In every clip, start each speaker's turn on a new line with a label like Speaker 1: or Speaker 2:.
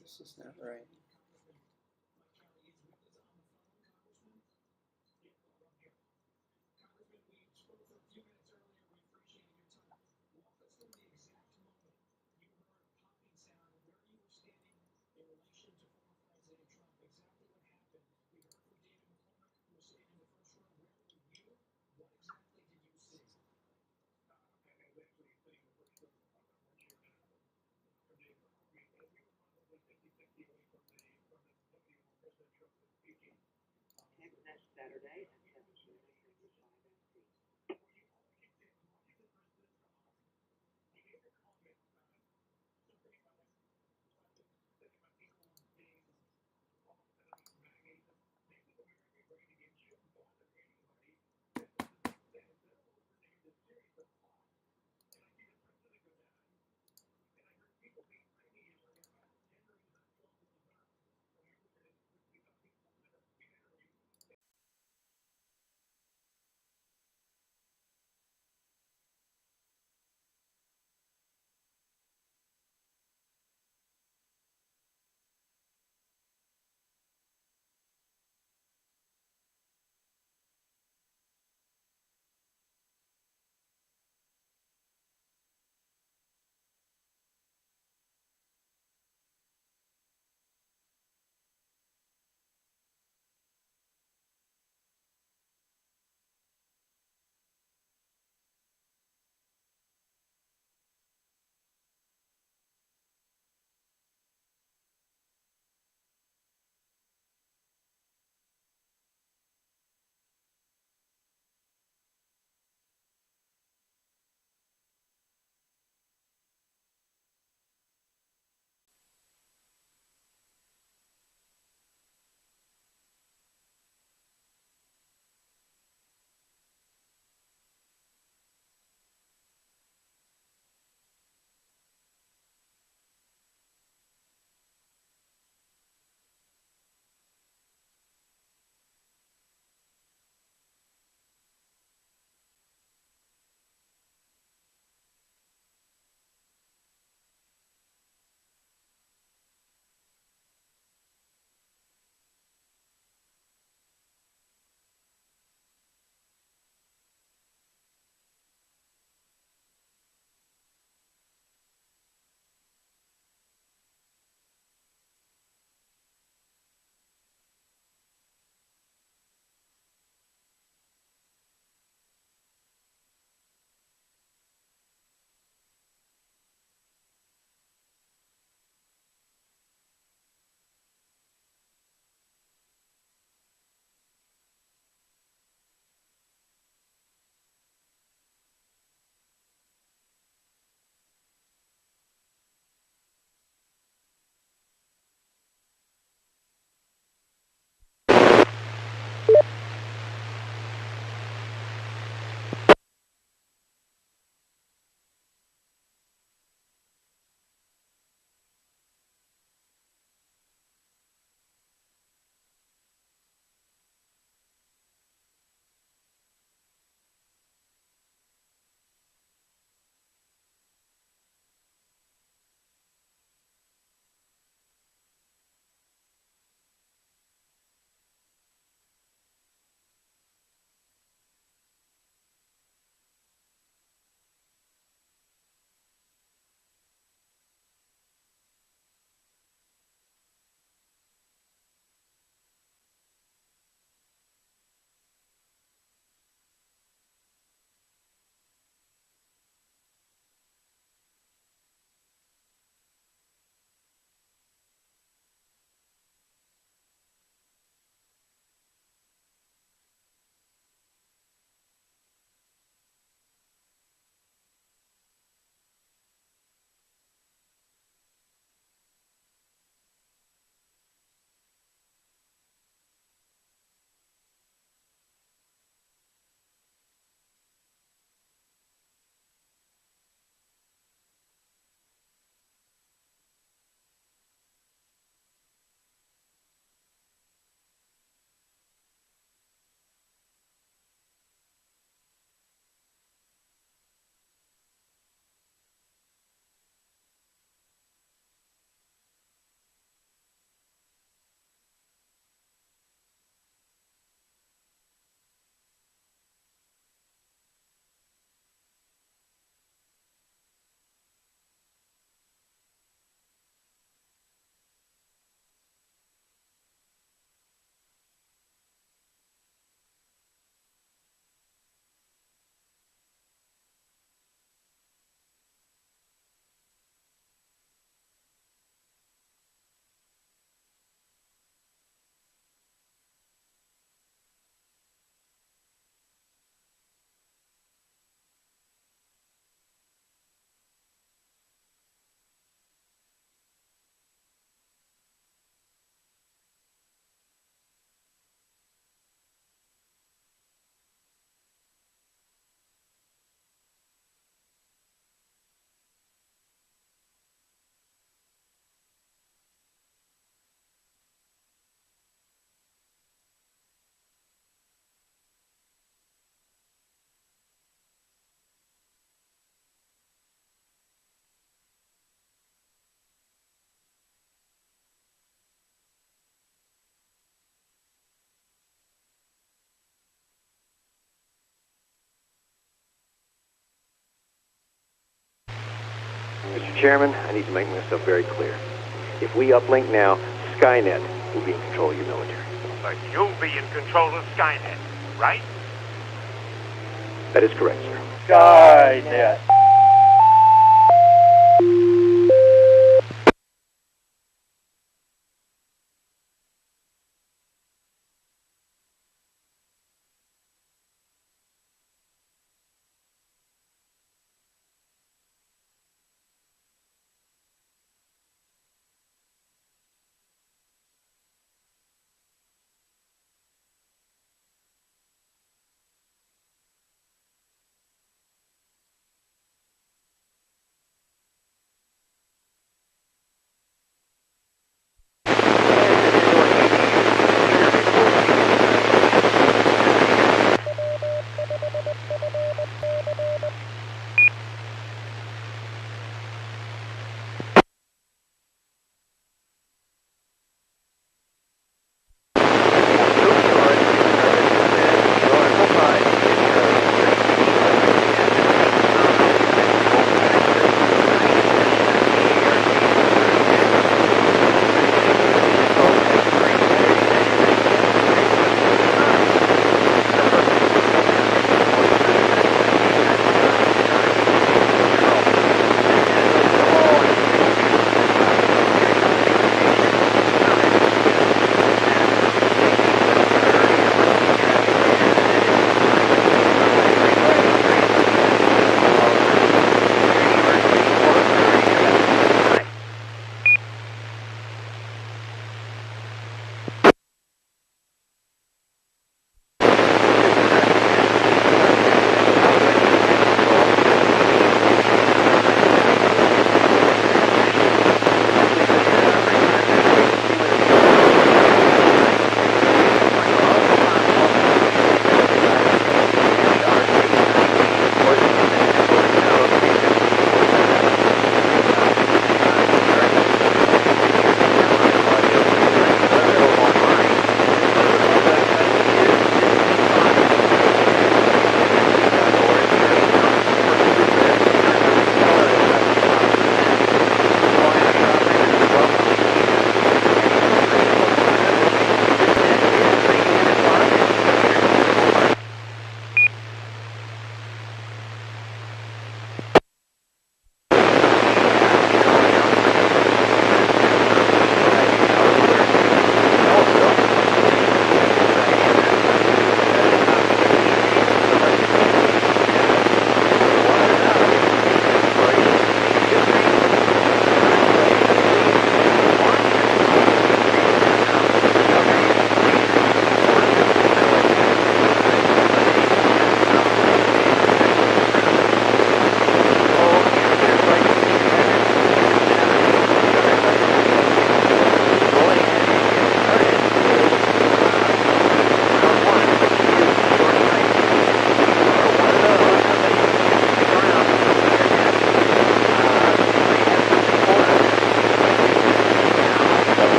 Speaker 1: This is not right.
Speaker 2: Next Saturday at 7 p.m.
Speaker 3: Mr. Chairman, I need to make myself very clear. If we uplink now, Skynet will be in control of your military.
Speaker 4: But you'll be in control of Skynet, right?
Speaker 3: That is correct, sir.
Speaker 5: Skynet.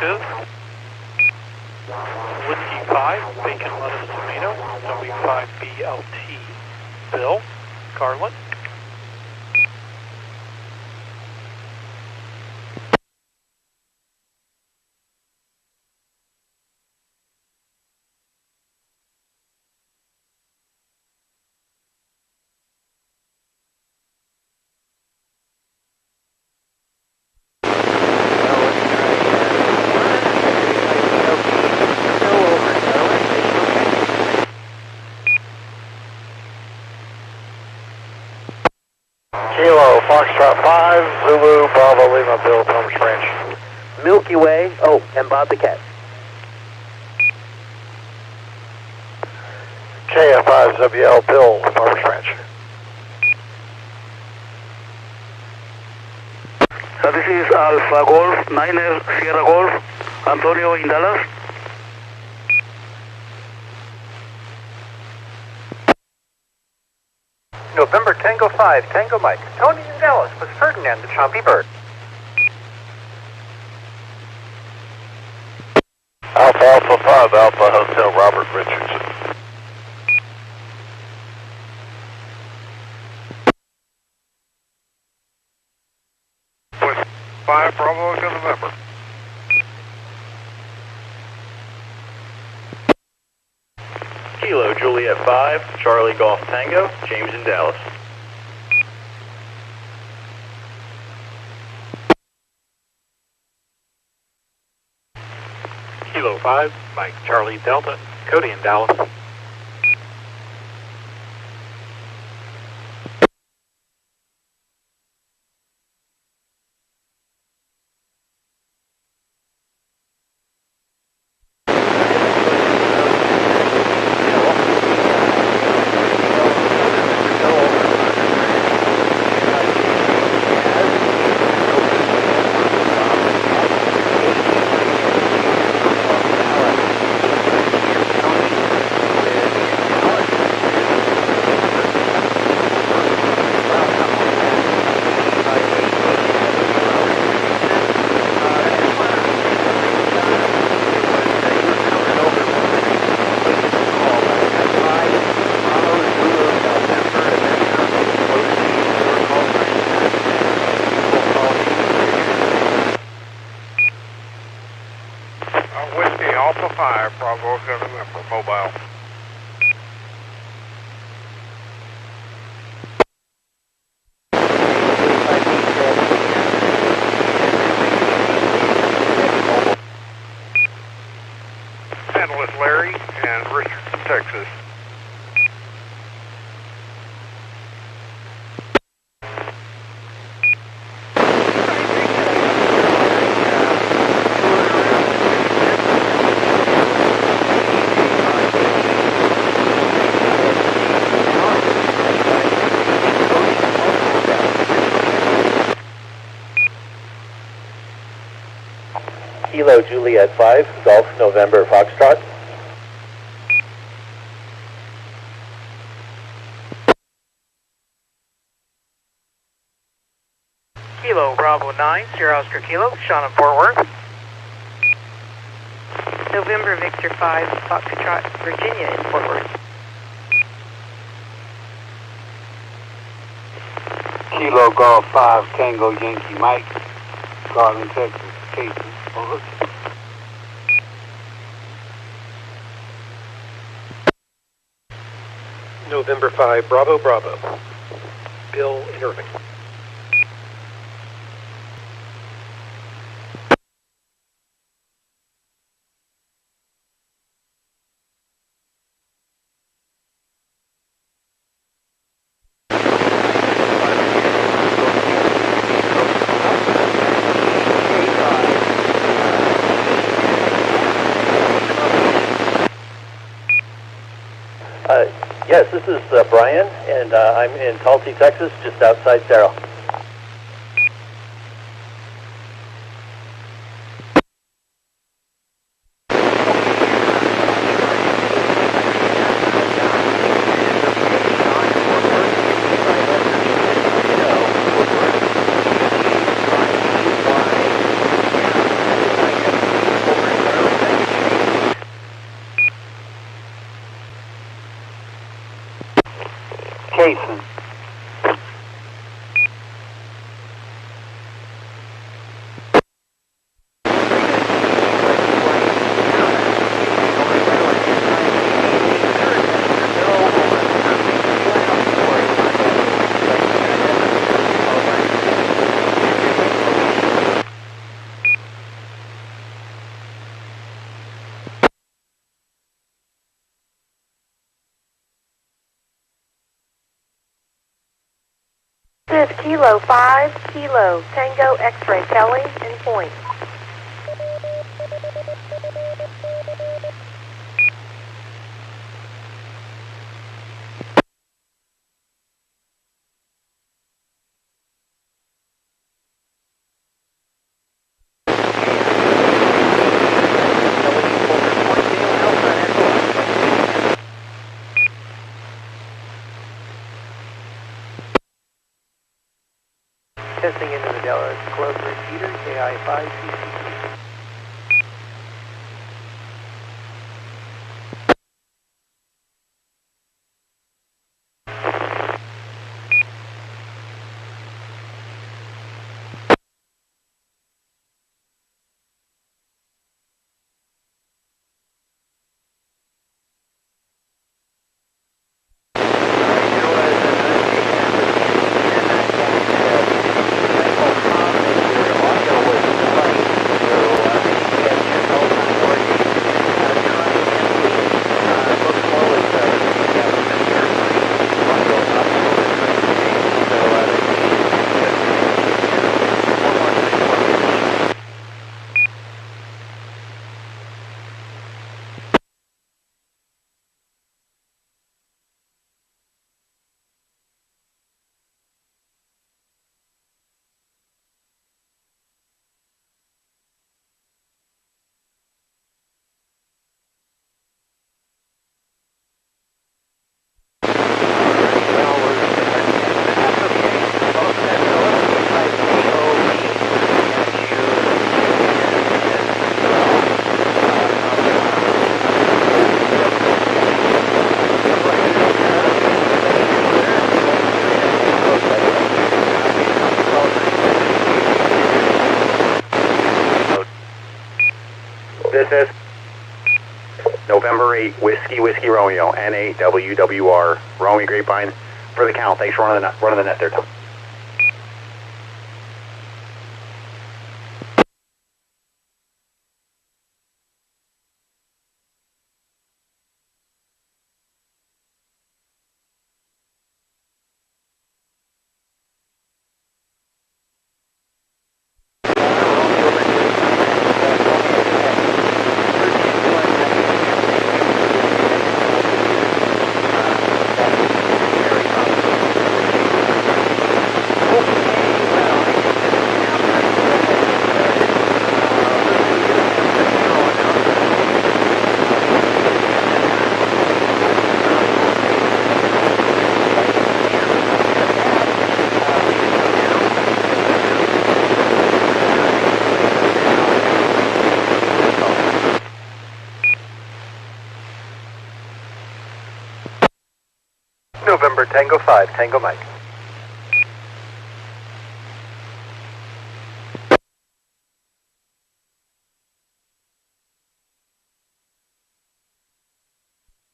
Speaker 4: This is Whiskey 5, Bacon, Lettuce, Tomato, W5BLT, Bill, Garland.
Speaker 5: Kilo, Foxtrot 5, Zulu, Bravo, Lima, Bill, Thomas Ranch.
Speaker 3: Milky Way, oh, and Bob the Cat.
Speaker 5: KF5, WL, Bill, Farmers Ranch. This is Alpha Golf, 9 Sierra Golf, Antonio in Dallas.
Speaker 3: November Tango 5, Tango Mike. Tony in Dallas with Ferdinand the Chompy Bird.
Speaker 5: Alpha 5, Alpha Hotel, Robert Richardson.
Speaker 4: With 5 Bravo to November.
Speaker 3: Kilo Juliet 5, Charlie Golf Tango, James in Dallas.
Speaker 4: Kilo 5, Mike Charlie Delta, Cody in Dallas. Whiskey Alpha 5, Bravo to November, mobile. Analyst Larry and Richardson, Texas.
Speaker 3: Kilo Juliet 5, Golf November Foxtrot.
Speaker 2: Kilo Bravo 9, Sierra Oscar Kilo, Sean in Fort Worth. November Victor 5, Foxtrot, Virginia in Fort Worth.
Speaker 5: Kilo Golf 5, Tango Yankee Mike, Garland, Texas, Casey. Over.
Speaker 1: November 5, Bravo, Bravo. Bill in Irving.
Speaker 3: Yes, this is Brian, and I'm in Tulsa, Texas, just outside Sarah.
Speaker 5: Jason.
Speaker 6: This is Kilo 5, Kilo, Tango X-Ray Kelly in point.
Speaker 7: Testing into the Dallas Club repeater, KI5CCT.
Speaker 3: This is November 8, Whiskey Romeo, NAWWR, Romeo Grapevine, for the count. Thanks for running the net there, Tom.
Speaker 5: November Tango 5, Tango Mike.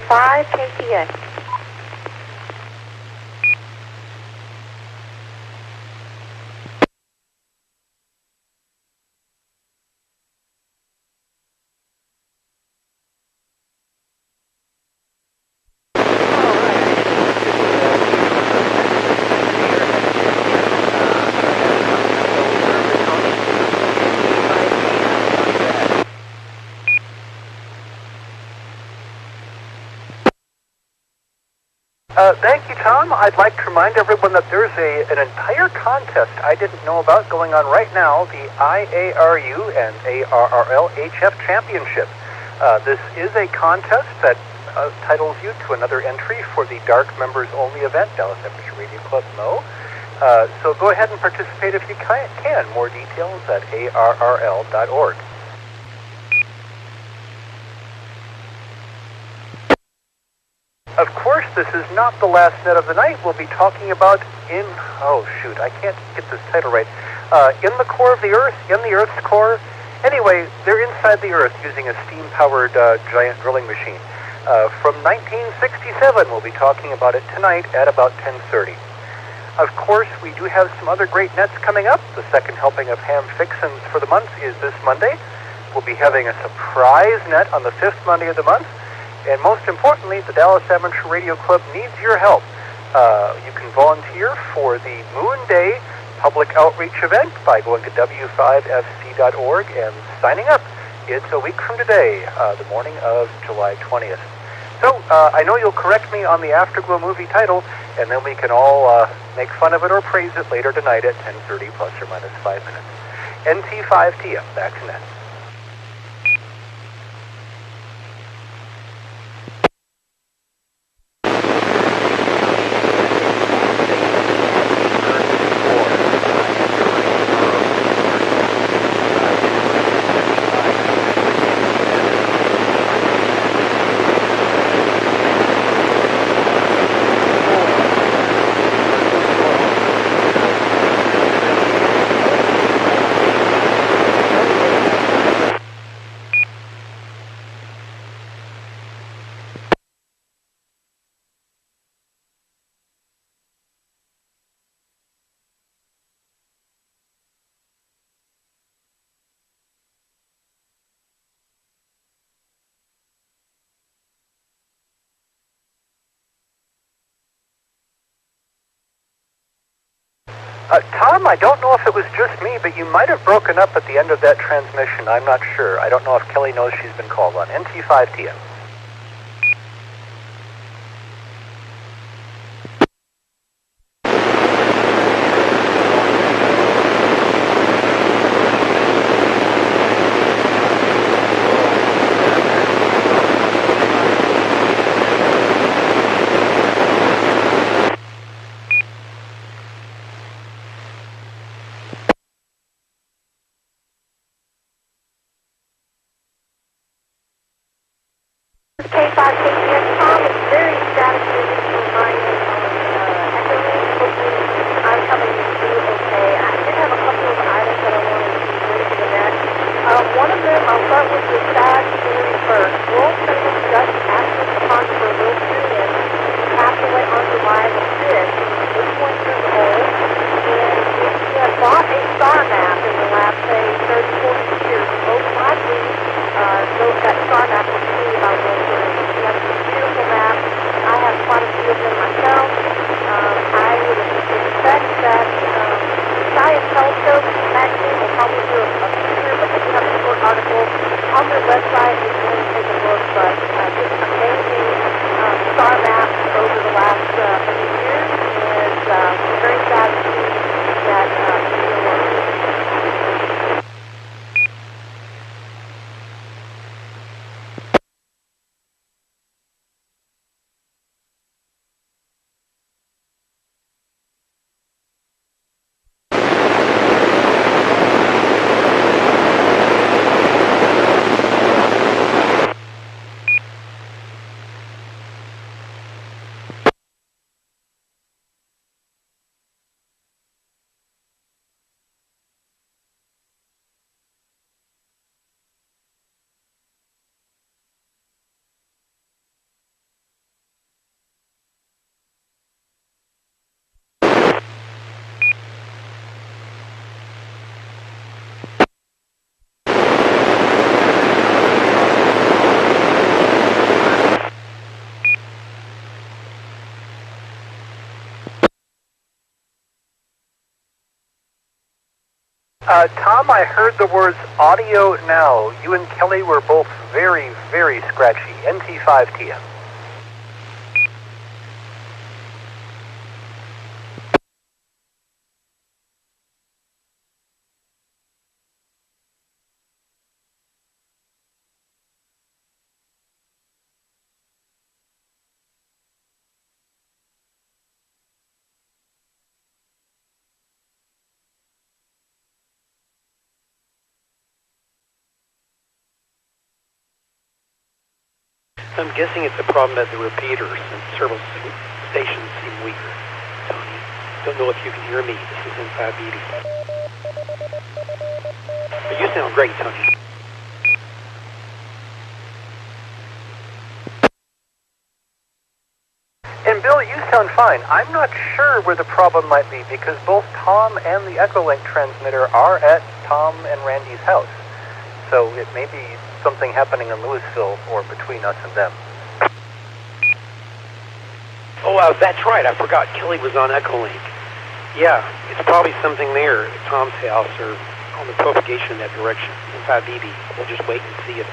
Speaker 6: Five KTX.
Speaker 5: Thank you, Tom. I'd like to remind everyone that there's an entire contest I didn't know about going on right now, the IARU and ARRL HF Championship. This is a contest that titles you to another entry for the Dark Members Only event, Dallas Amateur Radio Club Mo. So go ahead and participate if you can. More details at arrl.org. Of course, this is not the last net of the night. We'll be talking about I can't get this title right. In the core of the Earth, in the Earth's core. Anyway, they're inside the Earth using a steam-powered giant drilling machine. From 1967, we'll be talking about it tonight at about 10:30. Of course, we do have some other great nets coming up. The second helping of ham fixins for the month is this Monday. We'll be having a surprise net on the 5th Monday of the month. And most importantly, the Dallas Amateur Radio Club needs your help. You can volunteer for the Moon Day public outreach event by going to w5fc.org and signing up. It's a week from today, the morning of July 20th. So I know you'll correct me on the Afterglow movie title, and then we can all make fun of it or praise it later tonight at 10:30 plus or minus 5 minutes. NT5TF, back to net. Tom, I don't know if it was just me, but you might have broken up at the end of that transmission. I'm not sure. I don't know if Kelly knows she's been called on. NT5TM.
Speaker 6: K5KTS Tom, it's very static moving from my end on Echo Link. Hopefully I'm coming through okay. I did have a couple of items that I wanted to bring to the net. One of them, I'll start with the sad story first. World famous Dutch astronaut photographer Wilson passed away on July the 5th. He was 81 years old, and he had bought a star map in the last, say, 30, 40 years. Most likely, that star map was seen by Wilson. He has a beautiful map. I have quite a few of them myself. I would expect that Science Telescope magazine will probably do a feature, but they do have a short article on their website if you want to take a look. But just amazing star maps over the last few years, and very sad to see that he's no longer. Tom, I heard the words audio now. You and Kelly were both very, very scratchy. NT5TM.
Speaker 7: I'm guessing it's a problem at the repeaters and several stations seem weaker. Tony, don't know if you can hear me. This is N5BB. But you sound great, Tony.
Speaker 5: And Bill, you sound fine. I'm not sure where the problem might be because both Tom and the Echolink transmitter are at Tom and Randy's house. So it may be something happening in Louisville or between us and them.
Speaker 7: Oh, that's right. I forgot. Kelly was on Echolink. Yeah, it's probably something there at Tom's house or on the propagation in that direction. N5BB. We'll just wait and see if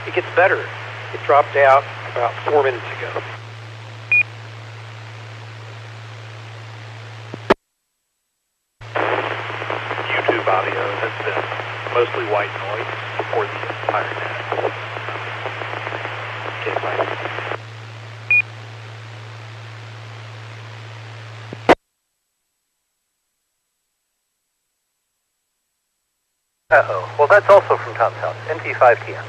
Speaker 7: it gets better. It dropped out about 4 minutes ago.
Speaker 8: YouTube audio has been mostly white noise for the entire net. Okay, bye.
Speaker 5: Uh-oh. Well, that's also from Tom's house. NT5TM.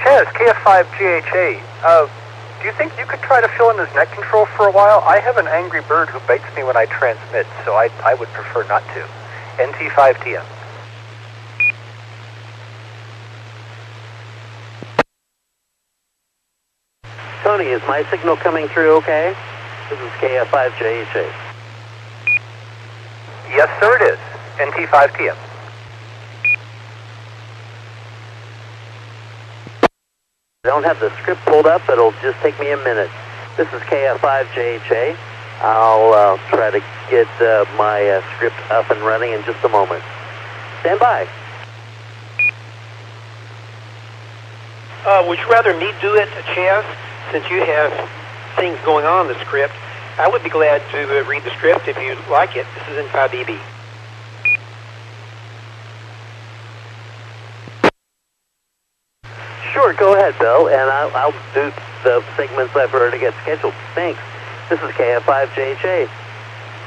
Speaker 5: Chaz, KF5GHA, do you think you could try to fill in as net control for a while? I have an angry bird who bites me when I transmit, so I would prefer not to. NT5TM.
Speaker 9: Tony, is my signal coming through okay? This is KF5JHA.
Speaker 5: Yes, sir, it is. NT5TM.
Speaker 9: I don't have the script pulled up, but it'll just take me a minute. This is KF5JHA. I'll try to get my script up and running in just a moment. Stand by.
Speaker 7: Would you rather me do it, Chaz, since you have things going on in the script? I would be glad to read the script if you like it. This is N5BB.
Speaker 9: Sure, go ahead, Bill, and I'll do the segments I've already got scheduled. Thanks. This is KF5JHA.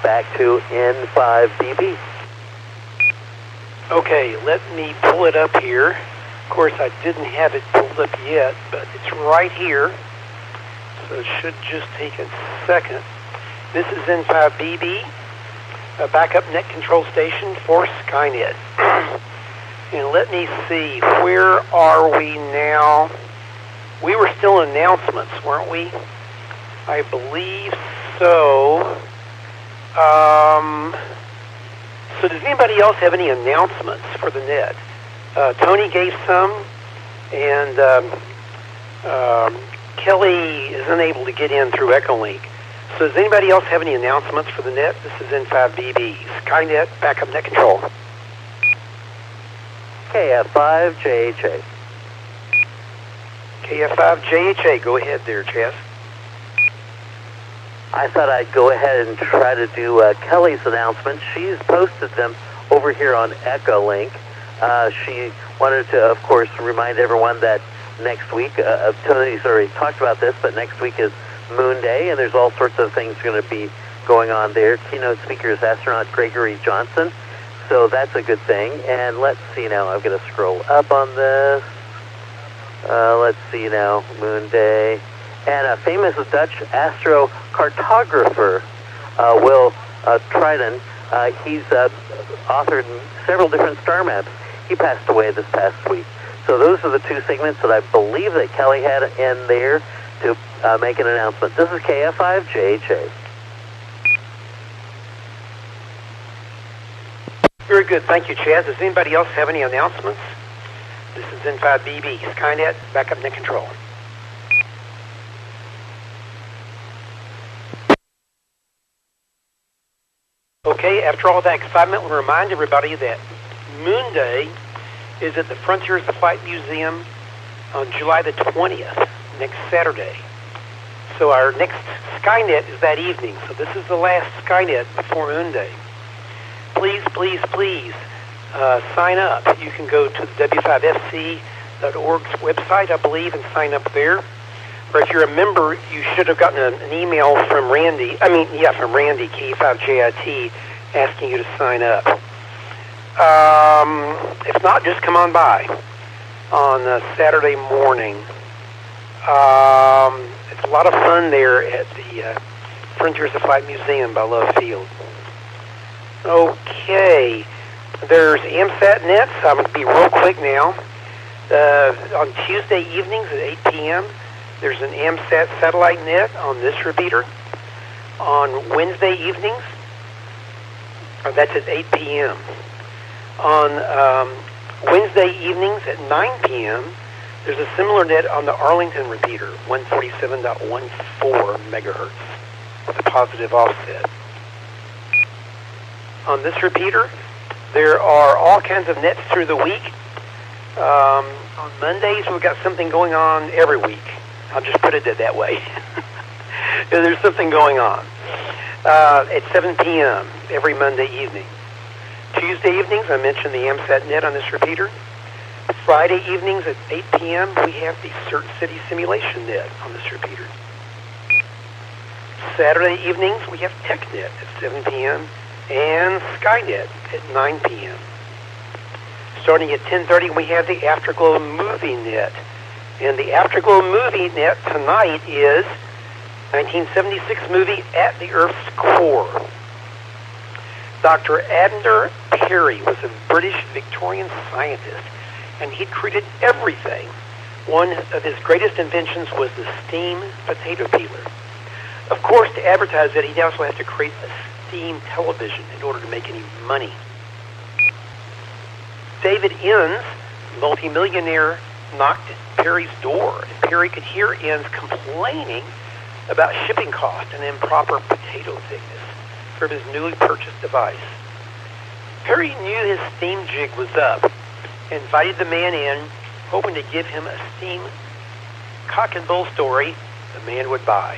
Speaker 9: Back to N5BB.
Speaker 7: Okay, let me pull it up here. Of course, I didn't have it pulled up yet, but it's right here. So it should just take a second. This is N5BB, a backup net control station for Skynet. And let me see, where are we now? We were still in announcements, weren't we? I believe so. So does anybody else have any announcements for the net? Tony gave some, and Kelly is unable to get in through Echolink. So does anybody else have any announcements for the net? This is N5BB, Skynet Backup Net Control.
Speaker 9: KF5JHA.
Speaker 7: KF5JHA, go ahead there, Chaz.
Speaker 9: I thought I'd go ahead and try to do Kelly's announcements. She's posted them over here on Echolink. She wanted to, of course, remind everyone that next week, Tony's already talked about this, but next week is Moon Day, and there's all sorts of things going to be going on there. Keynote speaker is astronaut Gregory Johnson, so that's a good thing. And let's see now, I'm going to scroll up on this. Let's see now, Moon Day. And a famous Dutch astrocartographer, Will Triton, he's authored several different star maps. He passed away this past week. So those are the two segments that I believe that Kelly had in there to make an announcement. This is KF5JHA.
Speaker 7: Very good. Thank you, Chaz. Does anybody else have any announcements? This is N5BB, Skynet Backup Net Control. Okay, after all that excitement, we'll remind everybody that Moon Day is at the Frontiers of Flight Museum on July the 20th, next Saturday. So our next Skynet is that evening. So this is the last Skynet before Moon Day. Please, please, please sign up. You can go to the W5FC.org's website, I believe, and sign up there. Or if you're a member, you should have gotten an email from Randy, from Randy, K5JIT, asking you to sign up. If not, just come on by on Saturday morning. It's a lot of fun there at the Frontiers of Flight Museum by Love Field. Okay, there's AMSAT nets. I'm going to be real quick now. On Tuesday evenings at 8 p.m., there's an AMSAT satellite net on this repeater. On Wednesday evenings, that's at 8 p.m. On Wednesday evenings at 9 p.m., there's a similar net on the Arlington repeater, 147.14 megahertz, with a positive offset. On this repeater, there are all kinds of nets through the week. On Mondays, we've got something going on every week. I'll just put it that way. There's something going on at 7 p.m. every Monday evening. Tuesday evenings, I mentioned the AMSAT net on this repeater. Friday evenings at 8 p.m., we have the Certain City simulation net on this repeater. Saturday evenings, we have TechNet at 7 p.m. and Skynet at 9 p.m. Starting at 10:30, we have the Afterglow movie net And the Afterglow movie net tonight is 1976 movie At the Earth's Core. Dr. Adner Perry was a British Victorian scientist, and he created everything. One of his greatest inventions was the steam potato peeler. Of course, to advertise it, he'd also have to create a steam television in order to make any money. David Innes, multimillionaire, knocked at Perry's door, and Perry could hear Innes complaining about shipping cost and improper potato thickness from his newly purchased device. Perry knew his steam jig was up, invited the man in, hoping to give him a steam cock and bull story the man would buy.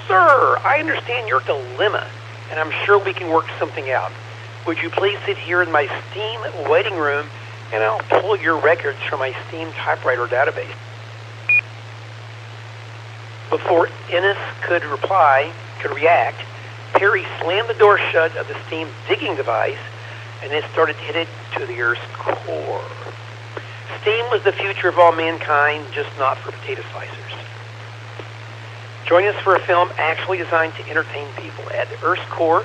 Speaker 7: Sir, I understand your dilemma, and I'm sure we can work something out. Would you please sit here in my steam waiting room, and I'll pull your records from my steam typewriter database. Before Innes could react, Perry slammed the door shut of the steam digging device, and it started headed to the Earth's core. Steam was the future of all mankind, just not for potato slicers. Join us for a film actually designed to entertain people. At the Earth's Core,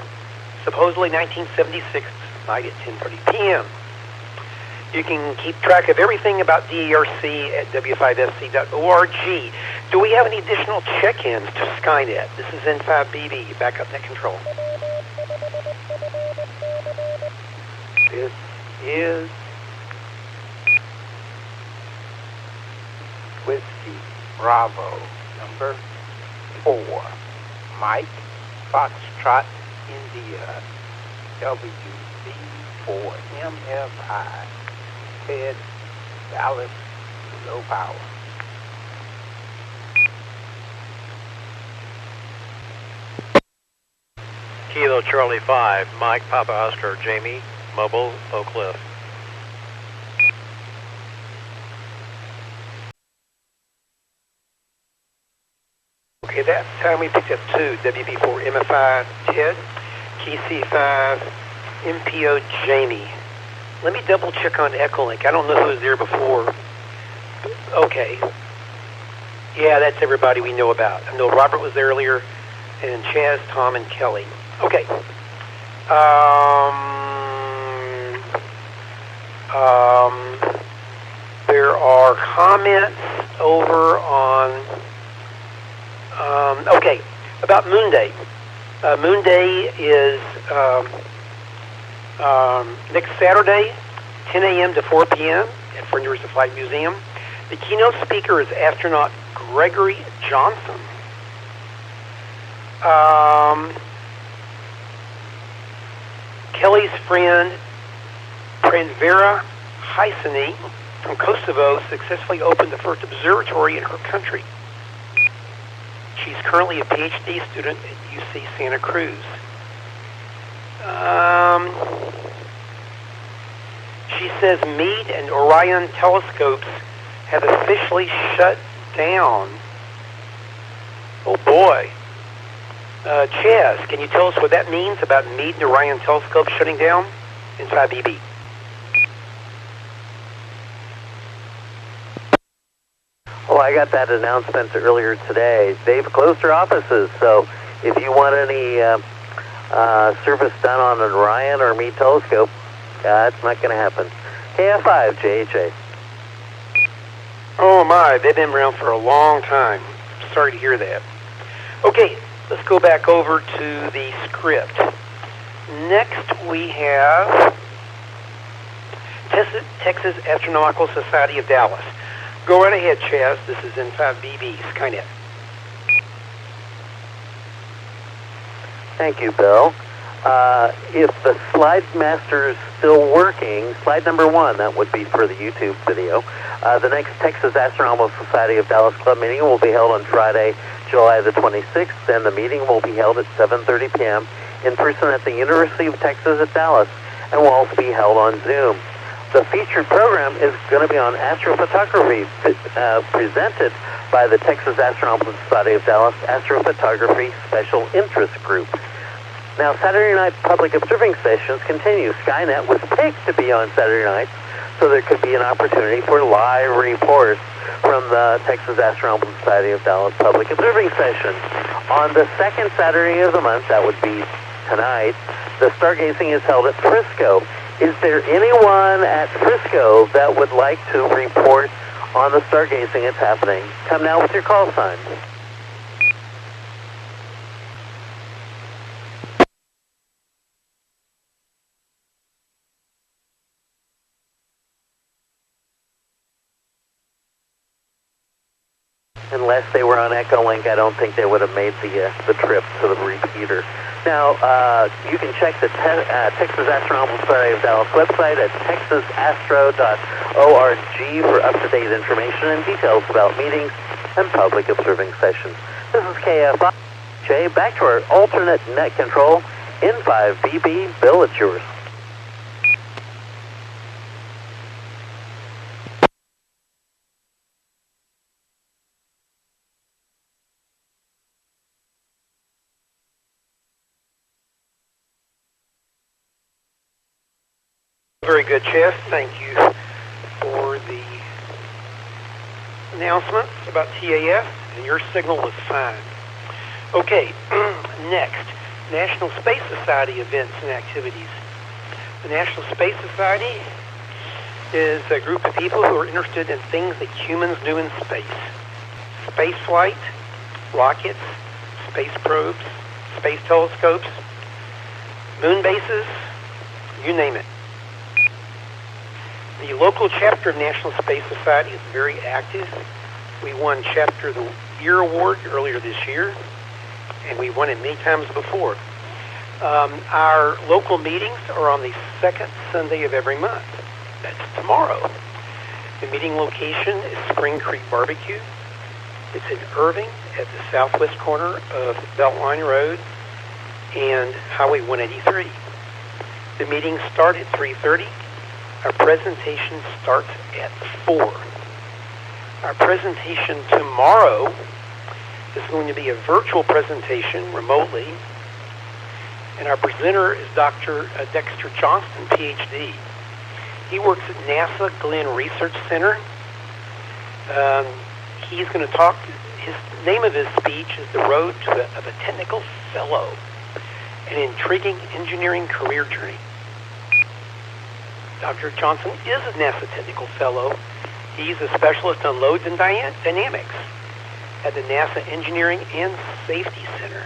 Speaker 7: supposedly 1976, tonight at 10:30 p.m. You can keep track of everything about DERC at w5sc.org. Do we have any additional check-ins to Skynet? This is N5BB, backup net control.
Speaker 10: This is Whiskey Bravo number 4. Mike Foxtrot, India, WC4MFI. Ted, Dallas, low power.
Speaker 8: Kilo Charlie 5, Mike Papa Oscar, Jamie, Mobile, Oak Cliff.
Speaker 7: Okay, that time we picked up 2, WP4MFI, Ted, KC5, MPO, Jamie. Let me double check on Echolink. I don't know who was there before. Okay. Yeah, that's everybody we know about. I know Robert was there earlier, and Chaz, Tom, and Kelly. Okay. There are comments over on, okay, about Moon Day. Moon Day is next Saturday, 10 a.m. to 4 p.m. at Frontiers of Flight Museum. The keynote speaker is astronaut Gregory Johnson. Kelly's friend Pranvera Hysany from Kosovo successfully opened the first observatory in her country. She's currently a PhD student at UC Santa Cruz. She says Meade and Orion telescopes have officially shut down. Oh boy. Chaz, can you tell us what that means about Meade and Orion telescopes shutting down? Inside BB.
Speaker 9: Oh, I got that announcement earlier today. They've closed their offices, so if you want any service done on an Orion or Meade telescope, it's not going to happen. KF5, JHA.
Speaker 7: Oh my, they've been around for a long time. Sorry to hear that. Okay, let's go back over to the script. Next we have Texas Astronomical Society of Dallas. Go right ahead, Chaz. This is N5BB, Skynet.
Speaker 9: Thank you, Bill. If the slide master is still working, slide number 1, that would be for the YouTube video. The next Texas Astronomical Society of Dallas Club meeting will be held on Friday, July the 26th, and the meeting will be held at 7:30 p.m. in person at the University of Texas at Dallas, and will also be held on Zoom. The featured program is going to be on astrophotography, presented by the Texas Astronomical Society of Dallas Astrophotography Special Interest Group. Now, Saturday night public observing sessions continue. Skynet was picked to be on Saturday nights, so there could be an opportunity for live reports from the Texas Astronomical Society of Dallas Public Observing Session. On the second Saturday of the month, that would be tonight, the stargazing is held at Frisco. Is there anyone at Frisco that would like to report on the stargazing that's happening? Come now with your call sign. Unless they were on Echolink, I don't think they would have made the trip to the repeater. Now, you can check the Texas Astronomical Society of Dallas website at texasastro.org for up-to-date information and details about meetings and public observing sessions. This is KFI. Jay, back to our alternate net control. N5BB, Bill, it's yours.
Speaker 7: Very good, Jeff. Thank you for the announcements about TAS, and your signal was fine. Okay, next, National Space Society events and activities. The National Space Society is a group of people who are interested in things that humans do in space. Space flight, rockets, space probes, space telescopes, moon bases, you name it. The local chapter of National Space Society is very active. We won Chapter of the Year Award earlier this year, and we won it many times before. Our local meetings are on the second Sunday of every month. That's tomorrow. The meeting location is Spring Creek Barbecue. It's in Irving at the southwest corner of Beltline Road and Highway 183. The meetings start at 3:30. Our presentation starts at 4. Our presentation tomorrow is going to be a virtual presentation remotely, and our presenter is Dr. Dexter Johnston, PhD. He works at NASA Glenn Research Center. He's going to talk, his name of his speech is The Road to a Technical Fellow, an intriguing engineering career journey. Dr. Johnson is a NASA Technical Fellow. He's a specialist on loads and dynamics at the NASA Engineering and Safety Center.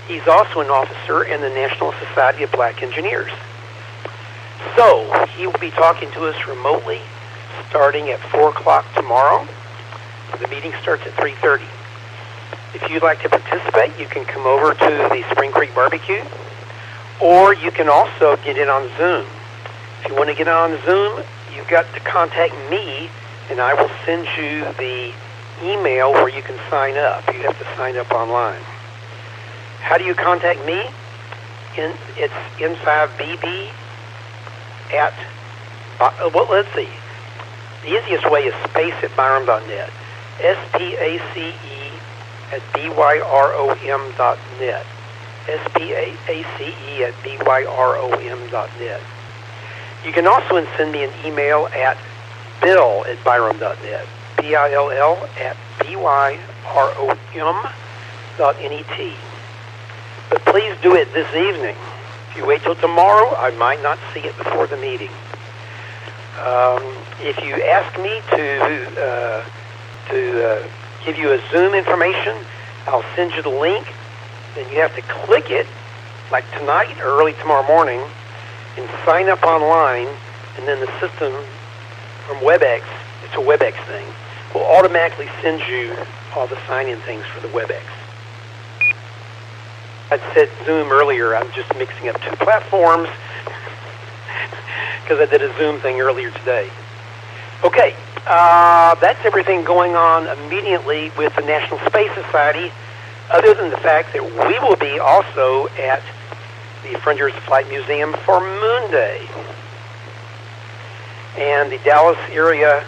Speaker 7: He's also an officer in the National Society of Black Engineers. So, he will be talking to us remotely starting at 4 o'clock tomorrow. The meeting starts at 3:30. If you'd like to participate, you can come over to the Spring Creek Barbecue, or you can also get in on Zoom. If you want to get on Zoom, you've got to contact me, and I will send you the email where you can sign up. You have to sign up online. How do you contact me? It's N5BB at, well, let's see. The easiest way is space at byrom.net. SPACE at BYROM.net. SPACE at BYROM.net. You can also send me an email at bill at byrom.net. BILL at BYROM.net. But please do it this evening. If you wait till tomorrow, I might not see it before the meeting. If you ask me to give you a Zoom information, I'll send you the link. Then you have to click it, like tonight or early tomorrow morning, and sign up online, and then the system from WebEx, it's a WebEx thing, will automatically send you all the sign-in things for the WebEx. I said Zoom earlier. I'm just mixing up two platforms because I did a Zoom thing earlier today. Okay, that's everything going on immediately with the National Space Society, other than the fact that we will be also at the Frontiers of Flight Museum for Moon Day. And the Dallas Area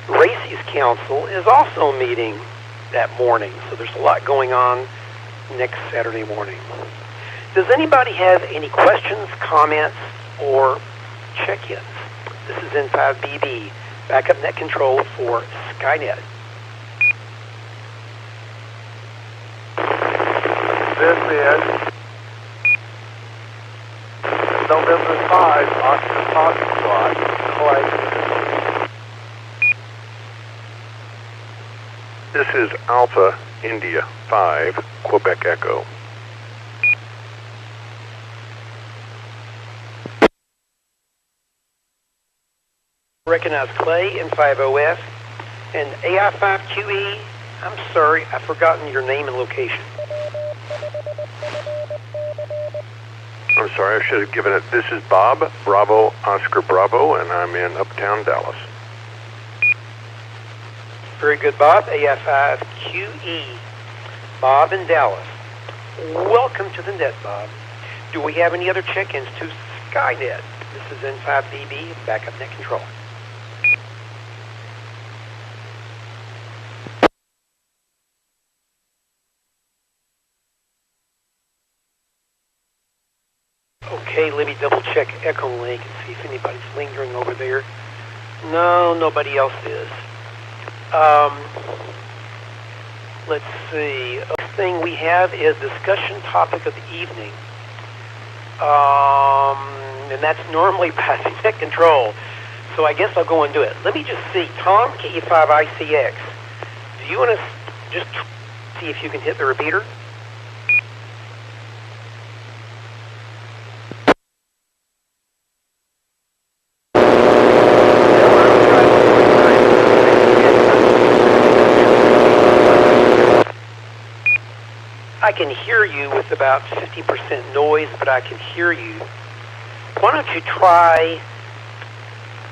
Speaker 7: Races Council is also meeting that morning, so there's a lot going on next Saturday morning. Does anybody have any questions, comments, or check-ins? This is N5BB, Backup net control for Skynet.
Speaker 5: This is November 5, Oscar Foxtrot, Clay.
Speaker 11: This is Alpha India 5, Quebec Echo.
Speaker 7: Recognize Clay in 50F and AI5QE. I'm sorry, I've forgotten your name and location.
Speaker 11: I'm sorry, I should have given it. This is Bob, Bravo, Oscar Bravo, and I'm in Uptown Dallas.
Speaker 7: Very good, Bob. AI5QE. Bob in Dallas. Welcome to the net, Bob. Do we have any other check-ins to Skynet? This is N5BB, backup net control. Okay, let me double check Echo Link and see if anybody's lingering over there. No, nobody else is. Let's see. The thing we have is discussion topic of the evening. And that's normally passing net control. So I guess I'll go and do it. Let me just see. Tom, KE5ICX. Do you want to just see if you can hit the repeater? I can hear you with about 50% noise, but I can hear you. Why don't you try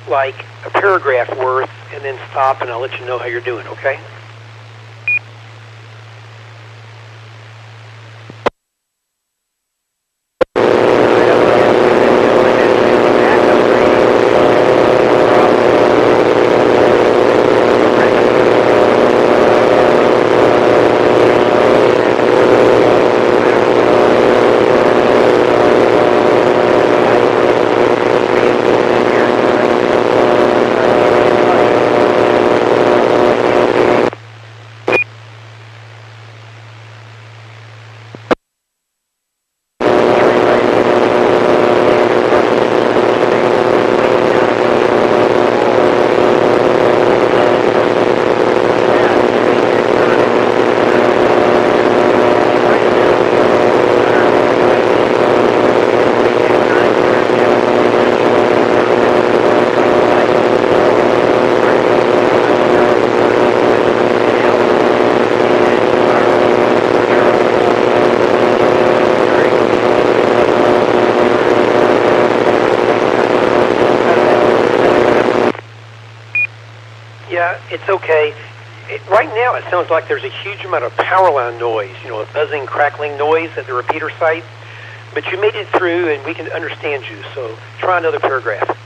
Speaker 7: like a paragraph worth and then stop, and I'll let you know how you're doing, okay? It's okay. Right now it sounds like there's a huge amount of power line noise, you know, a buzzing, crackling noise at the repeater site. But you made it through and we can understand you, so try another paragraph.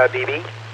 Speaker 7: Inside BB.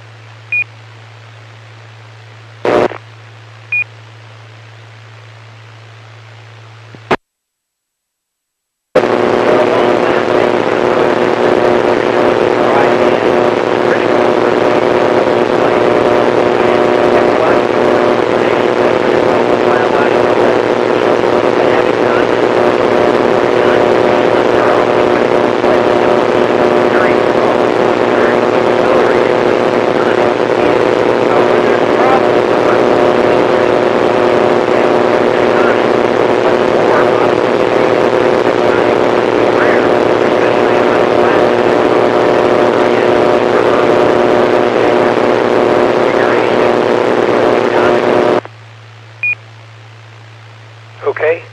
Speaker 7: Okay.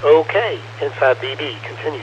Speaker 7: Okay, Inside BB, continue.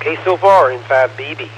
Speaker 7: Okay so far in 5BB.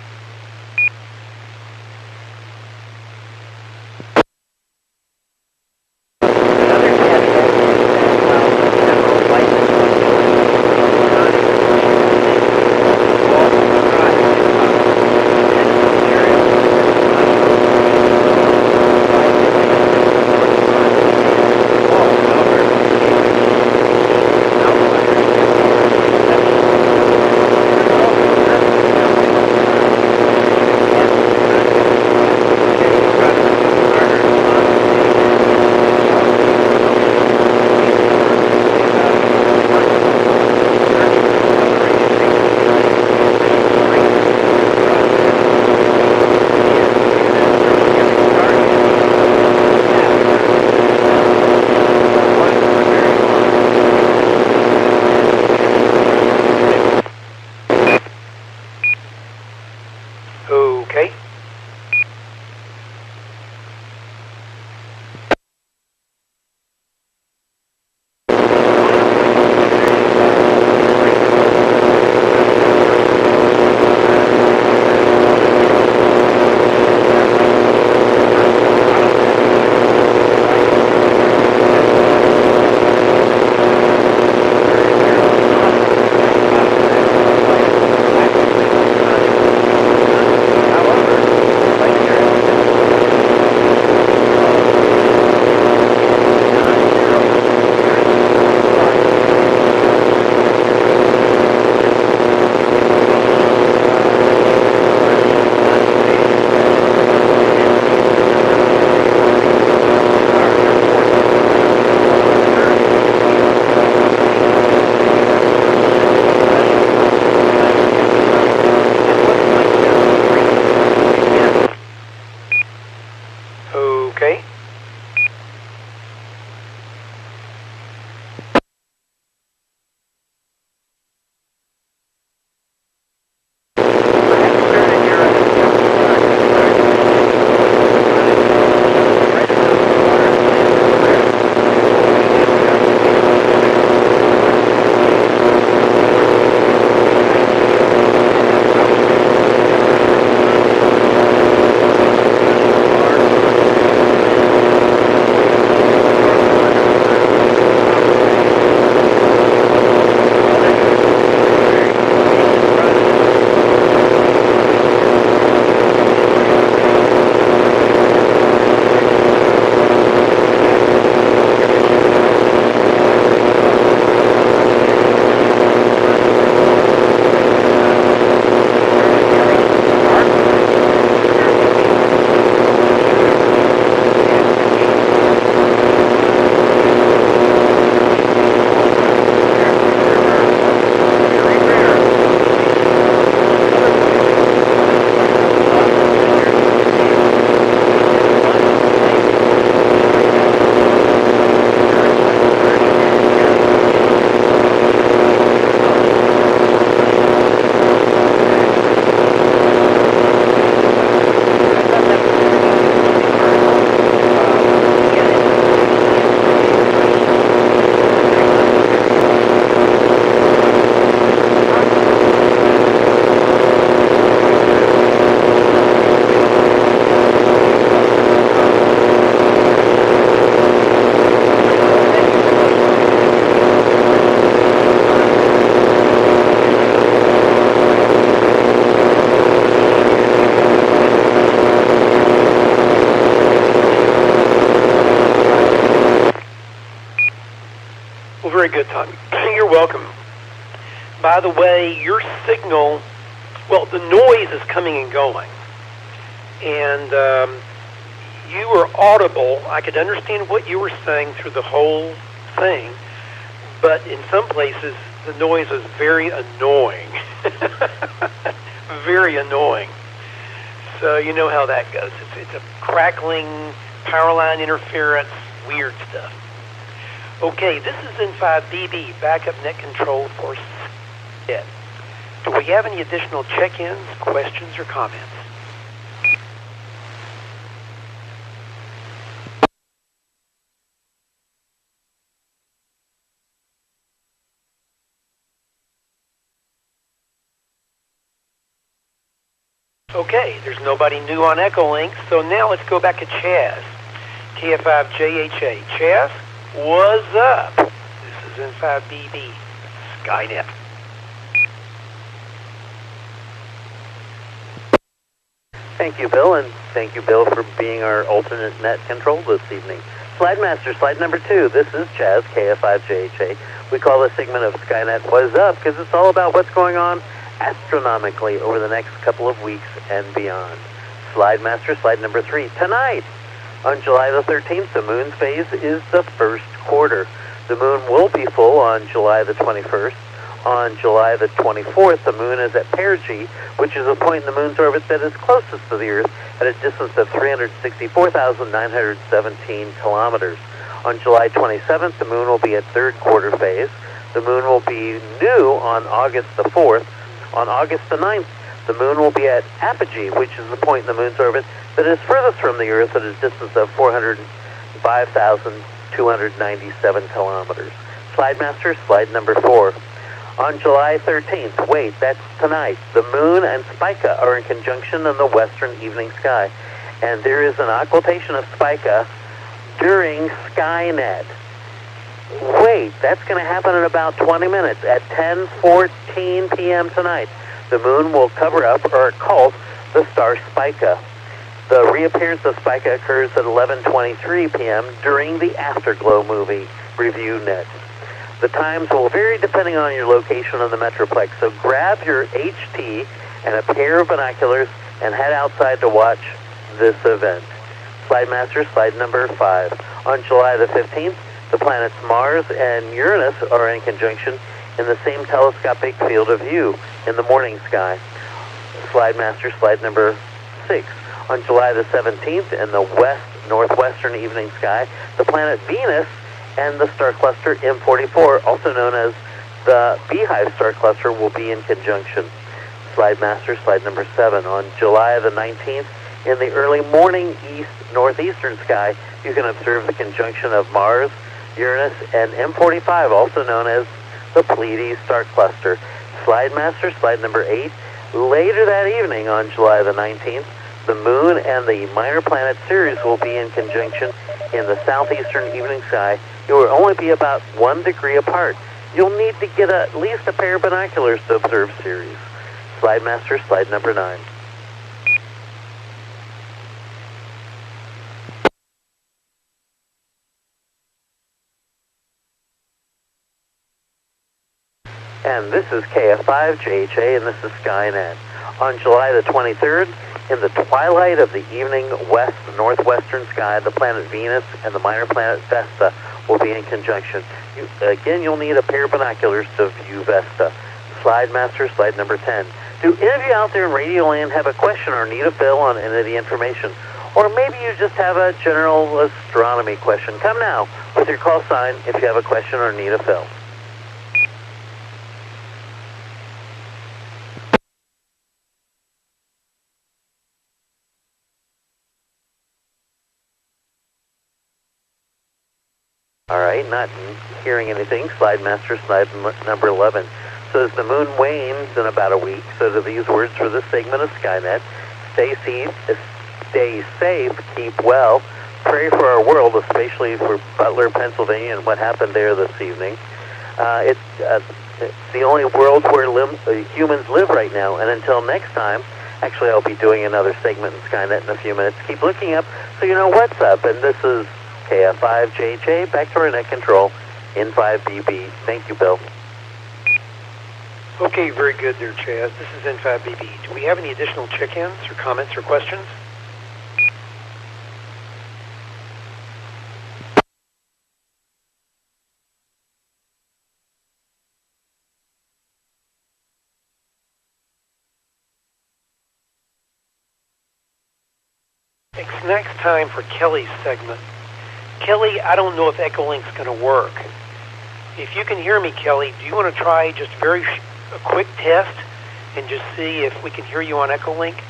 Speaker 7: Okay. Okay. Well, very good, Tom. You're welcome. By the way, your signal, well, the noise is coming and going. And you were audible. I could understand what you were saying through the whole thing. But in some places, the noise is very annoying. Very annoying. So you know how that goes. It's a crackling, power line interference, weird stuff. Okay, this is in 5BB, backup net control for Skynet. Do we have any additional check-ins, questions, or comments? Okay, there's nobody new on Echolink, so now let's go back to Chaz. KF5JHA. Chaz, what's up? This is N5BB. Skynet.
Speaker 9: Thank you, Bill, and thank you, Bill, for being our alternate net control this evening. Slide Master, slide number 2. This is Chaz, KF5JHA. We call this segment of Skynet What's Up because it's all about what's going on astronomically over the next couple of weeks and beyond. Slide Master, slide number 3. Tonight, on July the 13th, the moon's phase is the first quarter. The moon will be full on July the 21st. On July the 24th, the moon is at perigee, which is a point in the moon's orbit that is closest to the Earth at a distance of 364,917 kilometers. On July 27th, the moon will be at third quarter phase. The moon will be new on August the 4th. On August the 9th, the moon will be at apogee, which is the point in the moon's orbit that is furthest from the Earth at a distance of 405,297 kilometers. Slide Master, slide number 4. On July 13th, wait, that's tonight, the moon and Spica are in conjunction in the western evening sky. And there is an occultation of Spica during Skynet. Wait, that's going to happen in about 20 minutes at 10:14 p.m. tonight. The moon will cover up or occult the star Spica. The reappearance of Spica occurs at 11:23 p.m. during the Afterglow movie review net. The times will vary depending on your location on the Metroplex, so grab your HT and a pair of binoculars and head outside to watch this event. Slide Master, slide number 5. On July the 15th, the planets Mars and Uranus are in conjunction in the same telescopic field of view in the morning sky. Slide Master, slide number 6. On July the 17th, in the west-northwestern evening sky, the planet Venus and the star cluster M44, also known as the Beehive star cluster, will be in conjunction. Slide Master, slide number 7. On July the 19th, in the early morning east-northeastern sky, you can observe the conjunction of Mars, Uranus, and M45, also known as the Pleiades star cluster. Slide Master, slide number 8. Later that evening, on July the 19th, the moon and the minor planet Ceres will be in conjunction in the southeastern evening sky. It will only be about 1 degree apart. You'll need to get at least a pair of binoculars to observe Ceres. Slide Master, slide number 9. And this is KF5JHA, and this is Skynet. On July the 23rd, in the twilight of the evening west-northwestern sky, the planet Venus and the minor planet Vesta will be in conjunction. Again, you'll need a pair of binoculars to view Vesta. Slide Master, slide number 10. Do any of you out there in Radio Land have a question or need a fill on any of the information? Or maybe you just have a general astronomy question. Come now with your call sign if you have a question or need a fill. All right, not hearing anything. Slide Master, slide number 11. So as the moon wanes in about a week, so do these words for this segment of Skynet. Stay safe, keep well. Pray for our world, especially for Butler, Pennsylvania, and what happened there this evening. It's the only world where humans live right now. And until next time, actually I'll be doing another segment in Skynet in a few minutes. Keep looking up so you know what's up. And this is KF5JJ, back to our net control, N5BB. Thank you, Bill.
Speaker 7: Okay, very good there, Chaz. This is N5BB. Do we have any additional check-ins or comments or questions? It's next time for Kelly's segment. Kelly, I don't know if Echolink's going to work. If you can hear me, Kelly, do you want to try just a quick test and just see if we can hear you on Echolink?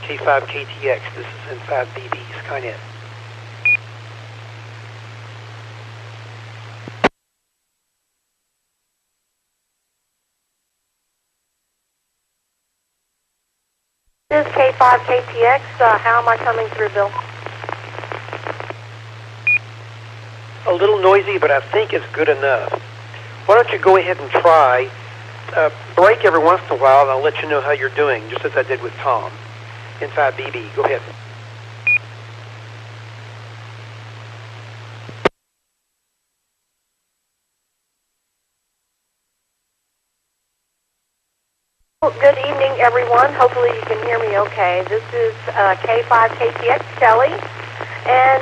Speaker 7: K5KTX, this is N5BB, Skynet.
Speaker 6: This is K5KTX. How am I coming through, Bill?
Speaker 7: A little noisy, but I think it's good enough. Why don't you go ahead and try, break every once in a while, and I'll let you know how you're doing, just as I did with Tom. Inside BB, go ahead.
Speaker 6: Well, good evening, everyone. Hopefully you can hear me okay. This is K5KTX Kelly. And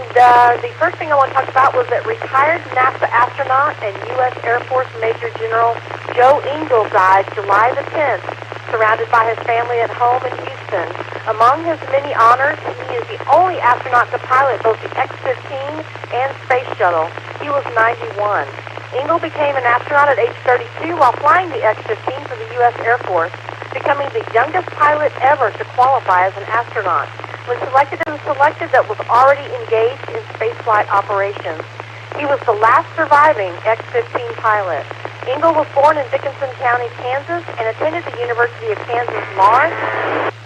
Speaker 6: the first thing I want to talk about was that retired NASA astronaut and U.S. Air Force Major General Joe Engle died July the 10th, surrounded by his family at home in Houston. Among his many honors, he is the only astronaut to pilot both the X-15 and Space Shuttle. He was 91. Engle became an astronaut at age 32 while flying the X-15 for the U.S. Air Force, becoming the youngest pilot ever to qualify as an astronaut. When selected, it was selected that was already engaged in spaceflight operations. He was the last surviving X-15 pilot. Engle was born in Dickinson County, Kansas, and attended the University of Kansas Lawrence,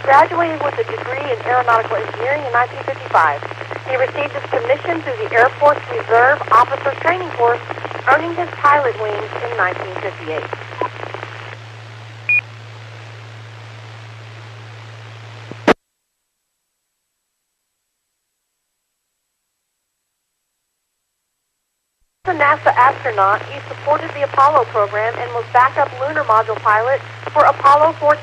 Speaker 6: graduating with a degree in aeronautical engineering in 1955. He received his commission through the Air Force Reserve Officer Training Course, earning his pilot wings in 1958. As a NASA astronaut, he supported the Apollo program and was backup lunar module pilot for Apollo 14.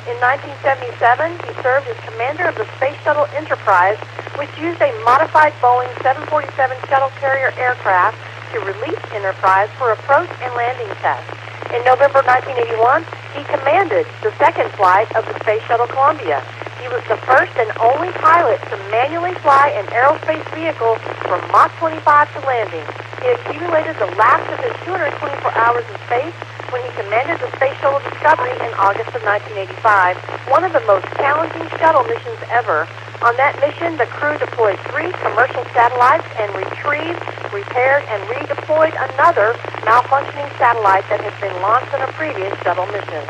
Speaker 6: In 1977, he served as commander of the Space Shuttle Enterprise, which used a modified Boeing 747 shuttle carrier aircraft to release Enterprise for approach and landing tests. In November 1981, he commanded the second flight of the Space Shuttle Columbia. He was the first and only pilot to manually fly an aerospace vehicle from Mach 25 to landing. He accumulated the last of his 224 hours in space when he commanded the Space Shuttle Discovery in August of 1985, one of the most challenging shuttle missions ever. On that mission, the crew deployed 3 commercial satellites and retrieved, repaired, and redeployed another malfunctioning satellite that had been launched on a previous shuttle mission.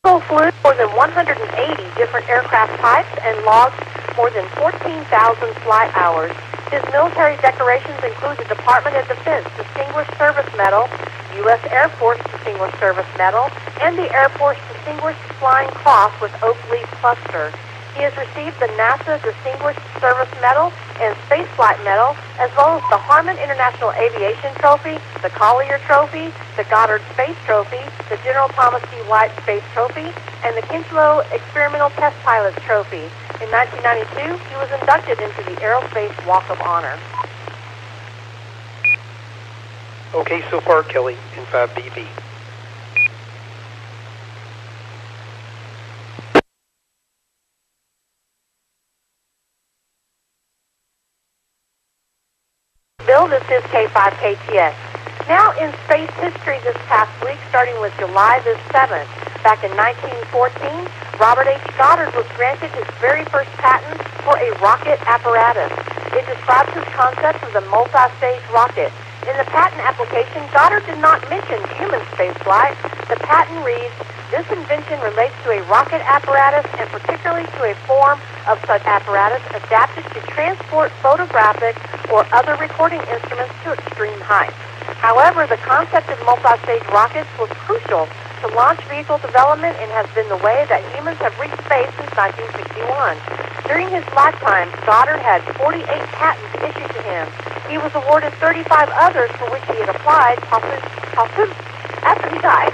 Speaker 6: Engle flew more than 180 different aircraft types and logged more than 14,000 flight hours. His military decorations include the Department of Defense Distinguished Service Medal, U.S. Air Force Distinguished Service Medal, and the Air Force Distinguished Flying Cross with oak leaf cluster. He has received the NASA Distinguished Service Medal and Spaceflight Medal, as well as the Harmon International Aviation Trophy, the Collier Trophy, the Goddard Space Trophy, the General Thomas D. White Space Trophy, and the Kinchlow Experimental Test Pilots Trophy. In 1992, he was inducted into the Aerospace Walk of Honor.
Speaker 7: Okay, so far, Kelly, in 5BB.
Speaker 6: Bill, this is K5KTX. Now in space history this past week, starting with July the 7th, back in 1914, Robert H. Goddard was granted his very first patent for a rocket apparatus. It describes his concept of the multi-stage rocket. In the patent application, Goddard did not mention human spaceflight. The patent reads, "This invention relates to a rocket apparatus and particularly to a form of such apparatus adapted to transport photographic or other recording instruments to extreme heights." However, the concept of multi-stage rockets was crucial to launch vehicle development and has been the way that humans have reached space since 1961. During his lifetime, Goddard had 48 patents issued to him. He was awarded 35 others for which he had applied after he died.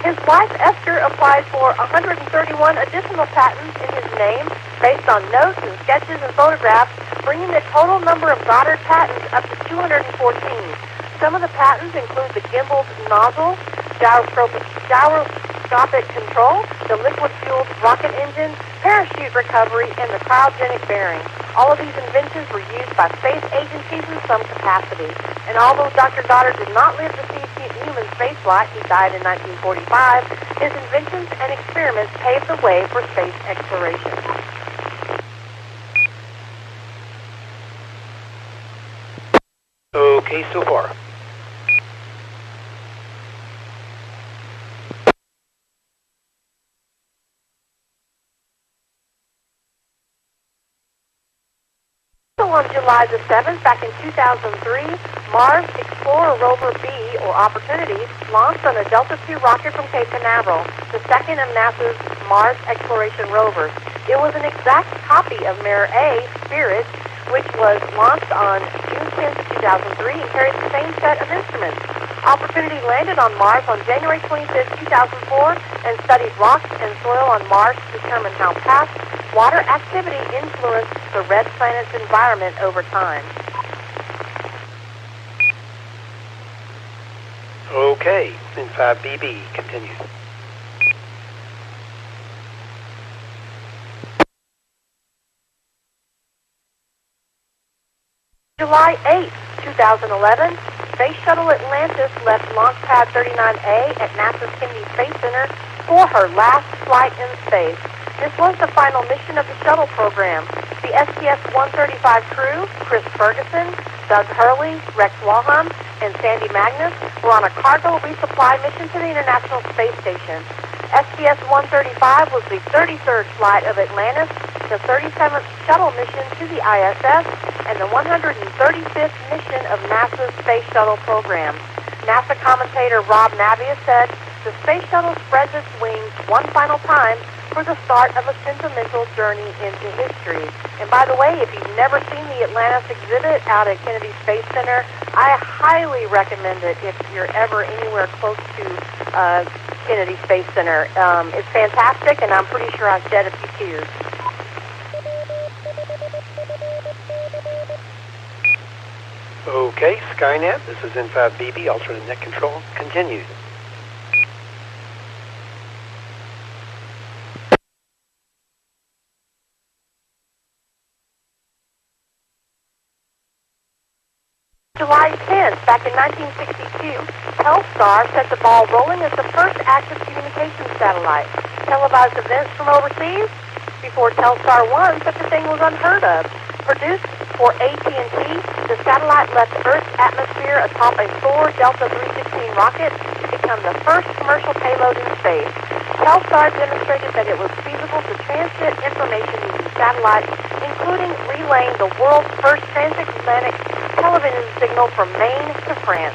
Speaker 6: His wife, Esther, applied for 131 additional patents in his name based on notes and sketches and photographs, bringing the total number of Goddard patents up to 214. Some of the patents include the gimbaled nozzle, gyroscopic control, the liquid-fueled rocket engine, parachute recovery, and the cryogenic bearing. All of these inventions were used by space agencies in some capacity. And although Dr. Goddard did not live to see human spaceflight, he died in 1945, his inventions and experiments paved the way for space exploration.
Speaker 7: Okay so far.
Speaker 6: On July the 7th, back in 2003, Mars Explorer Rover B, or Opportunity, launched on a Delta II rocket from Cape Canaveral, the second of NASA's Mars exploration rovers. It was an exact copy of Mare A, Spirit, which was launched on June 10, 2003, and carried the same set of instruments. Opportunity landed on Mars on January 25, 2004, and studied rocks and soil on Mars to determine how past water activity influenced the red planet's environment over time.
Speaker 7: Okay, inside BB, continue.
Speaker 6: July 8, 2011, Space Shuttle Atlantis left Launch Pad 39A at NASA's Kennedy Space Center for her last flight in space. This was the final mission of the shuttle program. The STS-135 crew, Chris Ferguson, Doug Hurley, Rex Walham, and Sandy Magnus, were on a cargo resupply mission to the International Space Station. STS-135 was the 33rd flight of Atlantis, the 37th shuttle mission to the ISS, and the 135th mission of NASA's Space Shuttle program. NASA commentator Rob Navia said, "The Space Shuttle spreads its wings one final time for the start of a sentimental journey into history." And by the way, if you've never seen the Atlantis exhibit out at Kennedy Space Center, I highly recommend it if you're ever anywhere close to Kennedy Space Center. It's fantastic, and I'm pretty sure I've shed a few tears.
Speaker 7: Okay, Skynet, this is inside BB, alternate net control, continued.
Speaker 6: July 10th, back in 1962, Telstar set the ball rolling as the first active communications satellite. Televised events from overseas? Before Telstar 1, such a thing was unheard of. Produced for AT&T, the satellite left Earth's atmosphere atop a Thor Delta 316 rocket to become the first commercial payload in space. Telstar demonstrated that it was feasible to transmit information using satellites, including relaying the world's first transatlantic television signal from Maine to France.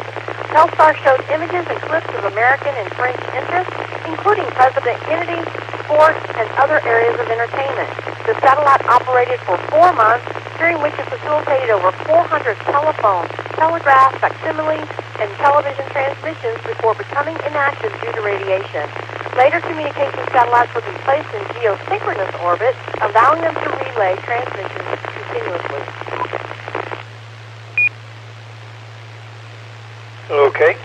Speaker 6: Telstar showed images and clips of American and French interests, including President Kennedy, sports, and other areas of entertainment. The satellite operated for 4 months, during which it facilitated over 400 telephone, telegraph, facsimile, and television transmissions before becoming inactive due to radiation. Later, communication satellites would be placed in geosynchronous orbit, allowing them to relay transmissions continuously.
Speaker 7: Okay.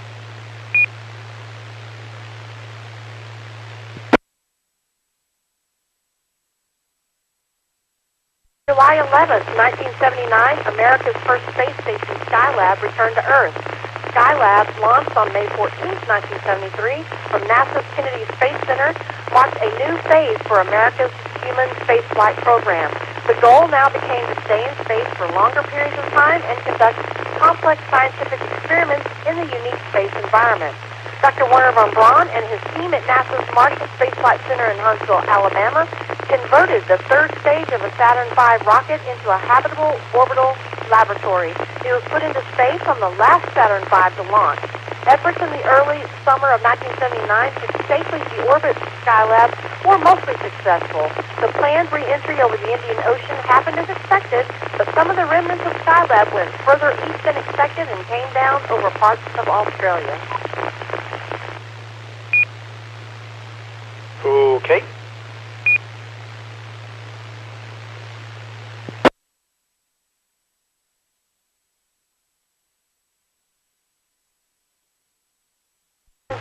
Speaker 6: July 11th, 1979, America's first space station, Skylab, returned to Earth. Skylab, launched on May 14th, 1973, from NASA's Kennedy Space Center, marked a new phase for America's human spaceflight program. The goal now became to stay in space for longer periods of time and conduct complex scientific experiments in the unique space environment. Dr. Werner von Braun and his team at NASA's Marshall Space Flight Center in Huntsville, Alabama, converted the third stage of a Saturn V rocket into a habitable orbital laboratory. It was put into space on the last Saturn V to launch. Efforts in the early summer of 1979 to safely deorbit Skylab were mostly successful. The planned re-entry over the Indian Ocean happened as expected, but some of the remnants of Skylab went further east than expected and came down over parts of Australia.
Speaker 7: Okay.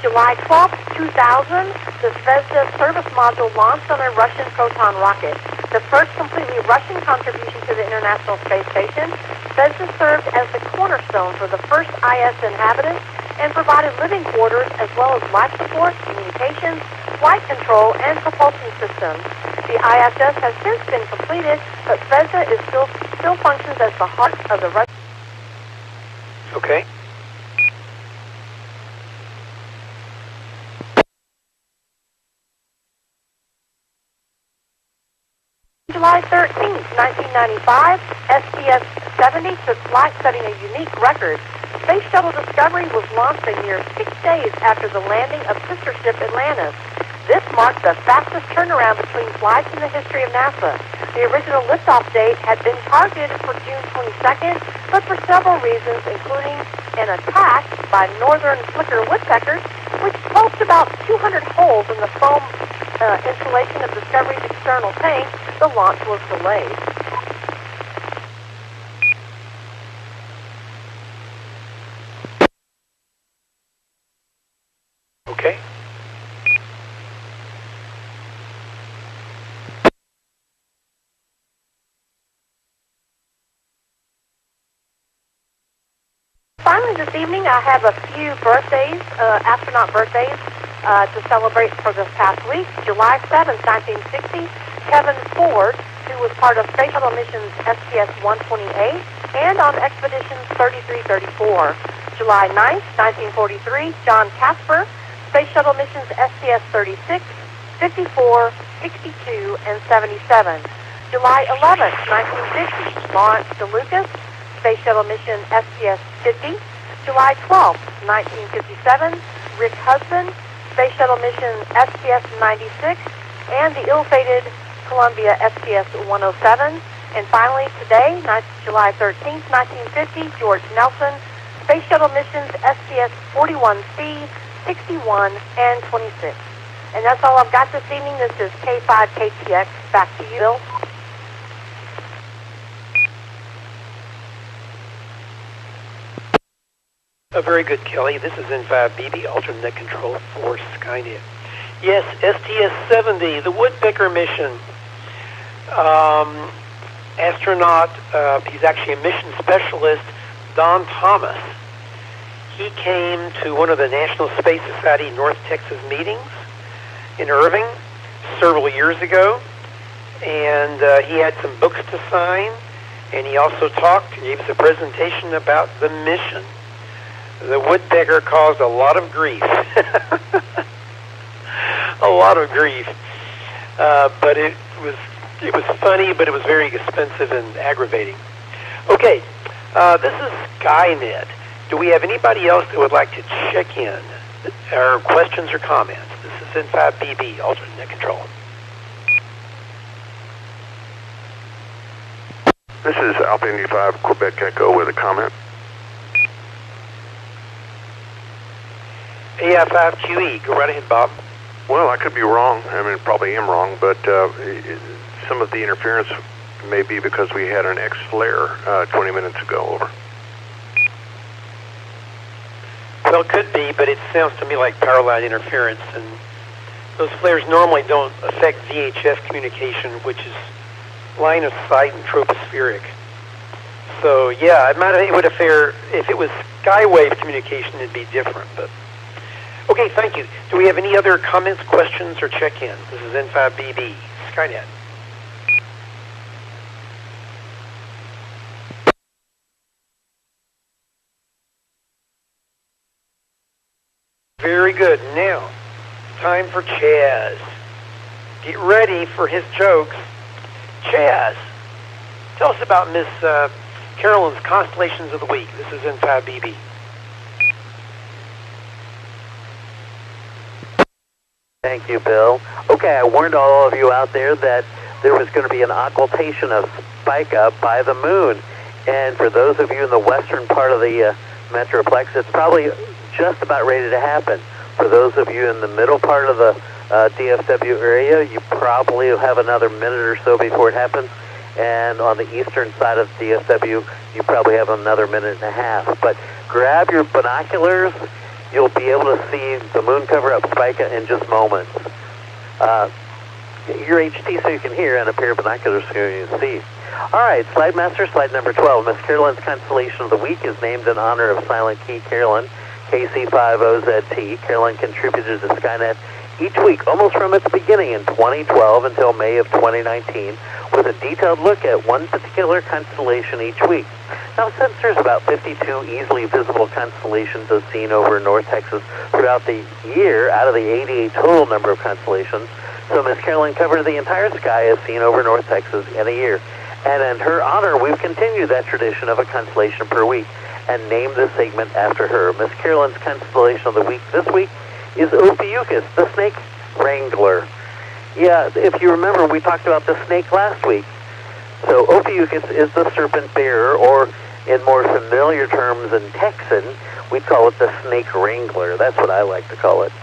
Speaker 6: July 12, 2000, the Zvezda service module launched on a Russian Proton rocket. The first completely Russian contribution to the International Space Station, Zvezda served as the cornerstone for the first IS inhabitants and provided living quarters as well as life support, communications, flight control, and propulsion systems. The ISS has since been completed, but Zvezda still functions as the heart of the Russian.
Speaker 7: Okay.
Speaker 6: July 13th, 1995, STS-70 took flight, setting a unique record. Space Shuttle Discovery was launched a mere 6 days after the landing of sister ship Atlantis. This marked the fastest turnaround between flights in the history of NASA. The original liftoff date had been targeted for June 22nd, but for several reasons, including an attack by northern flicker woodpeckers, which poked about 200 holes in the foam insulation of Discovery's external tank, the launch was delayed.
Speaker 7: Okay.
Speaker 6: Finally, this evening, I have a few birthdays, astronaut birthdays, to celebrate for this past week. July 7th, 1960, Kevin Ford, who was part of Space Shuttle missions STS-128 and on expeditions 33-34. July 9th, 1943, John Casper, Space Shuttle missions STS-36, 54, 62, and 77. July 11th, 1950, Lawrence DeLucas, Space Shuttle mission STS-50. July 12th, 1957, Rick Husband, Space Shuttle mission STS-96, and the ill-fated Columbia STS-107. And finally, today, July 13th, 1950, George Nelson, Space Shuttle missions STS-41C, 61, and 26. And that's all I've got this evening. This is K5KTX. Back to you, Bill.
Speaker 7: Very good, Kelly. This is N5BB, alternate net control for Skynet. Yes, STS-70, the Woodpecker mission. Astronaut, he's actually a mission specialist, Don Thomas. He came to one of the National Space Society North Texas meetings in Irving several years ago, and he had some books to sign, and he also talked and gave us a presentation about the mission. The woodpecker caused a lot of grief. A lot of grief. But it was funny, but it was very expensive and aggravating. Okay, this is Skynet. Do we have anybody else that would like to check in? Or questions or comments? This is N5BB, alternate net control.
Speaker 11: This is Alpha Indy 5 Quebec Echo with a comment.
Speaker 7: AF5QE, go right ahead, Bob.
Speaker 11: Well, I could be wrong. I mean, probably am wrong, but some of the interference may be because we had an X flare 20 minutes ago. Over.
Speaker 7: Well, it could be, but it sounds to me like power line interference, and those flares normally don't affect VHF communication, which is line of sight and tropospheric. So, yeah, it would affect, if it was skywave communication, it'd be different, but... Okay, thank you. Do we have any other comments, questions, or check-ins? This is N5BB, Skynet. Very good. Now, time for Chaz. Get ready for his jokes. Chaz, tell us about Miss Carolyn's Constellations of the Week. This is N5BB.
Speaker 9: Thank you, Bill. Okay, I warned all of you out there that there was going to be an occultation of Spica by the moon. And for those of you in the western part of the Metroplex, it's probably just about ready to happen. For those of you in the middle part of the DFW area, you probably have another minute or so before it happens. And on the eastern side of DFW, you probably have another minute and a half. But grab your binoculars. You'll be able to see the moon cover up Spica in just moments. Your HT so you can hear, and a pair of binoculars so you can see. All right, Slide Master, slide number 12. Miss Carolyn's Constellation of the Week is named in honor of Silent Key Carolyn, KC50ZT. Carolyn contributed to Skynet each week, almost from its beginning in 2012 until May of 2019, with a detailed look at one particular constellation each week. Now, since there's about 52 easily visible constellations as seen over North Texas throughout the year, out of the 88 total number of constellations, so Miss Carolyn covered the entire sky as seen over North Texas in a year. And in her honor, we've continued that tradition of a constellation per week and named this segment after her. Miss Carolyn's constellation of the week this week is Ophiuchus, the snake wrangler. Yeah, if you remember, we talked about the snake last week. So Ophiuchus is the serpent bearer, or in more familiar terms in Texan, we call it the snake wrangler. That's what I like to call it.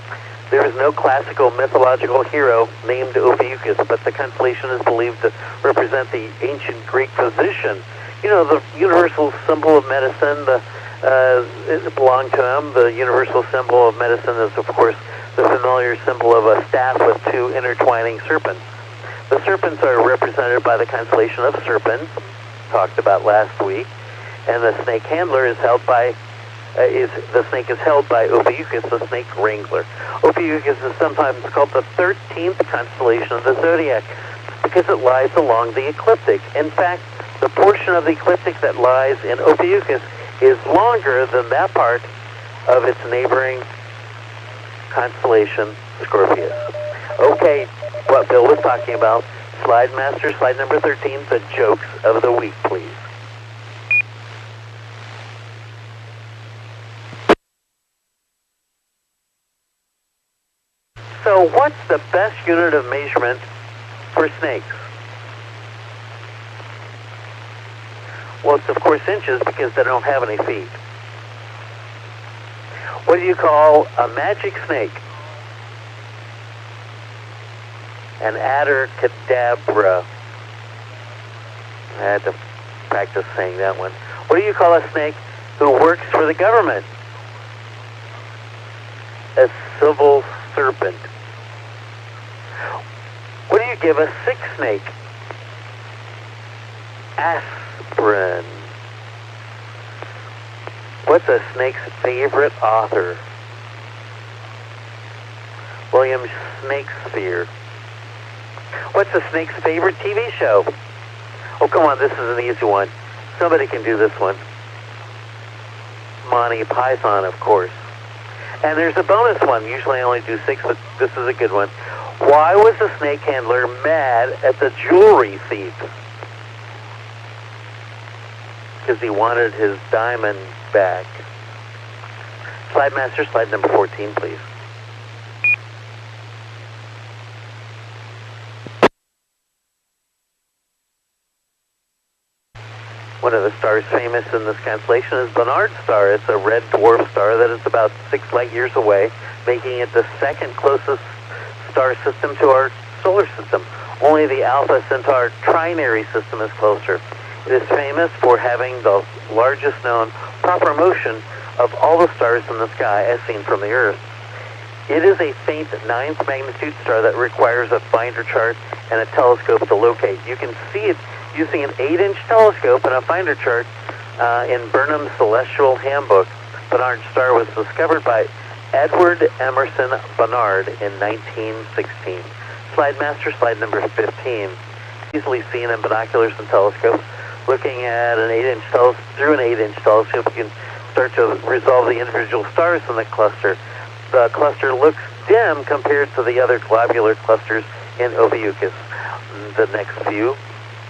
Speaker 9: There is no classical mythological hero named Ophiuchus, but the constellation is believed to represent the ancient Greek physician. You know, the universal symbol of medicine, it belonged to him. The universal symbol of medicine is, of course, the familiar symbol of a staff with two intertwining serpents. The serpents are represented by the constellation of Serpens, talked about last week, and the snake handler is held by the snake is held by Ophiuchus, the snake wrangler. Ophiuchus is sometimes called the 13th constellation of the zodiac because it lies along the ecliptic. In fact, the portion of the ecliptic that lies in Ophiuchus is longer than that part of its neighboring constellation, Scorpius. Okay, what Bill was talking about, slide master, slide number 13, the jokes of the week, please. So what's the best unit of measurement for snakes? Well, it's of course inches because they don't have any feet. What do you call a magic snake? An abracadabra. I had to practice saying that one. What do you call a snake who works for the government? A civil serpent. What do you give a sick snake? Aspirin. What's a snake's favorite author? William Shakespeare. What's a snake's favorite TV show? Oh, come on, this is an easy one. Somebody can do this one. Monty Python, of course. And there's a bonus one. Usually I only do 6, but this is a good one. Why was the snake handler mad at the jewelry thief? Because he wanted his diamond back. Slide master, slide number 14, please. One of the stars famous in this constellation is Barnard's star. It's a red dwarf star that is about 6 light years away, making it the second closest star system to our solar system. Only the Alpha Centauri trinary system is closer. It is famous for having the largest known proper motion of all the stars in the sky as seen from the Earth. It is a faint 9th magnitude star that requires a finder chart and a telescope to locate. You can see it using an 8-inch telescope and a finder chart in Burnham's Celestial Handbook. Barnard's star was discovered by Edward Emerson Barnard in 1916. Slide master, slide number 15. Easily seen in binoculars and telescopes. Looking at an 8-inch through an 8-inch telescope, you can start to resolve the individual stars in the cluster. The cluster looks dim compared to the other globular clusters in Ophiuchus. The next few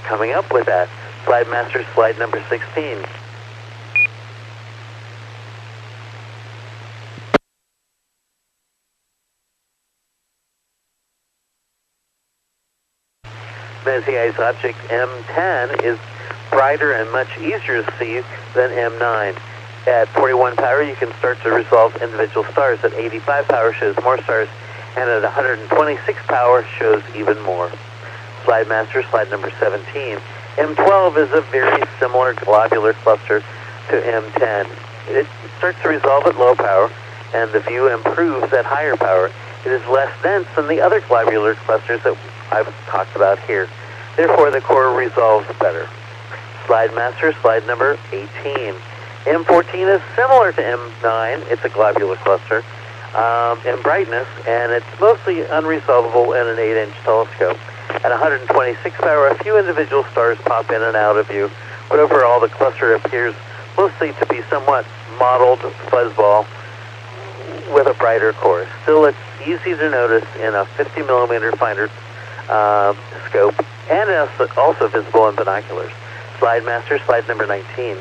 Speaker 9: coming up with that. Slide master, slide number 16. Messier object M10 is brighter and much easier to see than M9. At 41 power, you can start to resolve individual stars. At 85 power, shows more stars, and at 126 power, shows even more. Slide master, slide number 17. M12 is a very similar globular cluster to M10. It starts to resolve at low power, and the view improves at higher power. It is less dense than the other globular clusters that I've talked about here. Therefore, the core resolves better. Slide master, slide number 18. M14 is similar to M9. It's a globular cluster in brightness, and it's mostly unresolvable in an 8-inch telescope. At At 126 power, a few individual stars pop in and out of view, but overall the cluster appears mostly to be somewhat mottled fuzzball with a brighter core. Still, it's easy to notice in a 50 millimeter finder scope, and also visible in binoculars. Slide master, slide number 19.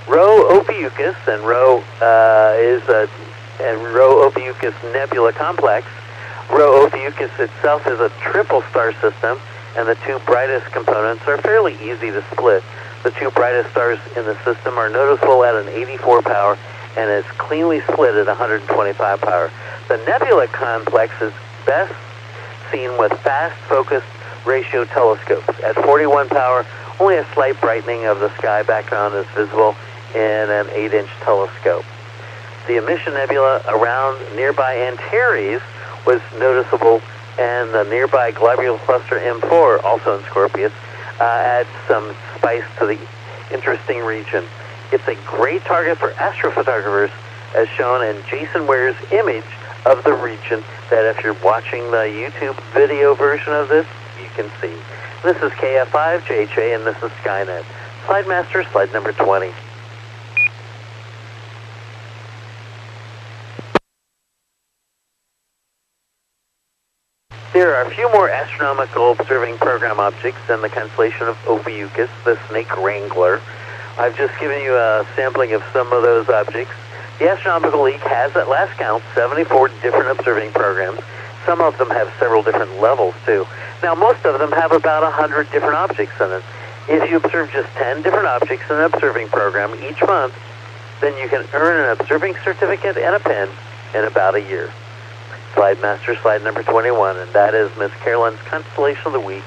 Speaker 9: Rho Ophiuchus and Rho Ophiuchus Nebula Complex. Rho Ophiuchus itself is a triple star system, and the two brightest components are fairly easy to split. The two brightest stars in the system are noticeable at an 84 power, and is cleanly split at 125 power. The nebula complex is best seen with fast focused ratio telescopes. At 41 power, only a slight brightening of the sky background is visible in an 8-inch telescope. The emission nebula around nearby Antares was noticeable, and the nearby globule cluster M4, also in Scorpius, adds some spice to the interesting region. It's a great target for astrophotographers, as shown in Jason Ware's image of the region that if you're watching the YouTube video version of this, you can see. This is KF5JJ, and this is Skynet. Slide master, slide number 20. There are a few more astronomical observing program objects in the constellation of Ophiuchus, the Snake Wrangler. I've just given you a sampling of some of those objects. The Astronomical League has, at last count, 74 different observing programs. Some of them have several different levels, too. Now, most of them have about 100 different objects in it. If you observe just 10 different objects in an observing program each month, then you can earn an observing certificate and a pen in about a year. Slide master, slide number 21, and that is Miss Carolyn's Constellation of the Week,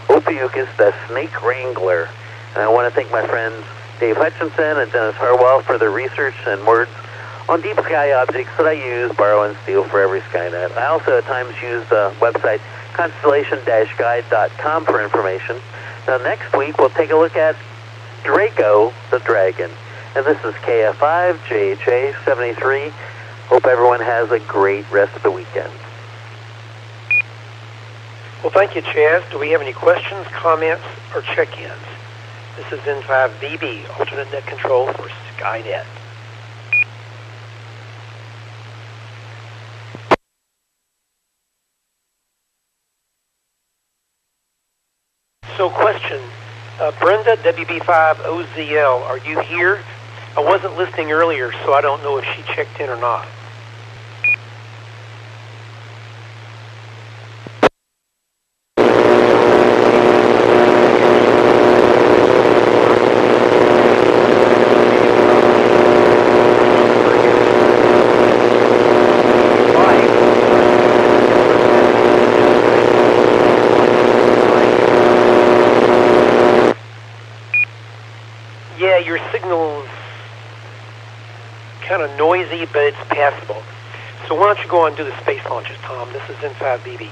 Speaker 9: Ophiuchus, the Snake Wrangler. And I want to thank my friends Dave Hutchinson and Dennis Harwell for their research and words on deep sky objects that I use, borrow, and steal for every Skynet. I also at times use the website constellation-guide.com for information. Now next week we'll take a look at Draco the Dragon. And this is KF5JJ73. Hope everyone has a great rest of the weekend.
Speaker 7: Well, thank you, Chaz. Do we have any questions, comments, or check-ins? This is N5VB, alternate net control for Skynet. So question, Brenda, WB5OZL, are you here? I wasn't listening earlier, so I don't know if she checked in or not. Yeah, your signal's kind of noisy, but it's passable. So why don't you go on and do the space launches, Tom? This is N5BB.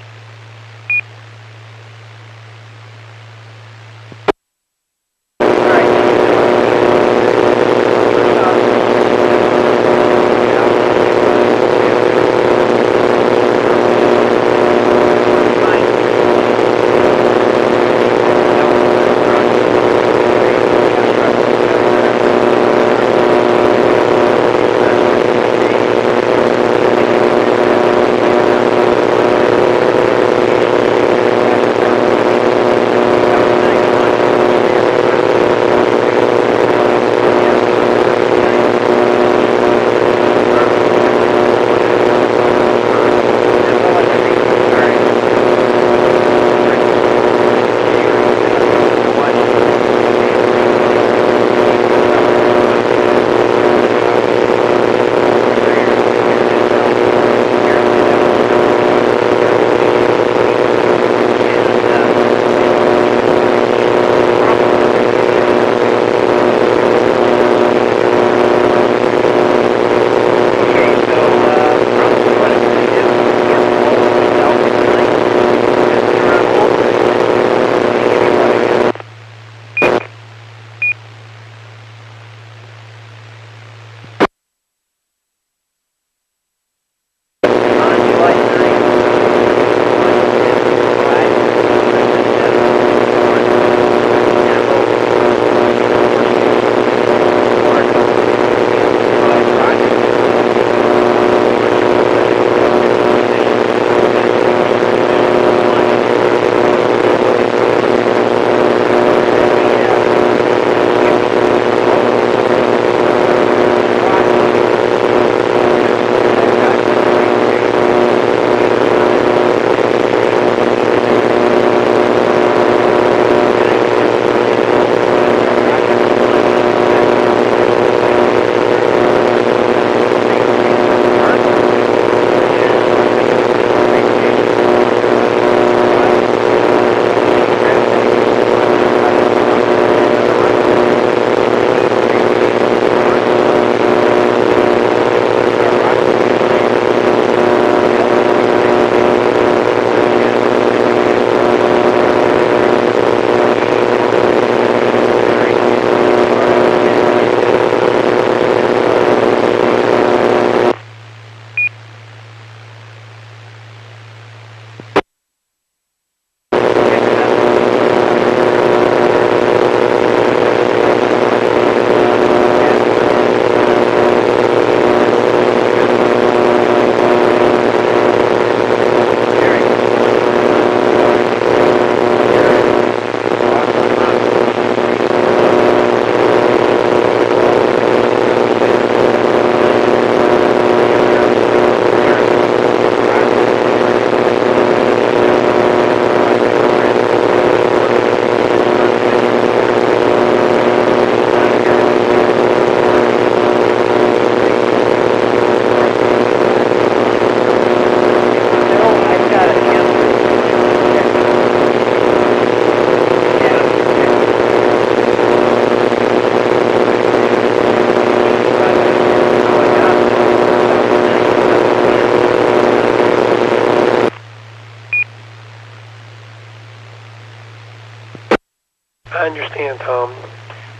Speaker 7: again, Tom.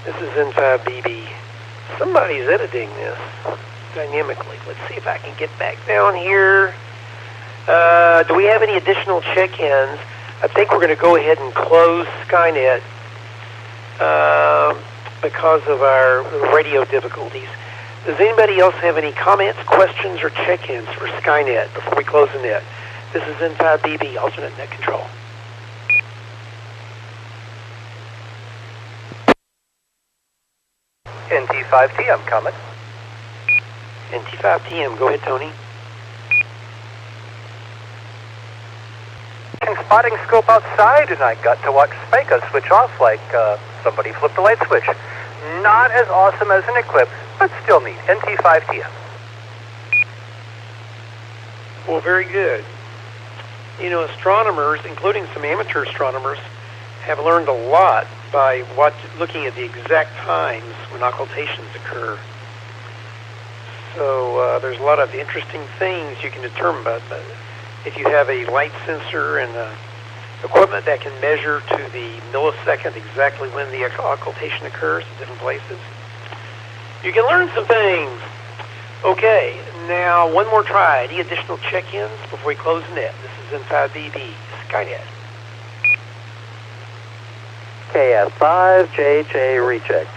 Speaker 7: This is N5BB. Somebody's editing this dynamically. Let's see if I can get back down here. Do we have any additional check-ins? I think we're going to go ahead and close Skynet because of our radio difficulties. Does anybody else have any comments, questions, or check-ins for Skynet before we close the net? This is N5BB, alternate net control.
Speaker 5: NT5TM coming.
Speaker 7: NT5TM, go ahead, Tony.
Speaker 5: Spotting scope outside, and I got to watch Spica switch off like somebody flipped a light switch. Not as awesome as an eclipse, but still neat. NT5TM.
Speaker 7: Well, very good. You know, astronomers, including some amateur astronomers, have learned a lot by looking at the exact times when occultations occur. So there's a lot of interesting things you can determine about that. If you have a light sensor and equipment that can measure to the millisecond exactly when the occultation occurs in different places, you can learn some things. Okay, now one more try. Any additional check-ins before we close the net? This is N5BB, Skynet.
Speaker 9: KF5, JJ, recheck.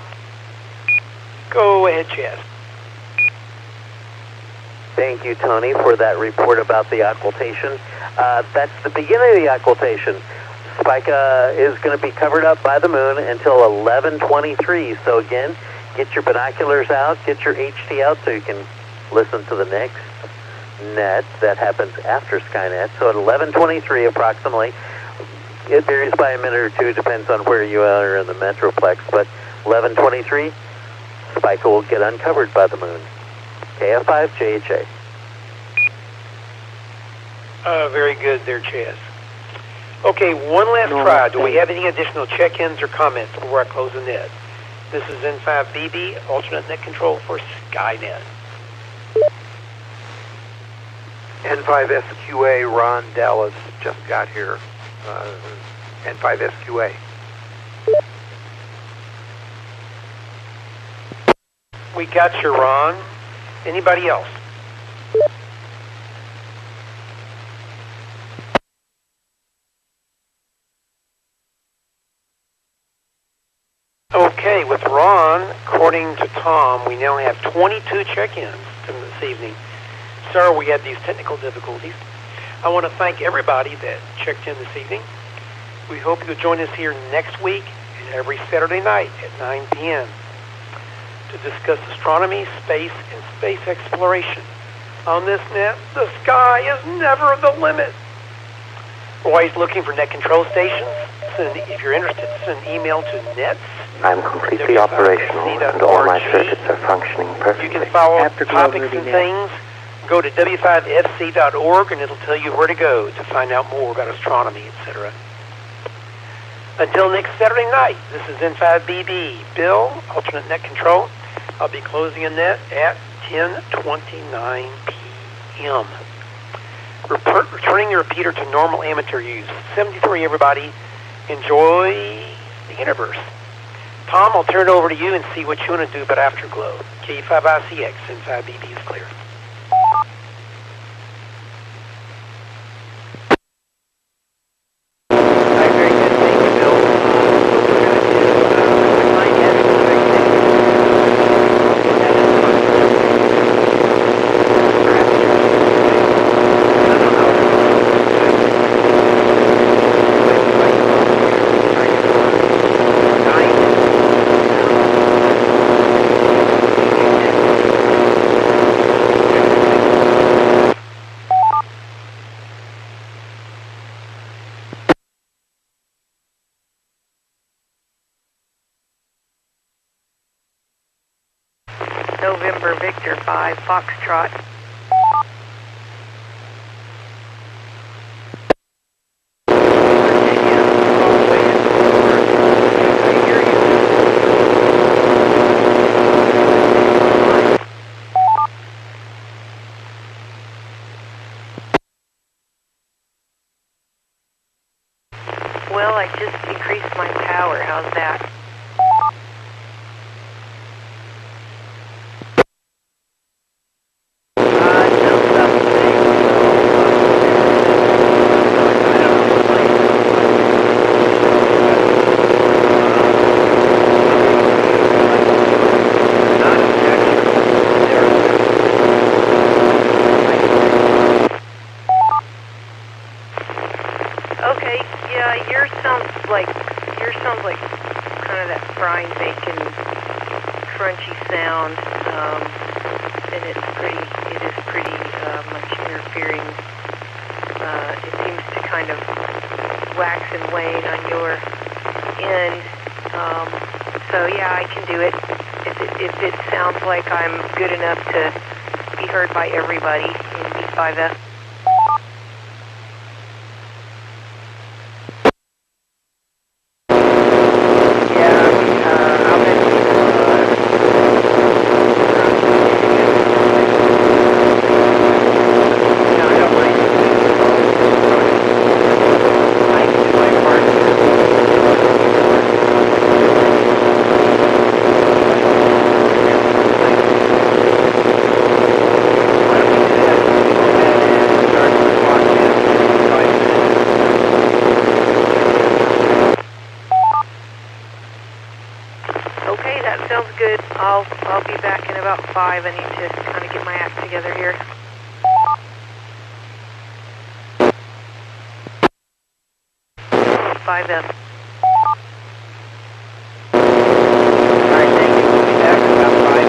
Speaker 7: Go ahead, Chaz.
Speaker 9: Thank you, Tony, for that report about the occultation. That's the beginning of the occultation. Spica is going to be covered up by the moon until 11:23. So again, get your binoculars out, get your HD out so you can listen to the next net that happens after Skynet. So at 11:23 approximately, it varies by a minute or two, depends on where you are in the Metroplex, but 11:23, Spica will get uncovered by the moon. KF5, JHA.
Speaker 7: Very good there, Chaz. Okay, one last try. Do we have any additional check-ins or comments before I close the net? This is N5BB, alternate net control for Skynet.
Speaker 12: N5SQA, Ron Dallas just got here. N5SQA.
Speaker 7: We got you, Ron. Anybody else? Okay, with Ron, according to Tom, we now have 22 check-ins this evening. Sorry we had these technical difficulties. I want to thank everybody that checked in this evening. We hope you'll join us here next week and every Saturday night at 9 p.m. to discuss astronomy, space, and space exploration. On this net, the sky is never the limit. We're always looking for net control stations. If you're interested, send an email to nets.
Speaker 13: I'm completely operational, and all my circuits are functioning perfectly.
Speaker 7: You can follow topics and things. Go to w5fc.org, and it'll tell you where to go to find out more about astronomy, etc. Until next Saturday night, this is N5BB. Bill, alternate net control. I'll be closing a net at 10:29 p.m. Returning the repeater to normal amateur use. 73, everybody. Enjoy the universe. Tom, I'll turn it over to you and see what you want to do about Afterglow. K5ICX, N5BB is clear.
Speaker 2: November Victor 5 Foxtrot. Well, I just increased my power. How's that?
Speaker 14: and it is pretty much interfering. It seems to kind of wax and wane on your end. So yeah, I can do it. If it sounds like I'm good enough to be heard by everybody in B5F. Okay, that sounds good. I'll be back in about 5. I need to kind of get my act together here. Five F.
Speaker 10: Alright, thank you. We'll be back in about 5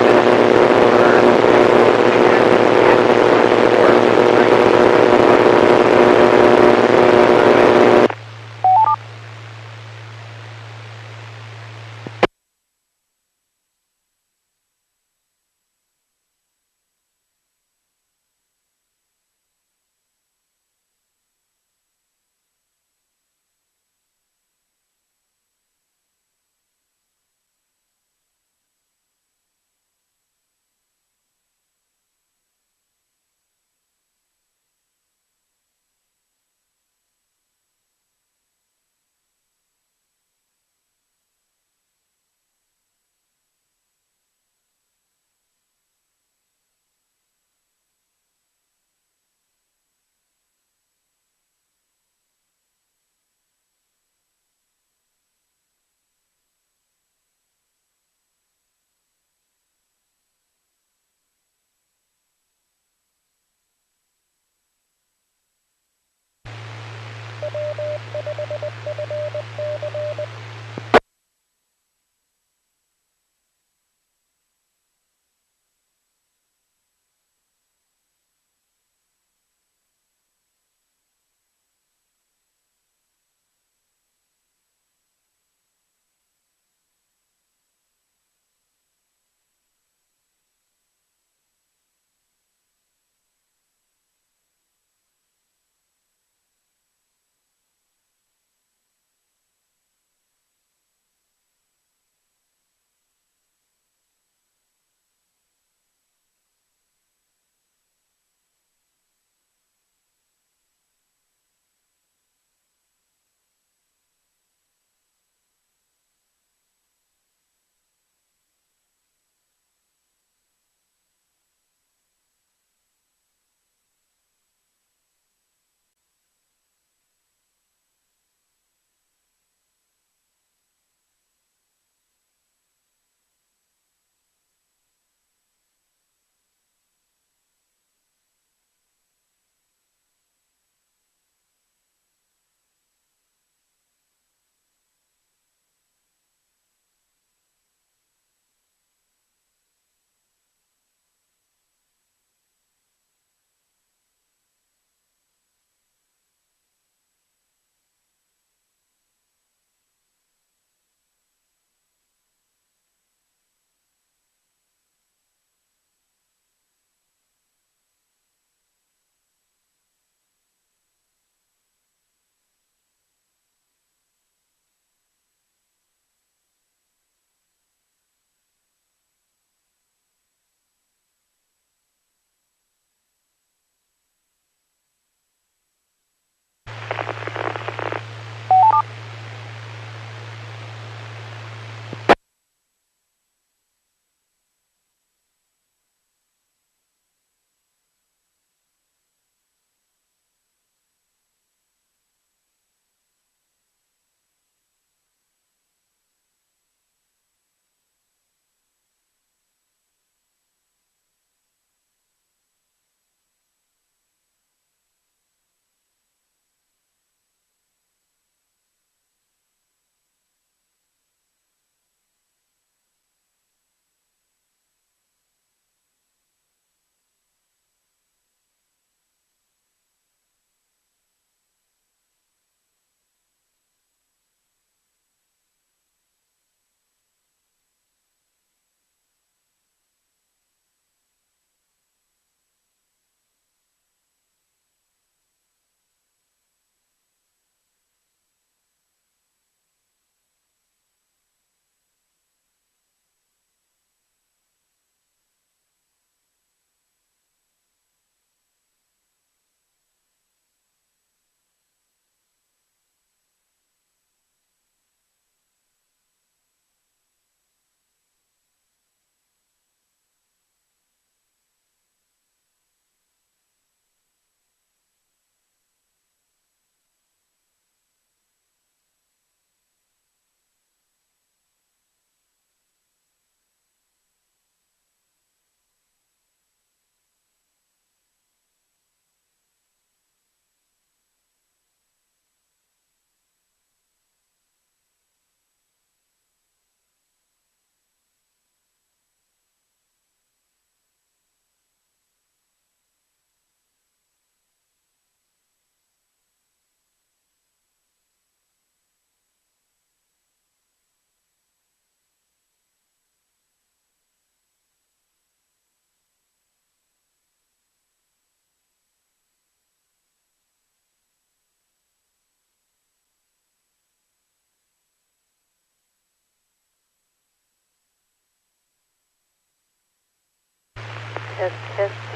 Speaker 14: Test,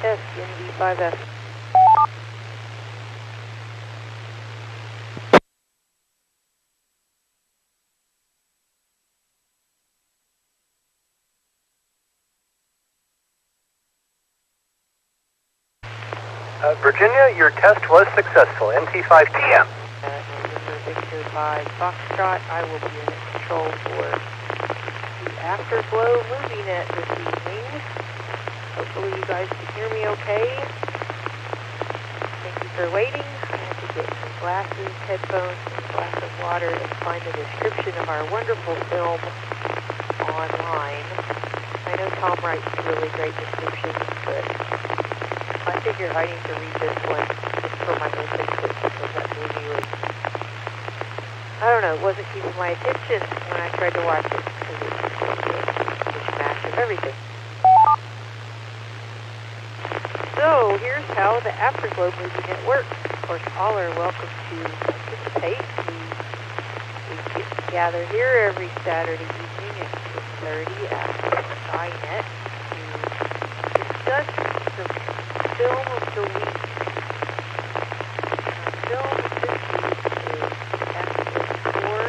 Speaker 14: NV5F.
Speaker 5: Virginia, your test was successful. NT5TM.
Speaker 14: November Victor by Foxtrot. I will be in control for the Afterglow movie net this evening. Hopefully you guys can hear me okay. Thank you for waiting. I have to get some glasses, headphones, and a glass of water and find the description of our wonderful film online. I know Tom writes really great descriptions, but I figure I need to read this one just for my own benefit because that movie was, I don't know, it wasn't keeping my attention when I tried to watch it because it was just a mishmash of everything. So here's how the Afterglow movie net works. Of course, all are welcome to participate. We get together here every Saturday evening at 6:30 at Skynet to discuss the film of the week. The film of this week is F-4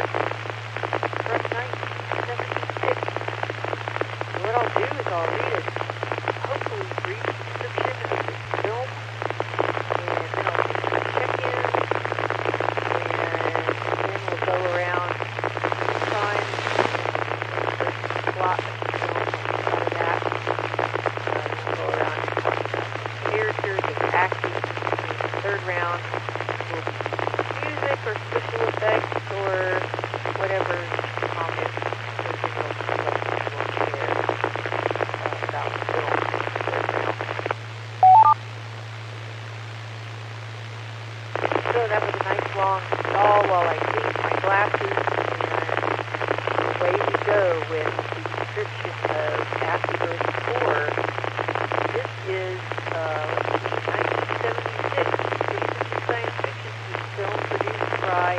Speaker 14: from 1976. So what I'll do is I'll read a hopefully brief description of this film, and then I'll do some check-ins, and then we'll go around each time and the plot of the film out of that. We'll go around and talk about characters and acting. In the third round will be music or special effects or whatever comments or general discussion you want to share about the film in the third round. So that was a nice long stall while I cleaned my glasses, and away we go with the description of Afterglow 4. This is, 1976, Christopher science fiction film produced by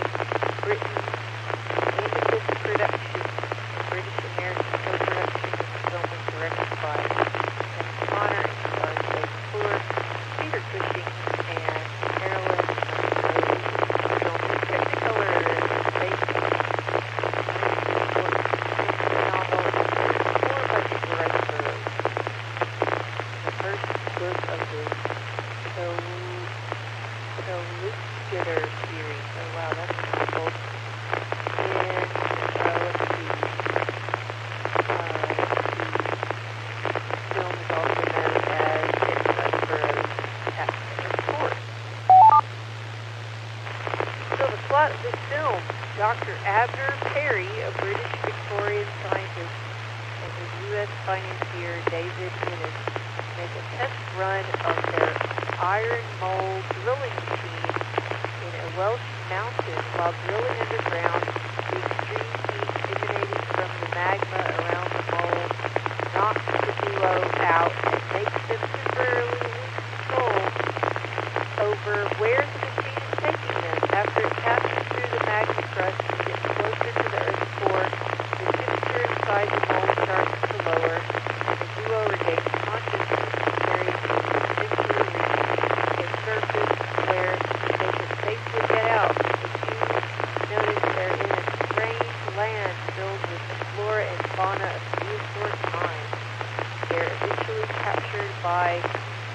Speaker 14: Britain's Independent Productions, British-American co-production. The film was directed by Kenneth Connor and stars Dave McClure, Peter Cushing, and Carolyn Murray. The film is Technicolor and is based on a 1940 novel four by Bryce Burroughs. The first book of the Solicitor series. Oh wow, that's a mouthful. And let's see. The film is also known as Bryce Burroughs' Pathfinder Force. So the plot of this film: Dr. Abner Perry, a British Victorian scientist, and his U.S. financier David Innes make a test run of their iron mold drilling machine in a Welsh mountain while drilling underground. The extreme heat emanating from the magma around the mold knocks the duo out and makes them temporarily lose control over where the machine is taking them. After it passes through the magma crust and gets closer to the Earth's core, the temperature inside the mold starts to lower, and the duo regains consciousness. Perry eventually reaches the surface where they can safely get out. The two notice they're in a strange land filled with the flora and fauna of prehistoric times. They're eventually captured by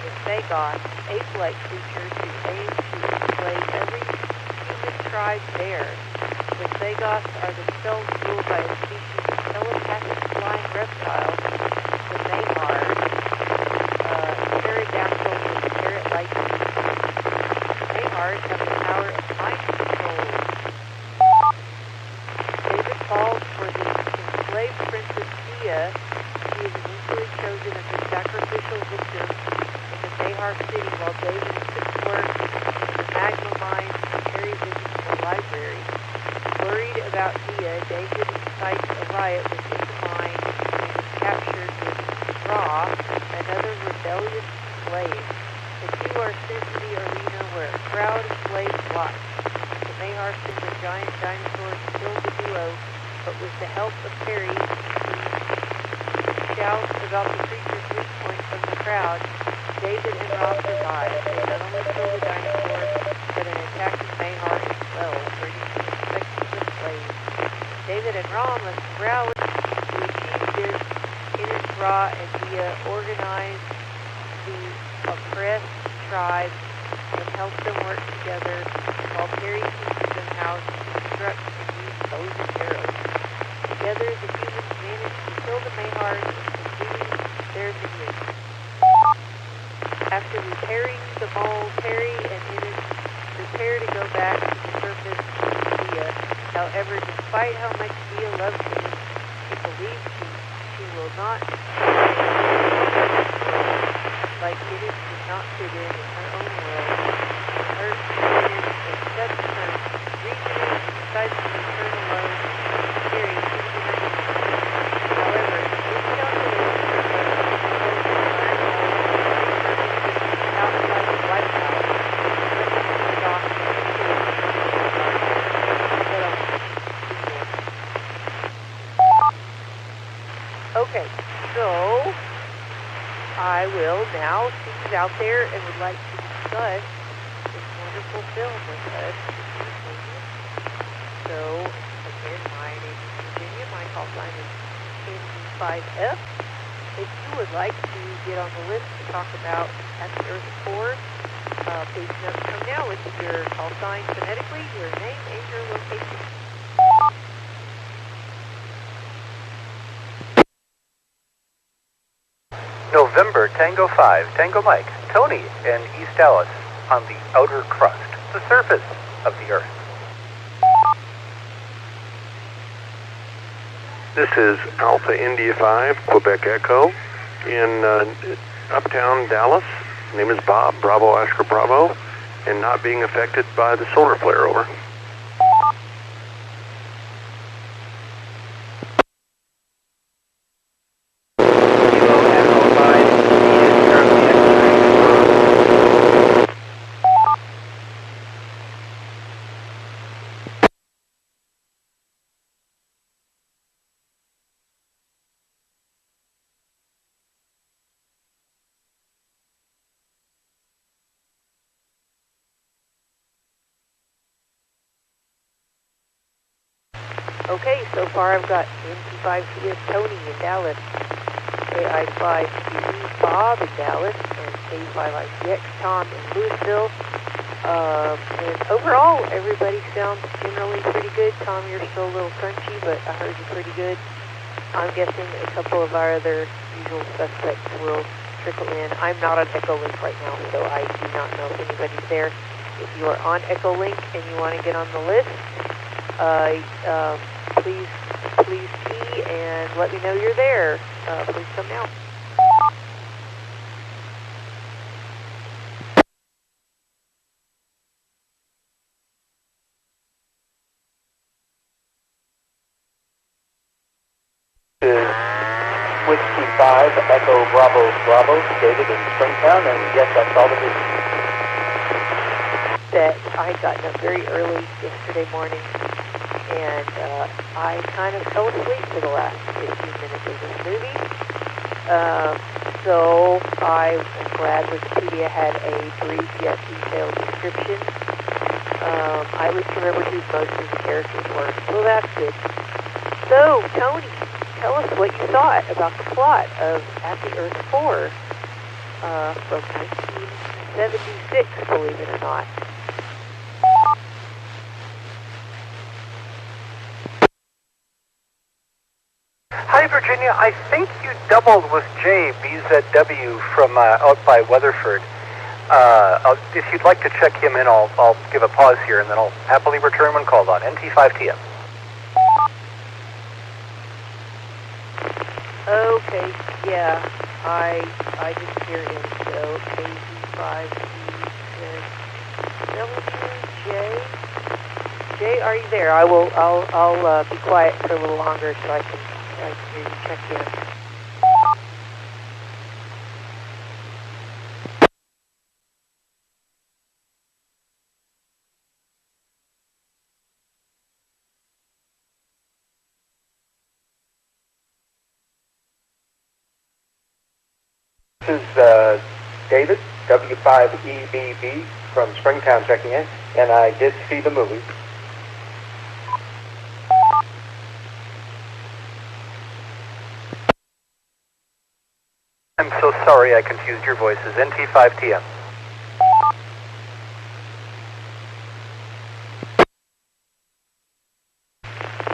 Speaker 14: the Sagoths, ape-like creatures who aim to enslave every human tribe there. The Sagoths are themselves ruled by a species of telepathic flying reptiles, the Mayhars, pterodactyls with parrot-like feet. The Mayhars have the power of mind control. David falls for the enslaved princess Thea. She is eventually chosen as a sacrificial victim in the Mayhar city while David is at work in the magma mines and Perry visits the library. Worried about Thea, David incites a riot within the mine and is captured with Ra, another rebellious slave. The two are sent to the arena where a crowd of slaves watch. The Mayhar send a giant dinosaur to kill the duo, but with the help of Perry, he shouts about the creature's weak point from the crowd. crowd, David and Rob survived. They not only killed a dinosaur, but an attacking mayheart as well, bringing the infections of slaves. David and Rob must rally to achieve this. It is raw and via organize the oppressed tribes and help them work together while Terry teaches them how to construct and use bows and arrows. Together, the humans manage to kill the mayheart and complete their mission. After repairing the mole, Terry and Enid prepare to go back to the surface with Dia. However, despite how much Dia loves Enid, she believes she will not like Enid does not fit in her own world. Her Enid accepts her reasoning and decides to return alone. Terry chooses her. However, miscalculations outside the White House, the doctor, okay, so I will now see who's out there and would like to discuss this wonderful film with us. So, again, my name is Virginia. My call sign is ND5F. If you would like to get on the list to talk about At the Earth's Core, please come now with your call sign phonetically, your name, and your location.
Speaker 5: November, Tango 5, Tango Mike, Tony in East Dallas on the outer crust, the surface of the Earth.
Speaker 11: This is Alpha India 5, Quebec Echo, in uptown Dallas. Name is Bob, Bravo Oscar Bravo, and not being affected by the solar flare, over.
Speaker 14: Okay, so far I've got NT5TS Tony in Dallas, AI5TE Bob in Dallas, and K5ICX Tom in Louisville. And overall, everybody sounds generally pretty good. Tom, you're still a little crunchy, but I heard you pretty good. I'm guessing a couple of our other usual suspects will trickle in. I'm not on Echolink right now, so I do not know if anybody's there. If you are on Echolink and you want to get on the list, please key and let me know you're there. Please come now.
Speaker 15: Whiskey 5, Echo Bravo Bravo, David in Springtown, and yes, that's all the business.
Speaker 14: That I had gotten up very early yesterday morning, and I kind of fell asleep for the last 15 minutes of this movie. So I am glad Wikipedia had a brief yet detailed description. I at least remember who most of the characters were, so that's good. So, Tony, tell us what you thought about the plot of At the Earth's Core from 1976, believe it or not.
Speaker 5: Hi, Virginia. I think you doubled with Jay BZW from out by Weatherford. If you'd like to check him in, I'll give a pause here, and then I'll happily return when called on. NT5TM.
Speaker 14: Okay, yeah, I didn't hear him, so KZ5C, Jay, are you there? I'll be quiet for a little longer so I can hear you check in.
Speaker 16: is David, W5EBB from Springtown checking in, and I did see the movie.
Speaker 5: I'm so sorry I confused your voices. NT5TM.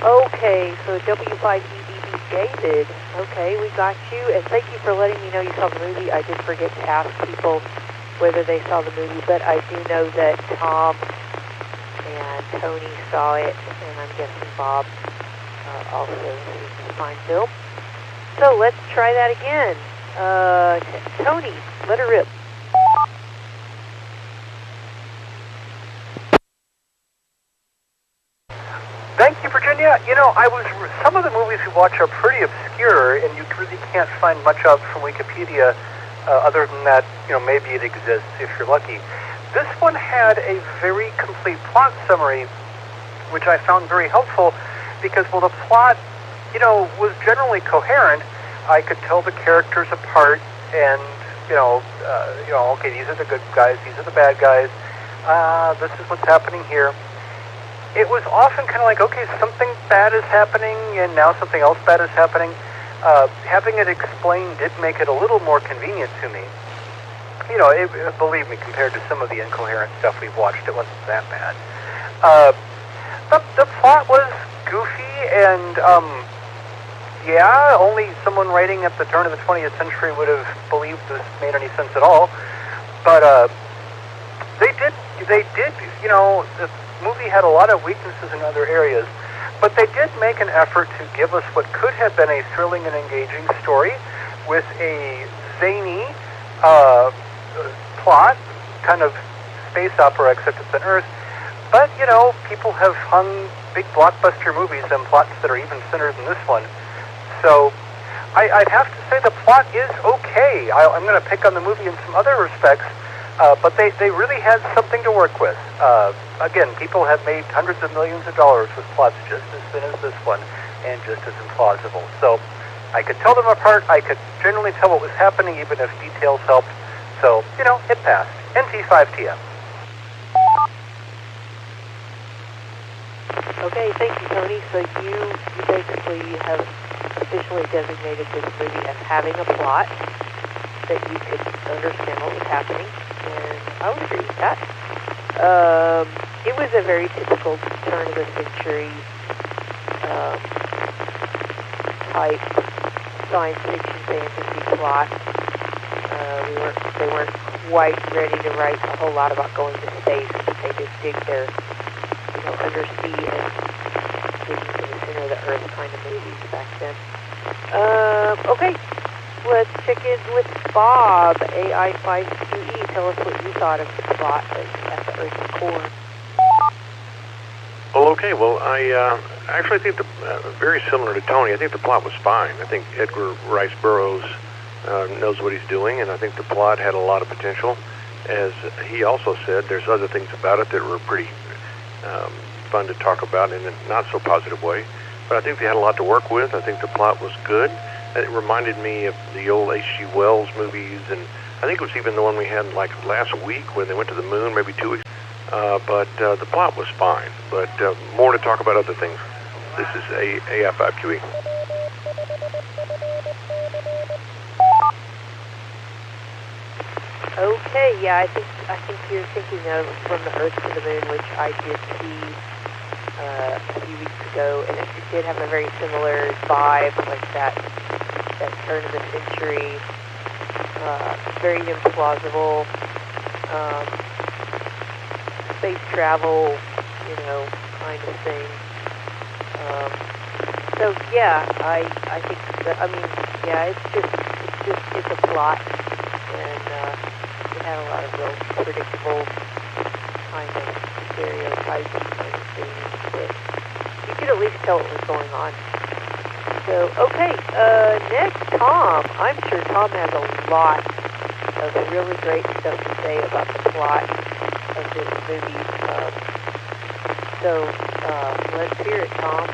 Speaker 14: Okay, so W5EBB David. Okay, we got you, and thank you for letting me know you saw the movie. I did forget to ask people whether they saw the movie, but I do know that Tom and Tony saw it, and I'm guessing Bob also sees the fine film. So let's try that again. Tony, let her rip.
Speaker 5: Thank you, Virginia. You know, some of the movies we watch are pretty obscure, and you really can't find much of from Wikipedia other than that, maybe it exists if you're lucky. This one had a very complete plot summary, which I found very helpful because, well, the plot, was generally coherent. I could tell the characters apart, and, okay, these are the good guys, these are the bad guys, this is what's happening here. It was often kind of like, okay, something bad is happening, and now something else bad is happening. Having it explained did make it a little more convenient to me. Believe me, compared to some of the incoherent stuff we've watched, it wasn't that bad. The plot was goofy, and, only someone writing at the turn of the 20th century would have believed this made any sense at all. But, they did, the movie had a lot of weaknesses in other areas, but they did make an effort to give us what could have been a thrilling and engaging story with a zany plot, kind of space opera except it's on Earth. But, people have hung big blockbuster movies on plots that are even thinner than this one. So, I'd have to say the plot is okay. I'm going to pick on the movie in some other respects, but they really had something to work with. Again, people have made hundreds of millions of dollars with plots just as thin as this one and just as implausible. So I could tell them apart. I could generally tell what was happening even if details helped. So, it passed. NT5TM.
Speaker 14: Okay, thank you, Tony. So you basically have officially designated this movie as having a plot that you could understand what was happening, and I would agree with that. It was a very typical turn of the century type science fiction fantasy plot. They weren't quite ready to write a whole lot about going to space, but they did dig their undersea and digging to the center of the Earth kind of movies back then. Okay, let's check in with Bob, AI52E. Tell us what you thought of the plot at the Earth's core.
Speaker 11: Well, okay. Well, I actually think very similar to Tony. I think the plot was fine. I think Edgar Rice Burroughs knows what he's doing, and I think the plot had a lot of potential. As he also said, there's other things about it that were pretty fun to talk about in a not so positive way. But I think they had a lot to work with. I think the plot was good. It reminded me of the old H.G. Wells movies, and I think it was even the one we had like last week when they went to the moon, maybe 2 weeks. But the plot was fine. But more to talk about other things. This is AF5QE.
Speaker 14: Okay, yeah, I think you're thinking of From the Earth to the Moon, which I did see a few weeks ago, and it did have a very similar vibe, like that turn of the century, very implausible, space travel, kind of thing. So yeah, I think it's a plot, and it had a lot of real predictable kind of stereotypes kind of things that you could at least tell what was going on. So, okay, next, Tom. I'm sure Tom has a lot of really great stuff to say about the plot of this movie. So, let's hear it, Tom.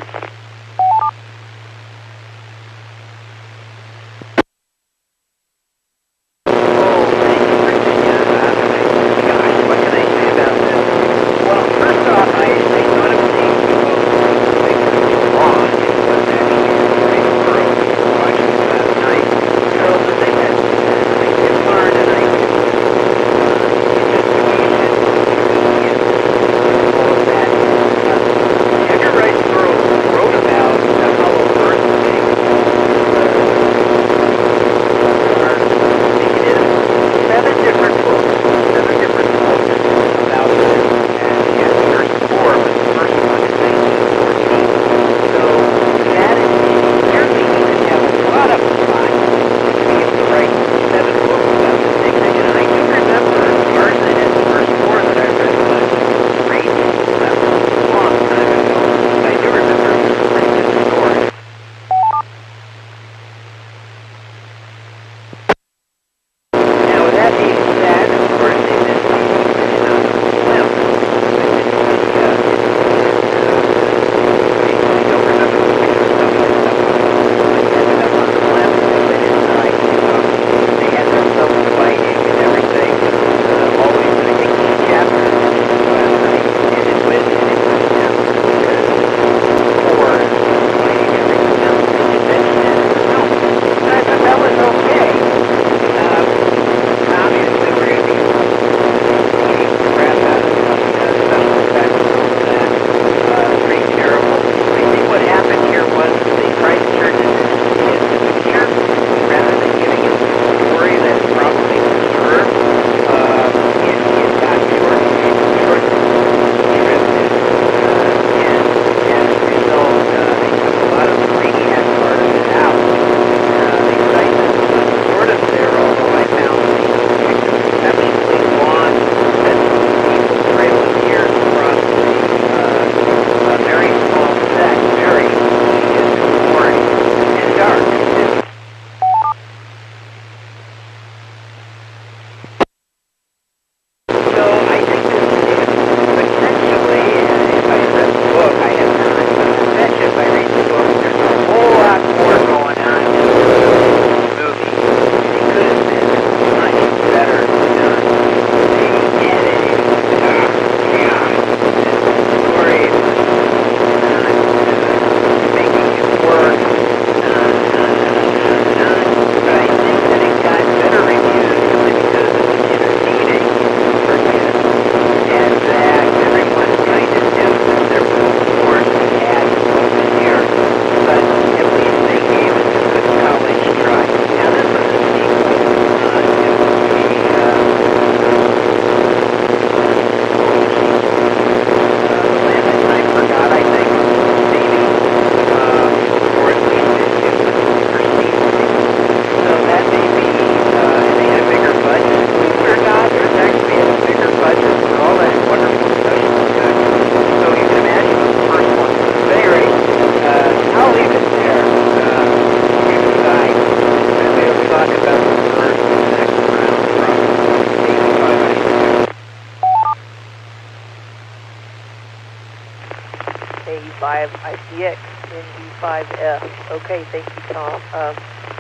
Speaker 14: 95 ICX NV5F. Okay, thank you, Tom.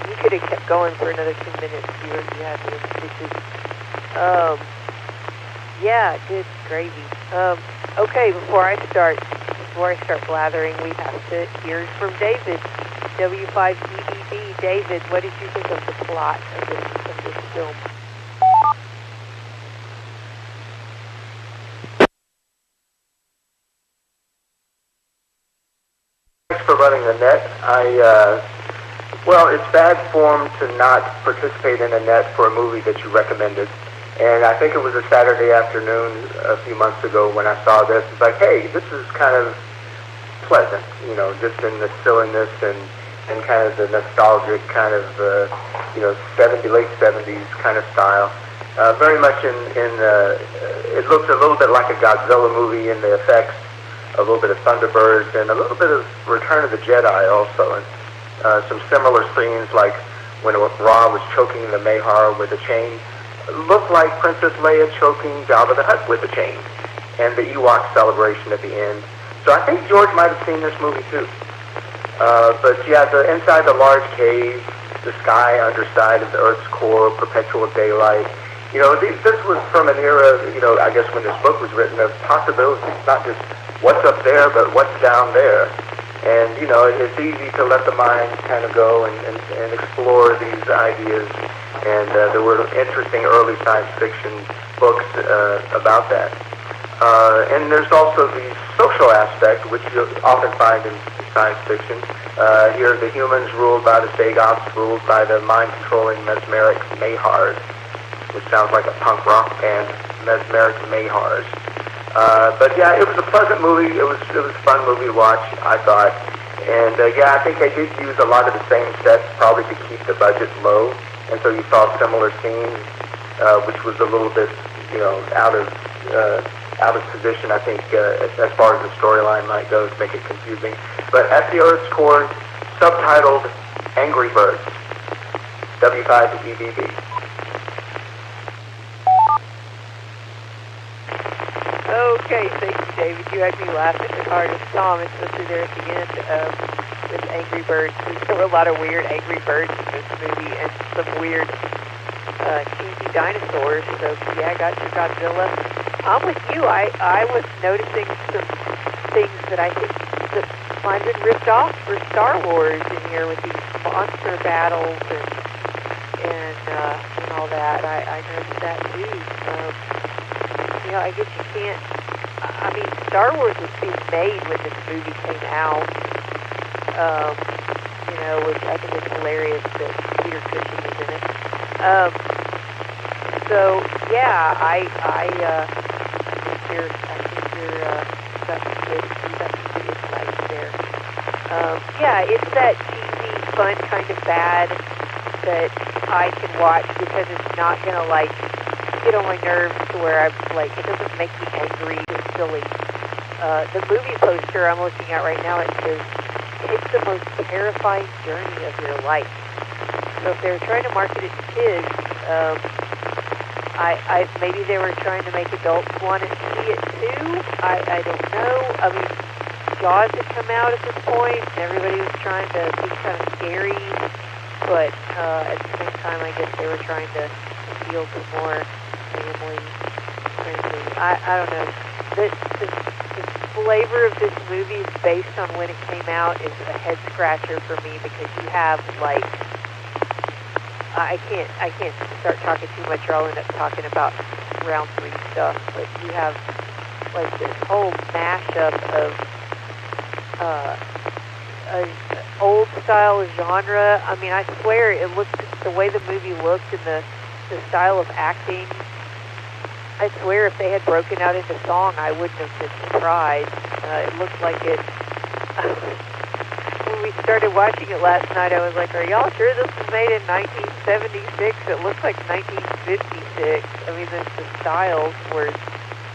Speaker 14: You could have kept going for another 2 minutes if you had those stitches. Yeah, good gravy. Okay, before I start blathering, we have to hear from David, W5EBB. David, what did you think of the plot of this film?
Speaker 16: Thanks for running the net. Well, it's bad form to not participate in a net for a movie that you recommended. And I think it was a Saturday afternoon a few months ago when I saw this. It's like, hey, this is kind of pleasant, just in the silliness and kind of the nostalgic kind of, late 70s kind of style. Very much it looks a little bit like a Godzilla movie in the effects, a little bit of Thunderbirds, and a little bit of Return of the Jedi also. And some similar scenes like when Ra was choking the Mayhar with a chain. Looked like Princess Leia choking Jabba the Hutt with a chain, and the Ewok celebration at the end. So I think George might have seen this movie too. But yeah, inside the large cave, the sky underside of the Earth's core, perpetual daylight. This was from an era, I guess when this book was written, of possibilities, not just what's up there, but what's down there. And, it's easy to let the mind kind of go and explore these ideas. And there were interesting early science fiction books about that. And there's also the social aspect, which you often find in science fiction. Here, the humans ruled by the Sagoths, ruled by the mind-controlling mesmeric Mayhars, which sounds like a punk rock band, mesmeric Mayhars. But yeah, it was a pleasant movie. It was a fun movie to watch, I thought. And I think they did use a lot of the same sets, probably to keep the budget low. And so you saw similar scenes, which was a little bit, out of position, I think, as far as the storyline might go, to make it confusing. But at the Earth's core, subtitled Angry Birds, W5EBB.
Speaker 14: Okay, thank you, David. You had me laughing as hard as Tom, especially there at the end with Angry Birds. There were a lot of weird Angry Birds in this movie and some weird cheesy dinosaurs. So yeah, I got your Godzilla. I'm with you. I was noticing some things that I think that might have been ripped off for Star Wars in here with these monster battles and all that. I noticed that too. I guess you can't. I mean, Star Wars was being made when this movie came out. Which I think is hilarious that Peter Cushing was in it. So yeah, I think you're got some good insights there. Yeah, it's that cheesy, fun kind of bad that I can watch because it's not gonna get on my nerves to where I'm it doesn't make me angry or silly. The movie poster I'm looking at right now, it says, it's the most terrifying journey of your life. So if they were trying to market it to kids, maybe they were trying to make adults want to see it too. I don't know. I mean, Jaws had come out at this point, and everybody was trying to be kind of scary, but at the same time, I guess they were trying to appeal to more family friendly. I don't know. The flavor of this movie is based on when it came out is a head scratcher for me because you have I can't start talking too much or I'll end up talking about round 3 stuff, but you have this whole mashup of old style genre. I mean, I swear it looked, the way the movie looked and the style of acting, I swear if they had broken out into song, I wouldn't have been surprised. It looked like it. When we started watching it last night, I was like, are y'all sure this was made in 1976? It looks like 1956. I mean, the styles were,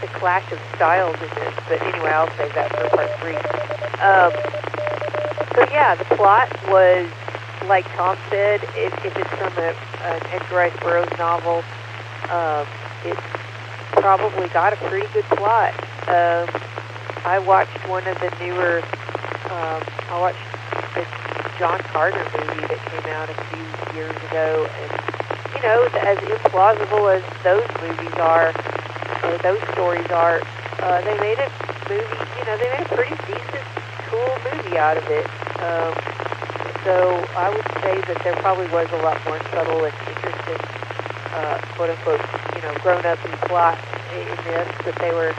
Speaker 14: the clash of styles in this. But anyway, I'll save that for part 3. So yeah, the plot was, like Tom said, if it's from an Edgar Rice Burroughs novel, it's probably got a pretty good plot. I watched one of the newer I watched the John Carter movie that came out a few years ago, and, you know, as implausible as those movies are, or those stories are, they made a movie, you know, they made a pretty decent, cool movie out of it. So I would say that there probably was a lot more subtle and interesting, quote-unquote, you know, grown-up plot in this, but they were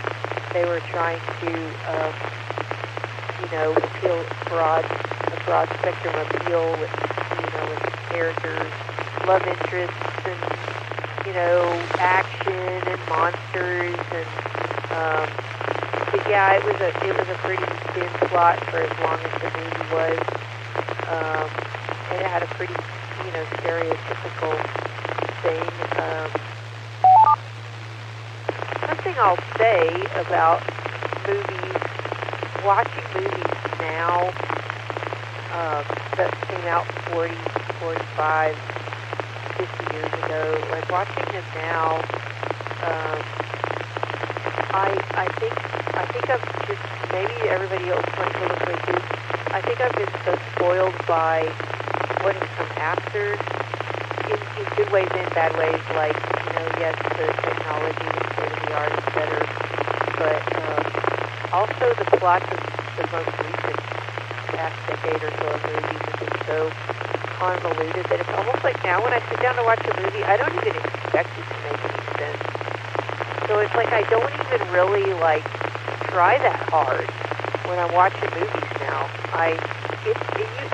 Speaker 14: trying to, you know, appeal a broad spectrum appeal with, you know, with characters, love interests, and, you know, action and monsters, and but yeah, it was a pretty thin plot for as long as the movie was, and it had a pretty, you know, stereotypical thing. Something I'll say about movies, watching movies now that came out 40, 45, 50 years ago, like watching them now, I think I've just, maybe everybody else might feel this way too, I think I've been so spoiled by what has come after, in good ways and bad ways, like, you know, yes, the technology, the state of the art is better, but also the plots of the most recent past decade or so of movies have been so convoluted that it's almost like now when I sit down to watch a movie, I don't even expect it to make any sense. So it's like I don't even really, like, try that hard when I'm watching movies now.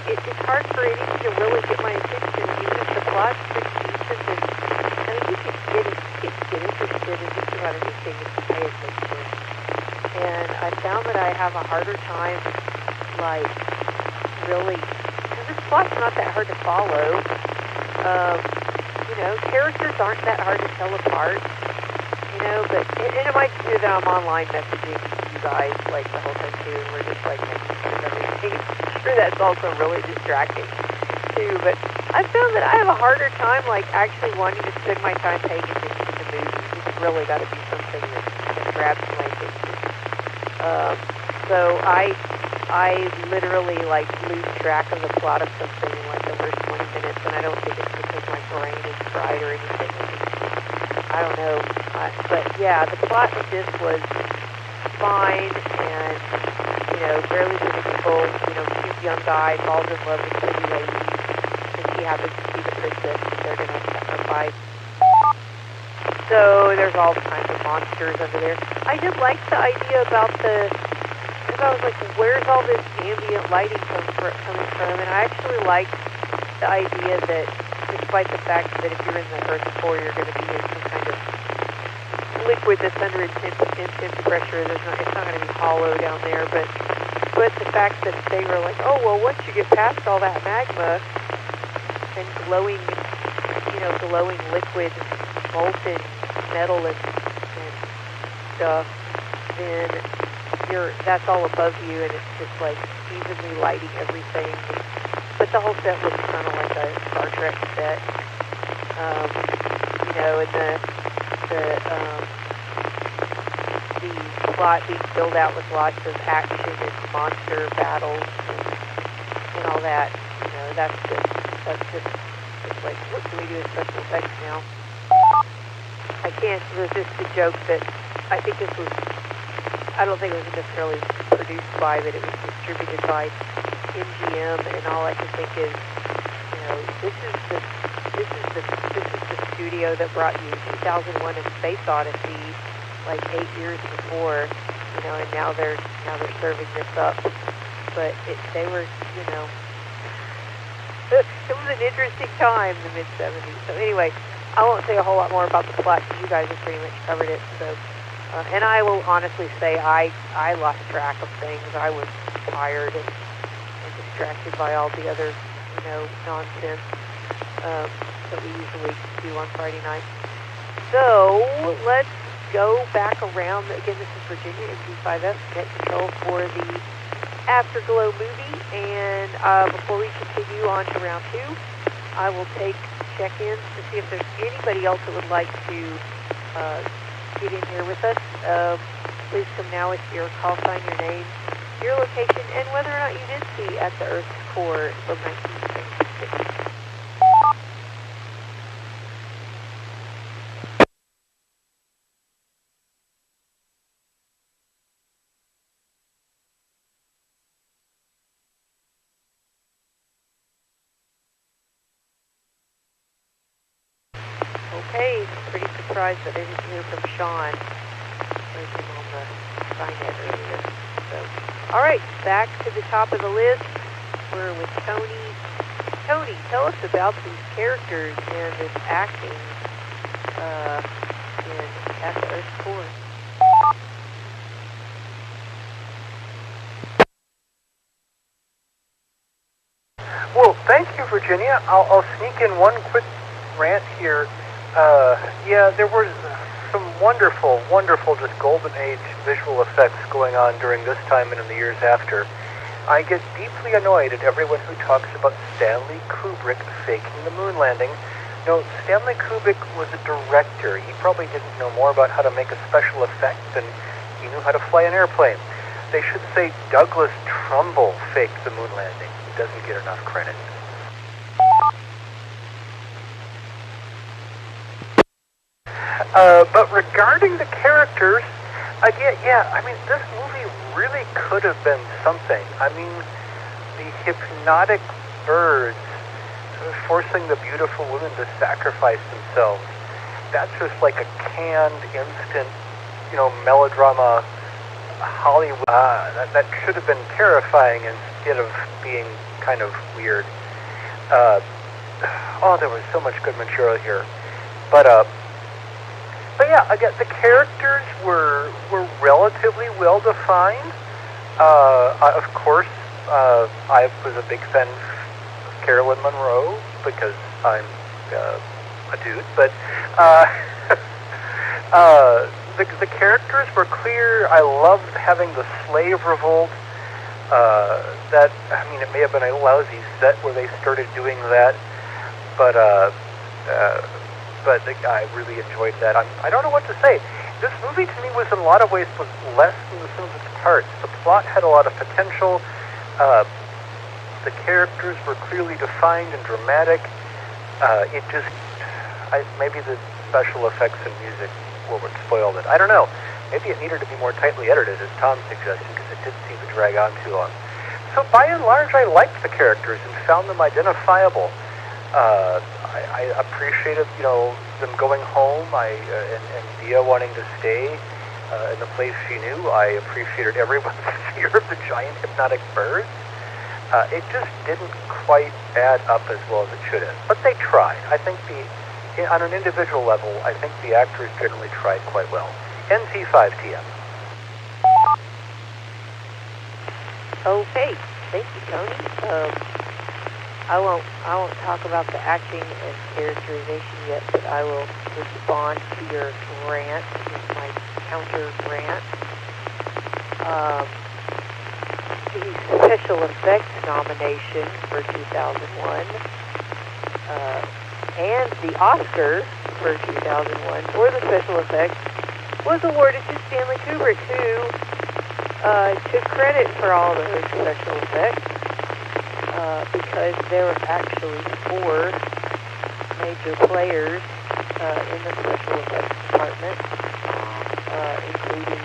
Speaker 14: It's hard for anything to really get my attention, even if the plot's pretty decent. And I mean, you can get interested in just about anything if you pay attention. And I found that I have a harder time, like, really, because this plot's not that hard to follow. You know, characters aren't that hard to tell apart. You know, but and it might be that I'm online messaging you guys like the whole time too, and we're just like messaging everything. I'm sure that's also really distracting too. But I found that I have a harder time like actually wanting to spend my time paying attention to movies. It's really got to be something that grabs my attention. So I literally like lose track of the plot of something in like the first 20 minutes, and I don't think it's because my brain is fried or anything. I don't know. But yeah, the plot of this was fine and, you know, fairly predictable. You know, cute young guy falls in love with pretty lady, and she happens to be the princess that they're going to sacrifice. So there's all kinds of monsters under there. I did like the idea about because I was like, where's all this ambient lighting coming from? And I actually liked the idea that despite the fact that if you're in the Earth's core, you're going to be in some kind of liquid that's under intense pressure. It's not going to be hollow down there, but the fact that they were like, oh, well, once you get past all that magma and glowing liquid, molten metal and stuff, then that's all above you, and it's just like evenly lighting everything. But the whole set looks kind of like a Star Trek set, you know, and the plot being filled out with lots of action and monster battles and all that. You know, that's just it's like, what can we do with special effects now? I can't resist the joke that I think this was, I don't think it was necessarily produced by, but it was distributed by MGM, and all I can think is, you know, this is the studio that brought you 2001: A Space Odyssey like 8 years before, you know, and now they're serving this up. But they were, you know, it was an interesting time in the mid-70s. So anyway, I won't say a whole lot more about the plot because you guys have pretty much covered it. So, and I will honestly say I lost track of things. I was tired and distracted by all the other, you know, nonsense that we usually do on Friday night. So let's go back around. Again, this is Virginia MD5F, net control for the Afterglow movie. And before we continue on to round 2, I will take check-ins to see if there's anybody else that would like to get in here with us. Please come now with your call sign, your name, your location, and whether or not you did see At the Earth's Core from 1966. Okay, pretty surprised that I didn't hear from Sean. Heard him on the Skynet earlier. So, all right, back to the top of the list. We're with Tony. Tony, tell us about these characters and this acting in At the Earth's Core.
Speaker 5: Well, thank you, Virginia. I'll sneak in one quick rant here. Yeah, there was some wonderful, just golden age visual effects going on during this time and in the years after. I get deeply annoyed at everyone who talks about Stanley Kubrick faking the moon landing. No, Stanley Kubrick was a director. He probably didn't know more about how to make a special effect than he knew how to fly an airplane. They should say Douglas Trumbull faked the moon landing. He doesn't get enough credit. But regarding the characters, again, yeah, I mean, this movie really could have been something. I mean, the hypnotic birds forcing the beautiful women to sacrifice themselves, that's just like a canned, instant, melodrama Hollywood. That should have been terrifying instead of being kind of weird. There was so much good material here. But yeah, again, the characters were relatively well defined. Of course, I was a big fan of Carolyn Monroe because I'm a dude. But the characters were clear. I loved having the slave revolt. It may have been a lousy set where they started doing that, but I really enjoyed that. I don't know what to say. This movie to me was in a lot of ways was less than the sum of its parts. The plot had a lot of potential. The characters were clearly defined and dramatic. Maybe the special effects and music spoiled it. I don't know. Maybe it needed to be more tightly edited, as Tom suggested, because it did seem to drag on too long. So by and large, I liked the characters and found them identifiable. I appreciated, them going home. And Dia wanting to stay in the place she knew. I appreciated everyone's fear of the giant hypnotic birds. It just didn't quite add up as well as it should have. But they tried. I think on an individual level, I think the actors generally tried quite well. NC5TM.
Speaker 14: Okay, thank you, Tony. I won't talk about the acting and characterization yet, but I will respond to your rant, my counter rant. The special effects nomination for 2001 and the Oscar for 2001 for the special effects was awarded to Stanley Kubrick, who took credit for all those special effects. Because there were actually 4 major players in the special effects department, including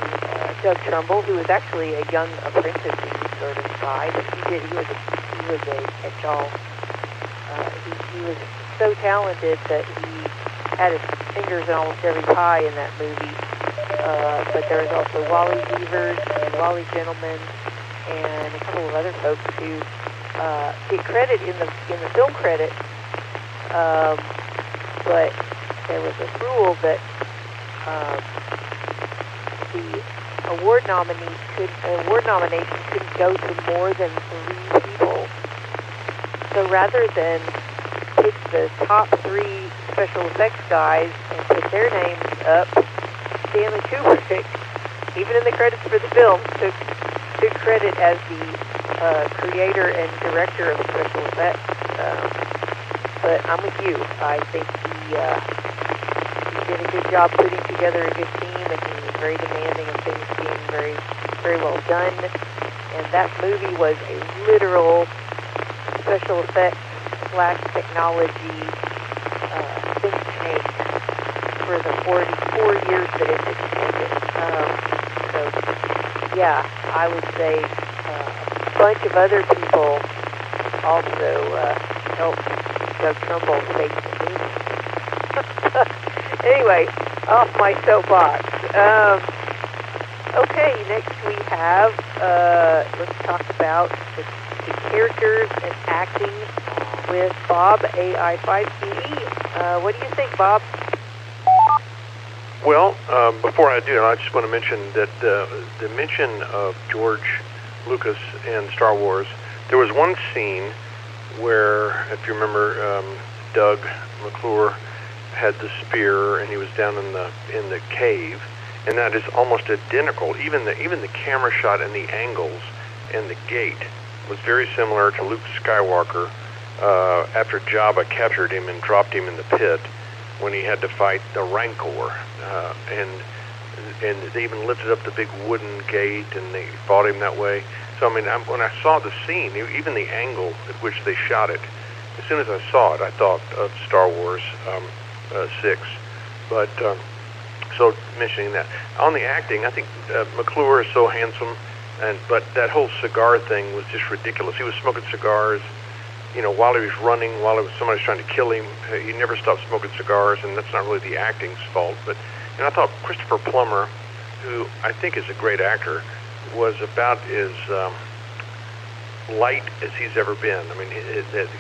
Speaker 14: Doug Trumbull, who was actually a young apprentice sort of guy, but he was a catch-all. He was so talented that he had his fingers in almost every pie in that movie. But there was also Wally Beavers and Wally Gentleman and a couple of other folks who get credit in the film credit, but there was a rule that the award nomination couldn't go to more than 3 people. So rather than pick the top 3 special effects guys and put their names up, Stanley Kubrick, even in the credits for the film, took credit as the creator and director of the special effects. But I'm with you. I think he did a good job putting together a good team, and he was very demanding of things being very, very well done. and that movie was a literal special effects / technology think tank for the 44 years that it's extended. So, yeah, I would say a bunch of other people also helped Doug Trumbull fake the movie. Anyway, off my soapbox. Okay, next we have, let's talk about the characters and acting with Bob, AI5QE. What do you think, Bob?
Speaker 11: Well, before I do, I just want to mention that the mention of George Lucas and Star Wars, there was one scene where, if you remember, Doug McClure had the spear and he was down in the cave, and that is almost identical. Even the camera shot and the angles and the gate was very similar to Luke Skywalker after Jabba captured him and dropped him in the pit when he had to fight the Rancor, and they even lifted up the big wooden gate and they fought him that way. So I mean, when I saw the scene, even the angle at which they shot it, as soon as I saw it, I thought of Star Wars 6. But so mentioning that on the acting, I think McClure is so handsome, but that whole cigar thing was just ridiculous. He was smoking cigars, you know, while he was running, while somebody's trying to kill him. He never stopped smoking cigars, and that's not really the acting's fault. But and I thought Christopher Plummer, who I think is a great actor, was about as light as he's ever been. I mean,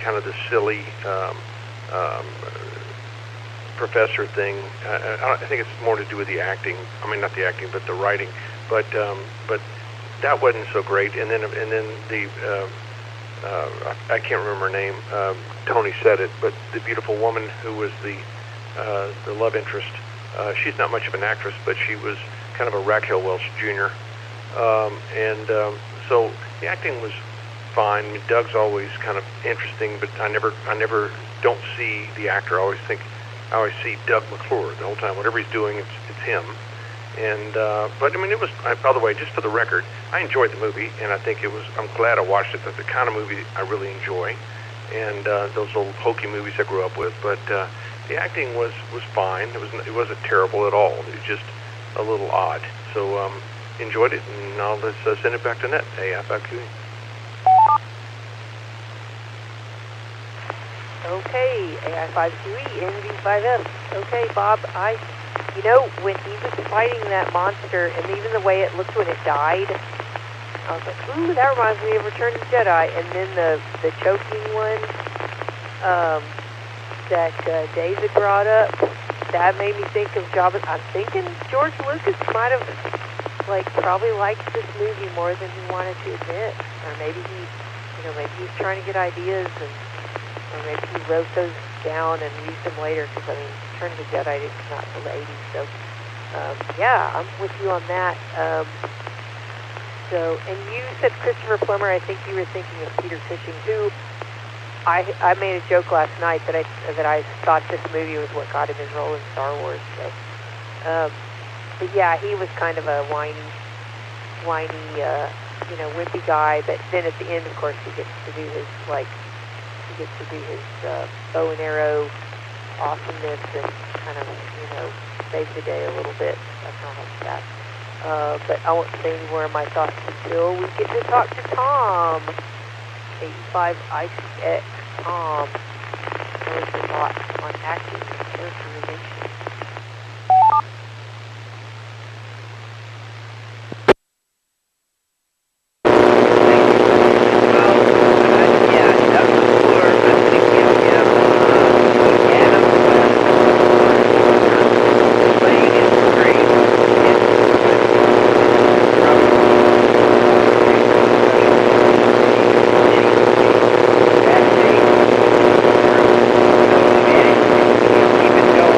Speaker 11: kind of the silly professor thing. I think it's more to do with the acting. I mean, not the acting, but the writing. But that wasn't so great. And then the I can't remember her name. Tony said it, but the beautiful woman who was the love interest. She's not much of an actress, but she was kind of a Raquel Welch Jr. So the acting was fine. I mean, Doug's always kind of interesting, but I never don't see the actor. I always see Doug McClure the whole time. Whatever he's doing, it's him. And but I mean, it was. By the way, just for the record, I enjoyed the movie, and I think it was. I'm glad I watched it. That's the kind of movie I really enjoy, and those old hokey movies I grew up with. But the acting was fine. It wasn't terrible at all. It was just a little odd. So enjoyed it, and now let's send it back to net. AI5QE.
Speaker 14: Okay, AI5QE, NV5S. Okay, Bob, you know, when he was fighting that monster, and even the way it looked when it died, I was like, ooh, that reminds me of Return of the Jedi. And then the choking one that David brought up, that made me think of Jabba. I'm thinking George Lucas might have, probably liked this movie more than he wanted to admit. Or maybe maybe he's trying to get ideas, or maybe he wrote those down and used them later, because, I mean, Return of the Jedi is not till the 80s, so, yeah, I'm with you on that. And you said Christopher Plummer. I think you were thinking of Peter Cushing, who I made a joke last night that I thought this movie was what got him his role in Star Wars, so, but yeah, he was kind of a whiny, wimpy guy, but then at the end, of course, he gets to do his, bow and arrow awesomeness and kind of, save the day a little bit. That's not like that. But I won't say any more of my thoughts until we get to talk to Tom. 85 ICX Tom. What is your thoughts on acting and characterization?
Speaker 10: Keep it going.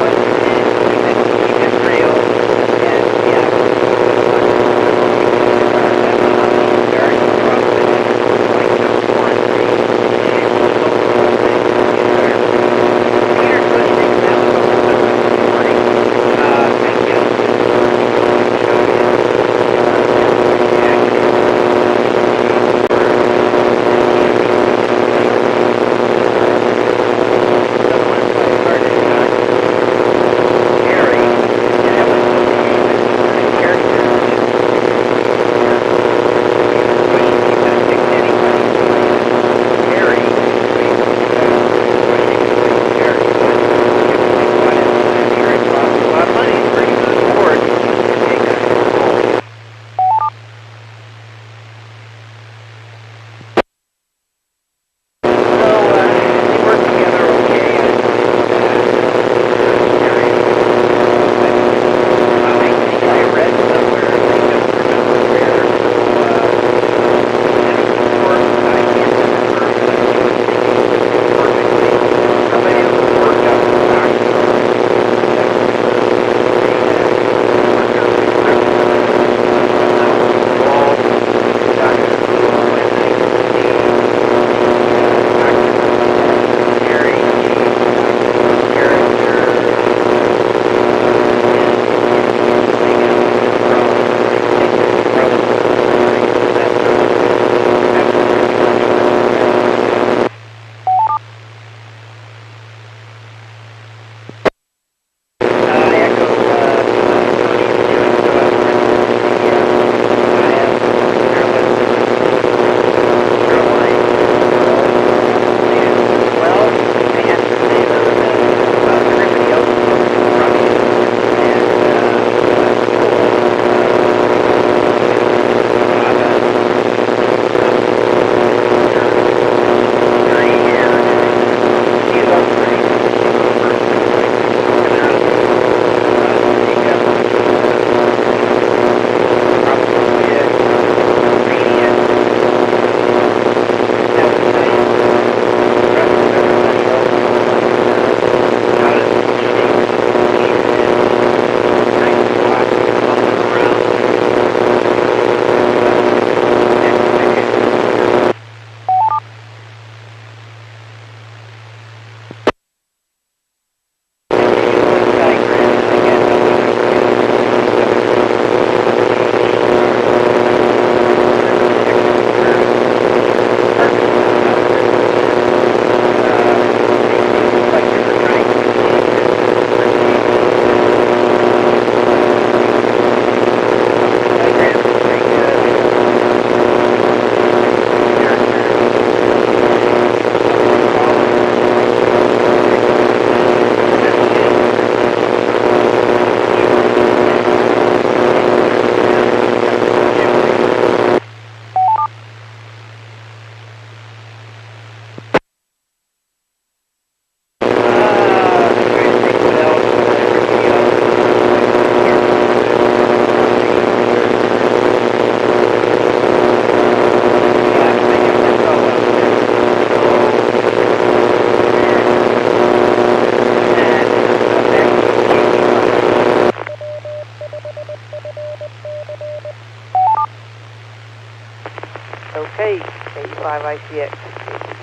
Speaker 17: Okay, 85 ICX,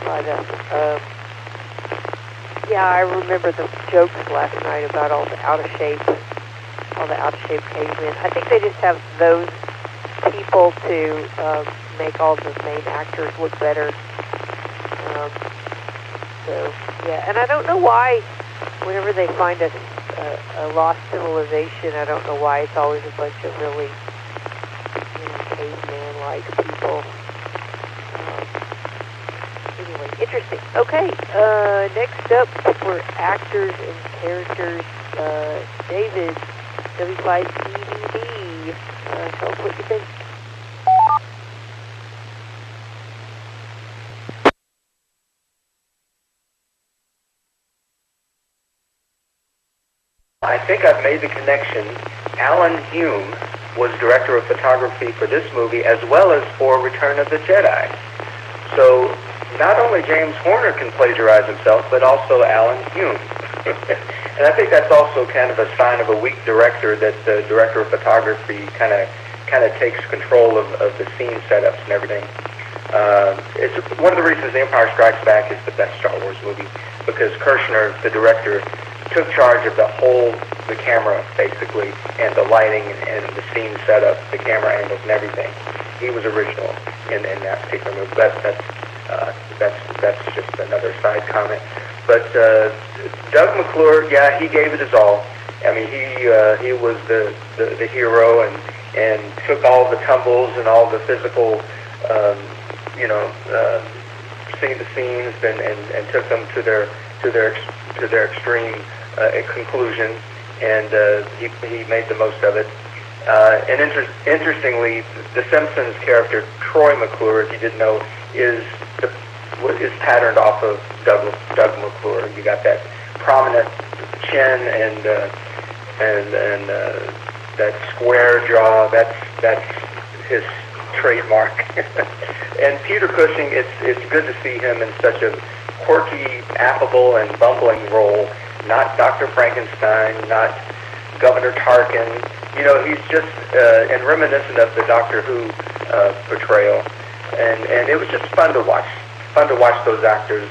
Speaker 17: 85F. Yeah, I remember the jokes last night about all the out-of-shape cavemen. I think they just have those people to make all the main actors look better. So, yeah, and I don't know why, whenever they find a lost civilization, I don't know why it's always a bunch of really, caveman-like people. Anyway, interesting. Okay, next up for actors and characters, David, W5EDD. Tell us what you think.
Speaker 16: I think I've made the connection. Alan Hume was director of photography for this movie as well as for Return of the Jedi. So not only James Horner can plagiarize himself, but also Alan Hume. And I think that's also kind of a sign of a weak director, that the director of photography kind of takes control of the scene setups and everything. It's one of the reasons The Empire Strikes Back is the best Star Wars movie, because Kirshner, the director, took charge of the camera basically, and the lighting and the scene setup, the camera angles and everything. He was original in that particular movie. That's just another side comment. But Doug McClure, yeah, he gave it his all. I mean, he was the hero and took all the tumbles and all the physical, scenes and took them to their extreme conclusion, and he made the most of it. And interestingly, the Simpsons character Troy McClure, if you didn't know, is patterned off of Doug McClure. You got that prominent chin and that square jaw. That's his trademark. And Peter Cushing, it's good to see him in such a quirky, affable, and bumbling role. Not Dr. Frankenstein, not Governor Tarkin. He's just and reminiscent of the Doctor Who portrayal. And it was just fun to watch. Fun to watch those actors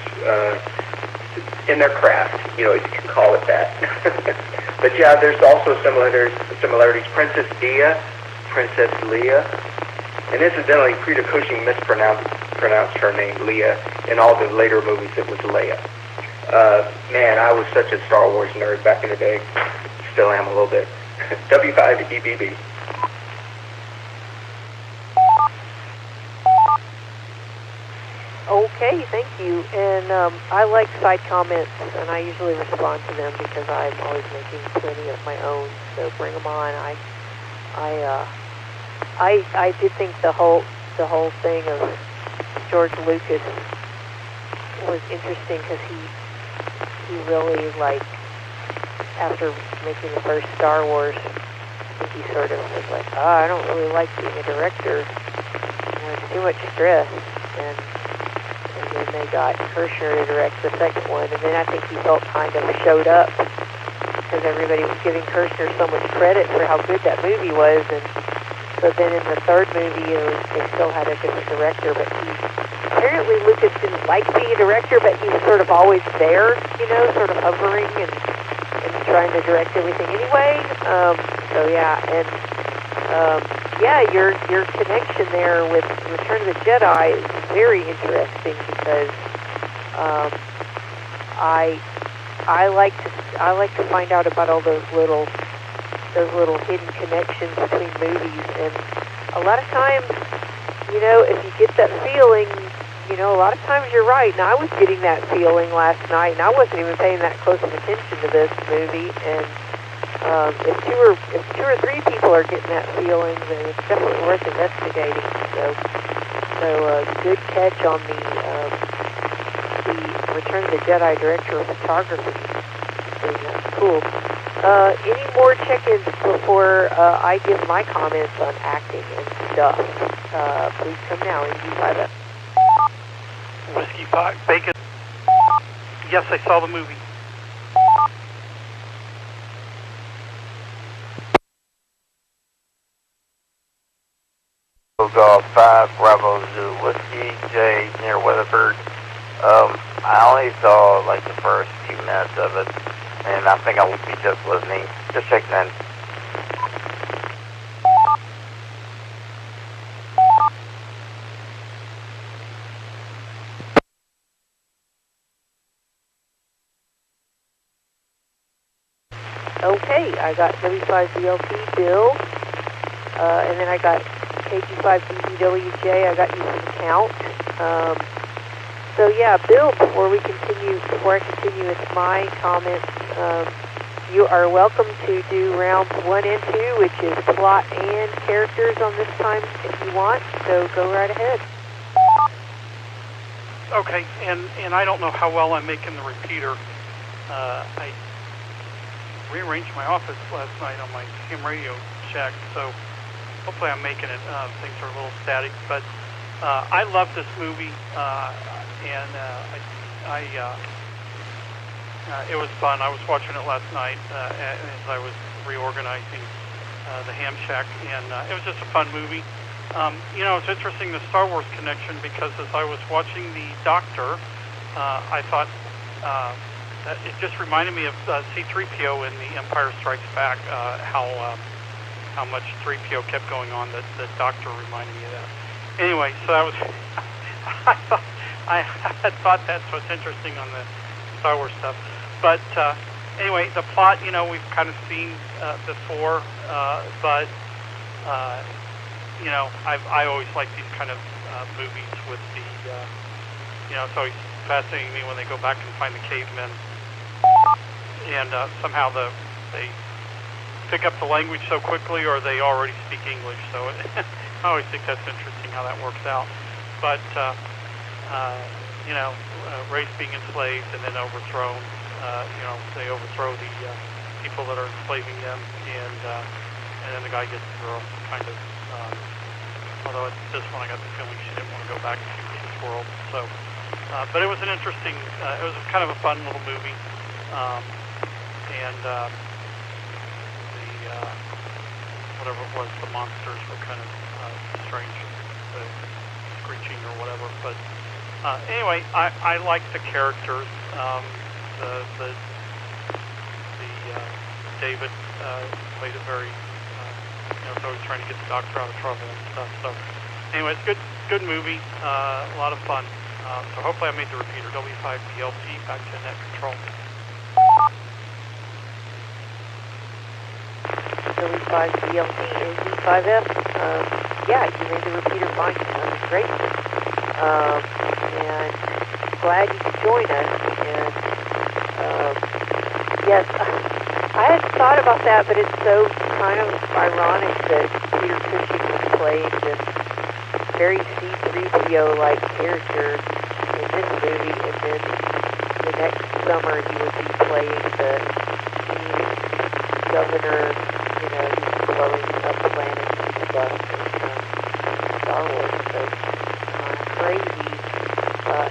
Speaker 16: in their craft, if you can call it that. But yeah, there's also similarities. Princess Leia, and incidentally, Peter Cushing mispronounced her name, Leia. In all the later movies, it was Leia. Man, I was such a Star Wars nerd back in the day. Still am a little bit. W5EBB.
Speaker 17: Okay, thank you. And I like side comments, and I usually respond to them because I'm always making plenty of my own. So bring them on. I did think the whole thing of George Lucas was interesting because he really, after making the first Star Wars, he sort of was like, I don't really like being a director. It's too much stress. And then they got Kirshner to direct the second one, and then I think he felt kind of showed up because everybody was giving Kirshner so much credit for how good that movie was, and so then in the third movie, they still had a different director, but apparently Lucas didn't like being a director, but he was sort of always there, sort of hovering and trying to direct everything anyway. So yeah, and your connection there with Return of the Jedi is very interesting because I like to find out about all those little hidden connections between movies, and a lot of times, if you get that feeling, a lot of times you're right. And I was getting that feeling last night, and I wasn't even paying that close of attention to this movie. And if two or three people are getting that feeling, then it's definitely worth investigating. So good catch on the Return of the Jedi director of photography. That's cool. Any more check-ins before I give my comments on acting and stuff? Please come now and use that.
Speaker 18: Whiskey 5, Bacon. Yes, I saw the movie.
Speaker 19: Golf 5 Bravo Zoo Whiskey J near Weatherford. I only saw like the first few minutes of it, and I think I will be just listening, just checking in.
Speaker 17: Okay, I got W5BLT Bill, and then I got KG5BBWJ. I got you for the count. So yeah, Bill, before I continue with my comments, you are welcome to do rounds 1 and 2, which is plot and characters on this time if you want, so go right ahead.
Speaker 18: Okay, and I don't know how well I'm making the repeater. I rearranged my office last night on my ham radio shack, so hopefully I'm making it. Things are a little static, but I love this movie, and it was fun. I was watching it last night as I was reorganizing the ham shack, and it was just a fun movie. You know, it's interesting, the Star Wars connection, because as I was watching The Doctor, I thought it just reminded me of C-3PO in The Empire Strikes Back, how much 3PO kept going on, that the Doctor reminded me of that. Anyway, so that was, I had thought that's what's interesting on the Star Wars stuff. But anyway, the plot, you know, we've kind of seen before, but you know, I always like these kind of movies with the, you know, it's always fascinating to me when they go back and find the cavemen, and somehow they pick up the language so quickly, or they already speak English. So I always think that's interesting how that works out. But you know, race being enslaved and then overthrown. You know, they overthrow the people that are enslaving them, and then the guy gets the girl, kind of. Although at this one I got the feeling she didn't want to go back to his world. So, but it was an interesting. It was kind of a fun little movie, and the whatever it was, the monsters were kind of strange, the screeching or whatever. But anyway, I like the characters. The David played it very, you know, so he's trying to get the Doctor out of trouble and stuff. So anyway, it's good movie, a lot of fun. So hopefully I made the repeater. W5BLT back to net control.
Speaker 17: W5BLT and Z5F. Yeah, you made the repeater fine. That was great. And glad you could join us. And yes, I hadn't thought about that, but it's so kind of ironic that Peter Cushing was playing this very C-3PO-like character in this movie, and then the next summer he would be playing the governor, you know, who's blowing up planets and stuff in Star Wars. So crazy.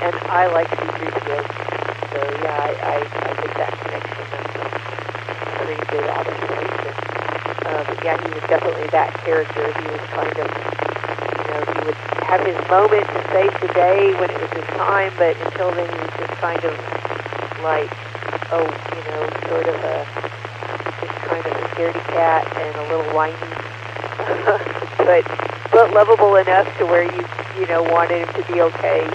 Speaker 17: And I like C-3PO, so yeah, I get that connection. That's a pretty good observation. But yeah, he was definitely that character. He was kind of, you know, he would have his moment to save the day when it was his time, but until then he was just kind of like, oh, you know, sort of just kind of a scaredy cat and a little whiny, but lovable enough to where you know, wanted him to be okay.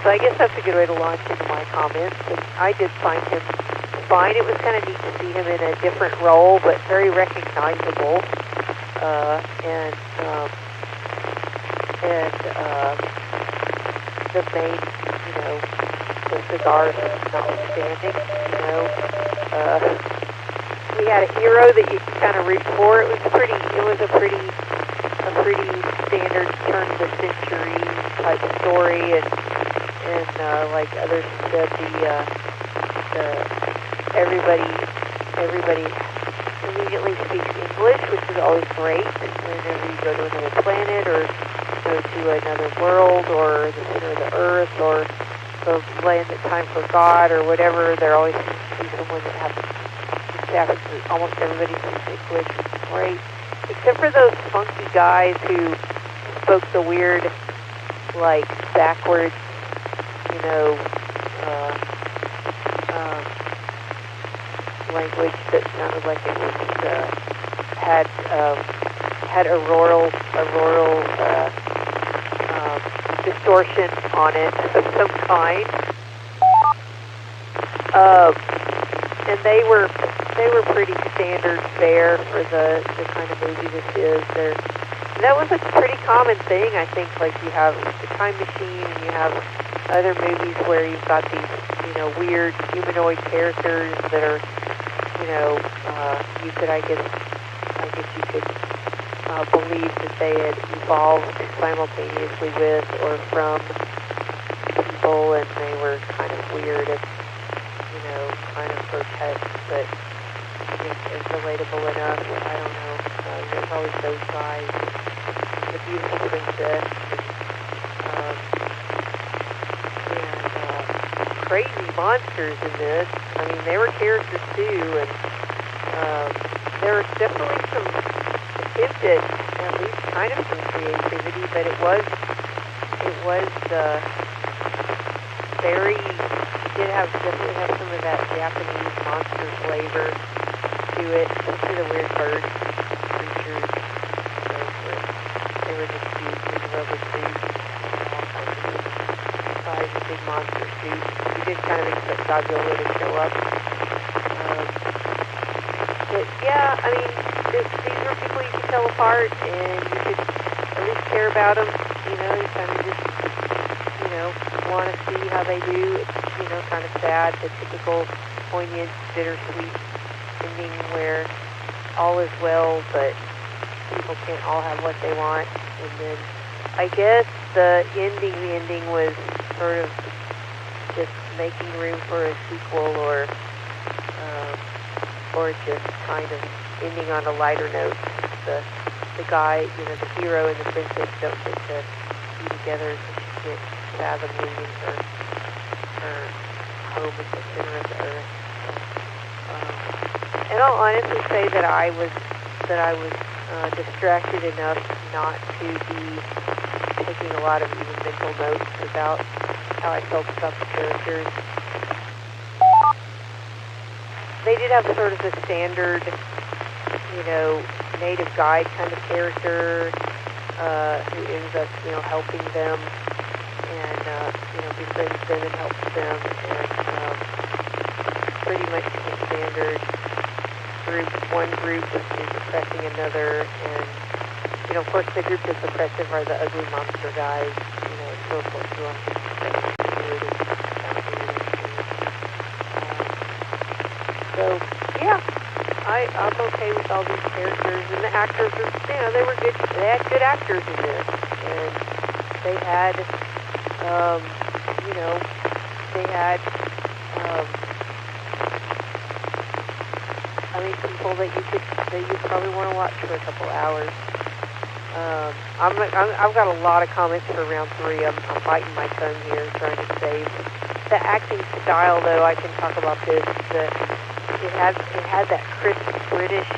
Speaker 17: So I guess that's a good way to launch into my comments. And I did find him fine. It was kind of neat to see him in a different role, but very recognizable. And the main, you know, the cigars notwithstanding, you know, we had a hero that you could kind of root for. It was a pretty standard turn of the century type of story, and like others said, everybody immediately speaks English, which is always great. Whenever you go to another planet or go to another world or the center of the earth or the land that time forgot or whatever, there always seems to be someone that happens to almost everybody speaks English, which is great. except for those funky guys who spoke the weird, like, backwards, you know, language that sounded like it was, had auroral distortion on it of some kind. And they were pretty standard fare for the kind of movie this is. That was a pretty common thing, I think. Like, you have the Time Machine, and you have other movies where you've got these, you know, weird humanoid characters that are, you know, I guess you could believe that they had evolved simultaneously with or from people, and they were kind of weird and, you know, kind of grotesque, but it's relatable enough. I don't know. There's always those guys. The beautiful princess and crazy monsters in this. I mean, they were characters too, and there was definitely some attempt at least kind of some creativity, but it was very, definitely have some of that Japanese monster flavor to it, especially the weird bird creatures. They were just huge with rubber suits, all kinds of size of big monster suits. You did kind of expect Godzilla to show up. But yeah, I mean, these were people you could tell apart, and you could at least care about them. You know, you kind of just, you know, want to see how they do. It's, you know, kind of sad, the typical poignant, bittersweet ending where all is well, but people can't all have what they want. And then I guess the ending was sort of just making room for a sequel, or just kind of ending on a lighter note. The guy, you know, the hero and the princess don't get to be together because she can't fathom leaving her home at the center of the earth. And I'll honestly say that I was distracted enough not to be taking a lot of even mental notes about how I felt about the characters. They did have sort of the standard, you know, native guide kind of character who ends up, you know, helping them and, you know, befriends them and helps them, and pretty much the standard group. One group is oppressing another, and, you know, of course the group that's oppressive are the ugly monster guys, you know, so of course you want to so, yeah, I was okay with all these characters, and the actors were, you know, they were good. They had good actors in this, and they had, you know, they had, I mean, people that you probably want to watch for a couple hours. I've got a lot of comments for round 3. I'm biting my tongue here, trying to save. The acting style, though, I can talk about this. It had that crisp British,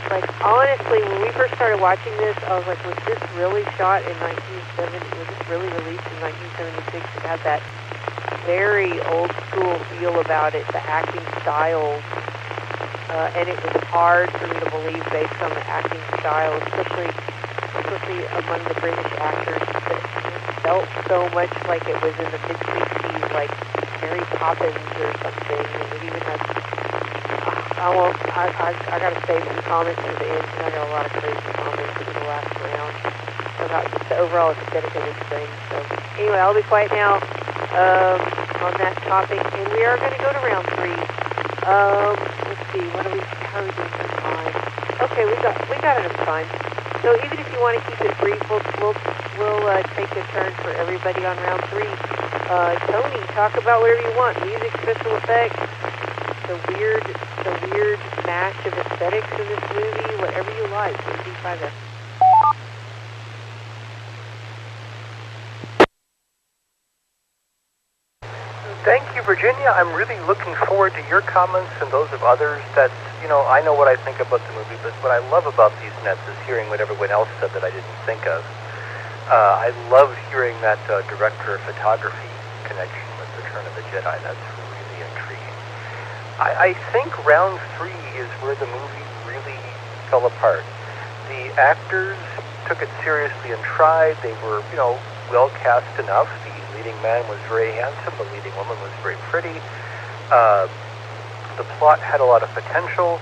Speaker 17: like, honestly, when we first started watching this, I was like, was this really shot in 1970? Was this really released in 1976? It had that very old school feel about it, the acting styles, and it was hard for me to believe based on the acting style, especially among the British actors, that it felt so much like it was in the mid-60s, like Mary Poppins or something, and it even had, I gotta save some comments for the end, because I got a lot of crazy comments for the last round about just the overall aesthetic of this thing. So anyway, I'll be quiet now on that topic, and we are going to go to round 3. Let's see, how are we doing for time? Okay, we got enough time. So even if you want to keep it brief, we'll take a turn for everybody on round 3. Tony, talk about whatever you want. Music, special effects, the weird mash of aesthetics in this movie, whatever you like.
Speaker 5: Thank you Virginia, I'm really looking forward to your comments and those of others. That, I know what I think about the movie, but what I love about these nets is hearing what everyone else said that I didn't think of. I love hearing that director of photography connection with Return of the Jedi. That's really intriguing. I think round 3 is where the movie really fell apart. The actors took it seriously and tried. They were, well cast enough. The leading man was very handsome. The leading woman was very pretty. The plot had a lot of potential.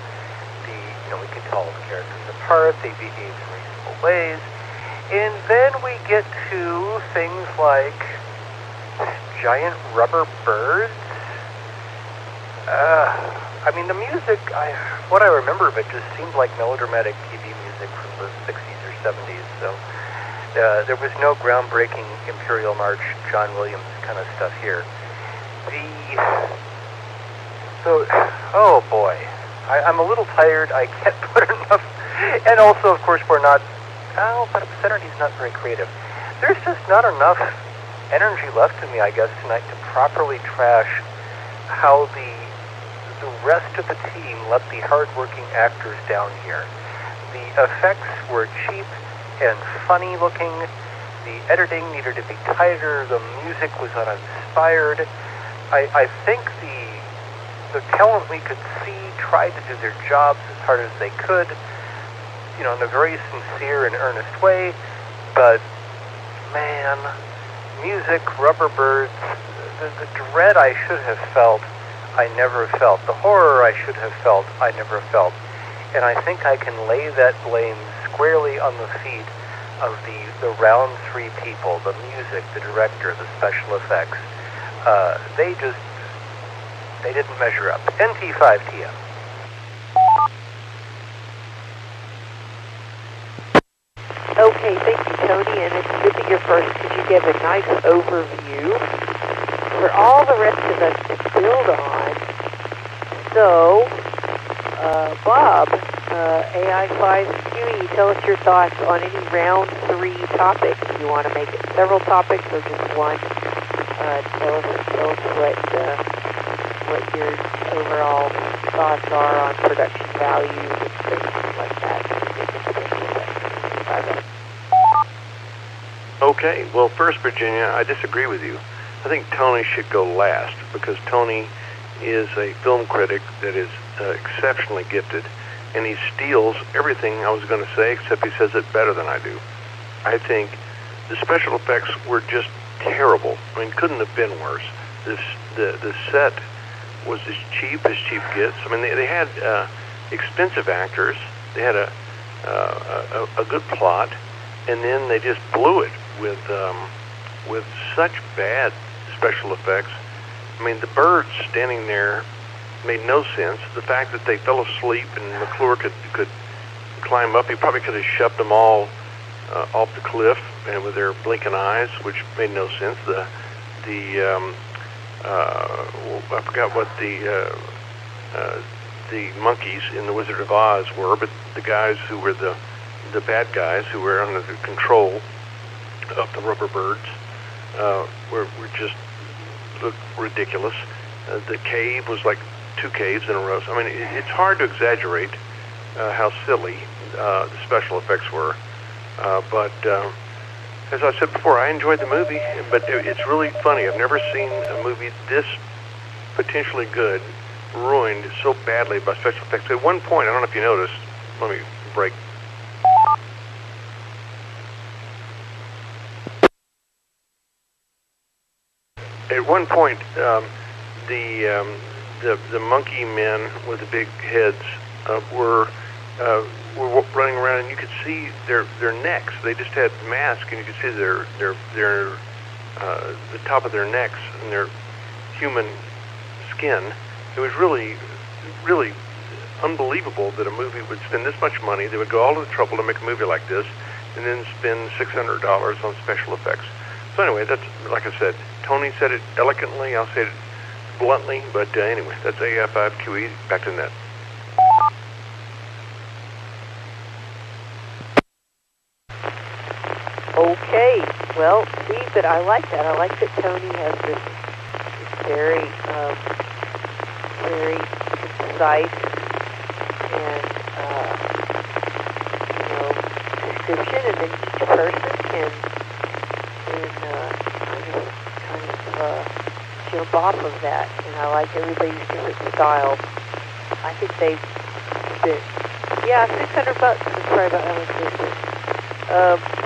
Speaker 5: We could tell the characters apart. They behaved in reasonable ways. And then we get to things like giant rubber birds. The music, what I remember of it just seemed like melodramatic TV music from the 60s or 70s. So there was no groundbreaking Imperial March, John Williams kind of stuff here. Oh boy, I'm a little tired. I can't put enough. And also, of course, we're not. But Saturday's not very creative. There's just not enough energy left in me, I guess, tonight to properly trash how the rest of the team let the hard-working actors down here. The effects were cheap and funny looking. The editing needed to be tighter. The music was uninspired. I think the talent we could see tried to do their jobs as hard as they could, in a very sincere and earnest way, but man, music, rubber birds, the dread I should have felt, I never felt. The horror I should have felt, I never felt. And I think I can lay that blame squarely on the feet of the round 3 people, the music, the director, the special effects. They didn't measure up. NT5TM.
Speaker 17: Okay, thank you, Tony, and it's good that you're first because you gave a nice overview for all the rest of us to build on. So, Bob, AI5QE, tell us your thoughts on any round 3 topics. Do you want to make it several topics or just one? Tell us what your overall thoughts are on production values and things like that.
Speaker 11: Okay, well, first, Virginia, I disagree with you. I think Tony should go last because Tony is a film critic that is exceptionally gifted, and he steals everything I was going to say, except he says it better than I do. I think the special effects were just terrible. Couldn't have been worse. The set was as cheap gets. They had expensive actors. They had a good plot, and then they just blew it with such bad special effects. The birds standing there made no sense. The fact that they fell asleep and McClure could climb up, he probably could have shoved them all off the cliff and with their blinking eyes, which made no sense. I forgot what the monkeys in the Wizard of Oz were, but the guys who were the bad guys who were under the control of the rubber birds were just looked ridiculous. The cave was like 2 caves in a row. It's hard to exaggerate how silly the special effects were. But as I said before, I enjoyed the movie, but it's really funny. I've never seen a movie this potentially good ruined so badly by special effects. At one point, I don't know if you noticed, let me break. At one point, the monkey men with the big heads were running around, and you could see their necks. They just had masks, and you could see the top of their necks and their human skin. It was really, really unbelievable that a movie would spend this much money. They would go all to the trouble to make a movie like this, and then spend $600 on special effects. So anyway, that's, like I said, Tony said it elegantly. I'll say it bluntly, but anyway, that's AI5QE. Back to the net.
Speaker 17: Okay, well, see, but I like that. I like that Tony has this very, very concise and, description, and then each person can kind of jump off of that. And I like everybody's different style. I think they spent, $600 is probably about how much they spent.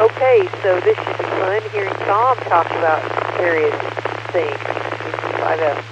Speaker 17: Okay, so this should be fun, hearing Tom talk about various things. 65F.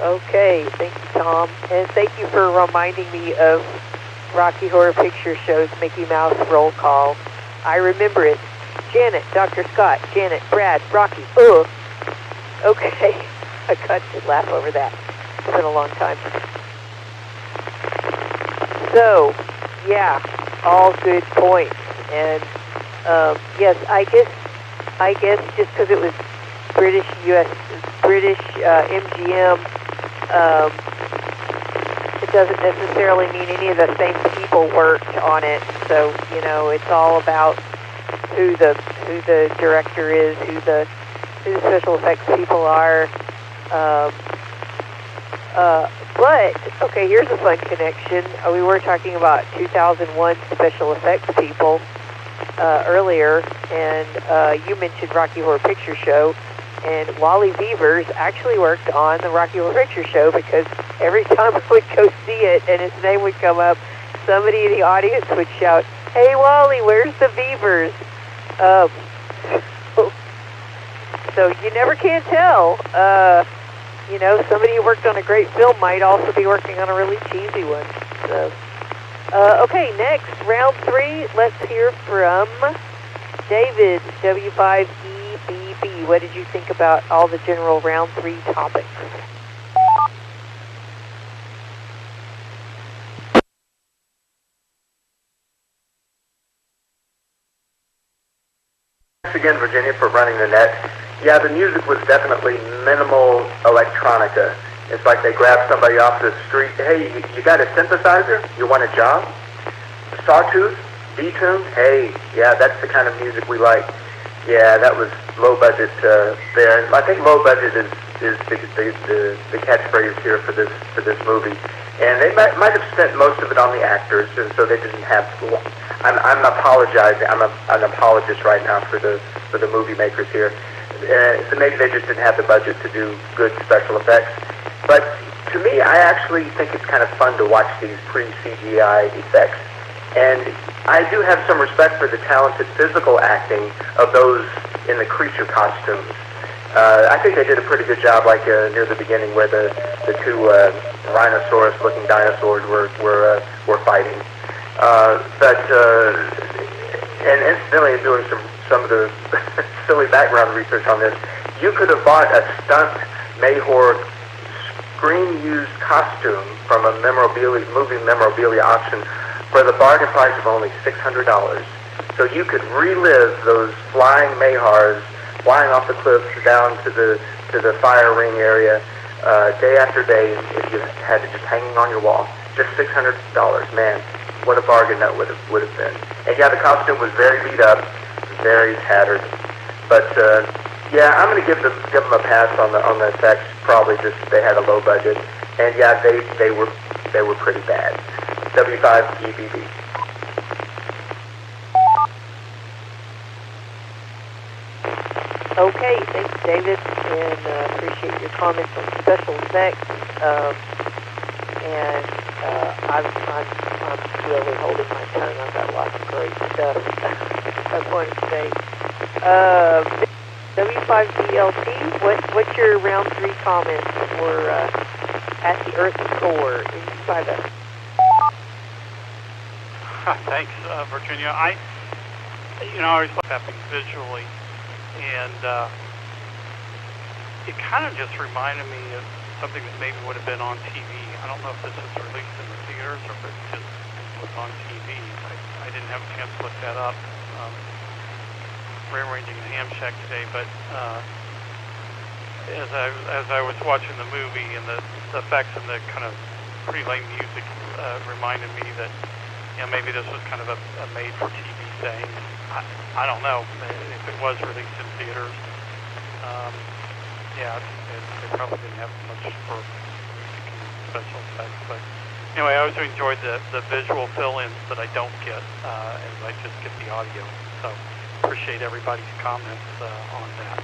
Speaker 17: Okay, thank you, Tom. And thank you for reminding me of Rocky Horror Picture Show's Mickey Mouse roll call. I remember it. Janet, Dr. Scott, Janet, Brad, Rocky, Okay, I got to laugh over that. It's been a long time. So, yeah, all good points. And, yes, I guess just because it was British MGM, it doesn't necessarily mean any of the same people worked on it. So, you know, it's all about who the director is, who the special effects people are. But okay, here's a fun connection. We were talking about 2001 special effects people earlier, and you mentioned Rocky Horror Picture Show, and Wally Beavers actually worked on the Rocky Horror Picture Show, because every time I would go see it and his name would come up, somebody in the audience would shout, "Hey Wally, where's the Beavers?" So you never can tell. You know, somebody who worked on a great film might also be working on a really cheesy one. So, okay, next, round 3. Let's hear from David, W5EBB. What did you think about all the general round 3 topics?
Speaker 16: Thanks again, Virginia, for running the net. Yeah, the music was definitely minimal electronica. It's like they grabbed somebody off the street. Hey, you got a synthesizer? You want a job? Sawtooth? D-tune? Hey, yeah, that's the kind of music we like. Yeah, that was low budget there. And I think low budget is the catchphrase here for this movie. And they might have spent most of it on the actors, and so they didn't have. I'm apologizing. I'm an apologist right now for the movie makers here. Maybe they just didn't have the budget to do good special effects. But to me, I actually think it's kind of fun to watch these pre-CGI effects. And I do have some respect for the talented physical acting of those in the creature costumes. I think they did a pretty good job, like near the beginning, where the two rhinoceros-looking dinosaurs were fighting. And incidentally, in doing some of the silly background research on this, you could have bought a stunt Mayhor screen-used costume from a movie memorabilia auction for the bargain price of only $600. So you could relive those flying Mayhars flying off the cliffs down to the fire ring area day after day, if you had it just hanging on your wall. Just $600, man. What a bargain that would have been. And yeah, the costume was very beat up, very tattered. But yeah, I'm going to give them a pass on the effects. Probably just they had a low budget, and yeah, they were pretty bad. W5EBB.
Speaker 17: Okay, thanks, David, and appreciate your comments on special effects. I'm really holding my tongue. I've got lots of great stuff I want to say. W5DLT, what's your round 3 comments for At the Earth's Core inside us?
Speaker 18: Thanks, Virginia. I always like that visually, and it kind of just reminded me of something that maybe would have been on TV. I don't know if this was released in the theaters or if it just was on TV. I didn't have a chance to look that up. Rearranging the ham shack today, but as I was watching the movie and the effects and the kind of pretty lame music reminded me that maybe this was kind of a made-for-TV thing. I don't know if it was released in theaters. Yeah, they probably didn't have much for music and special effects, but anyway, I also enjoyed the visual fill-ins that I don't get, and I just get the audio. So appreciate everybody's comments on that.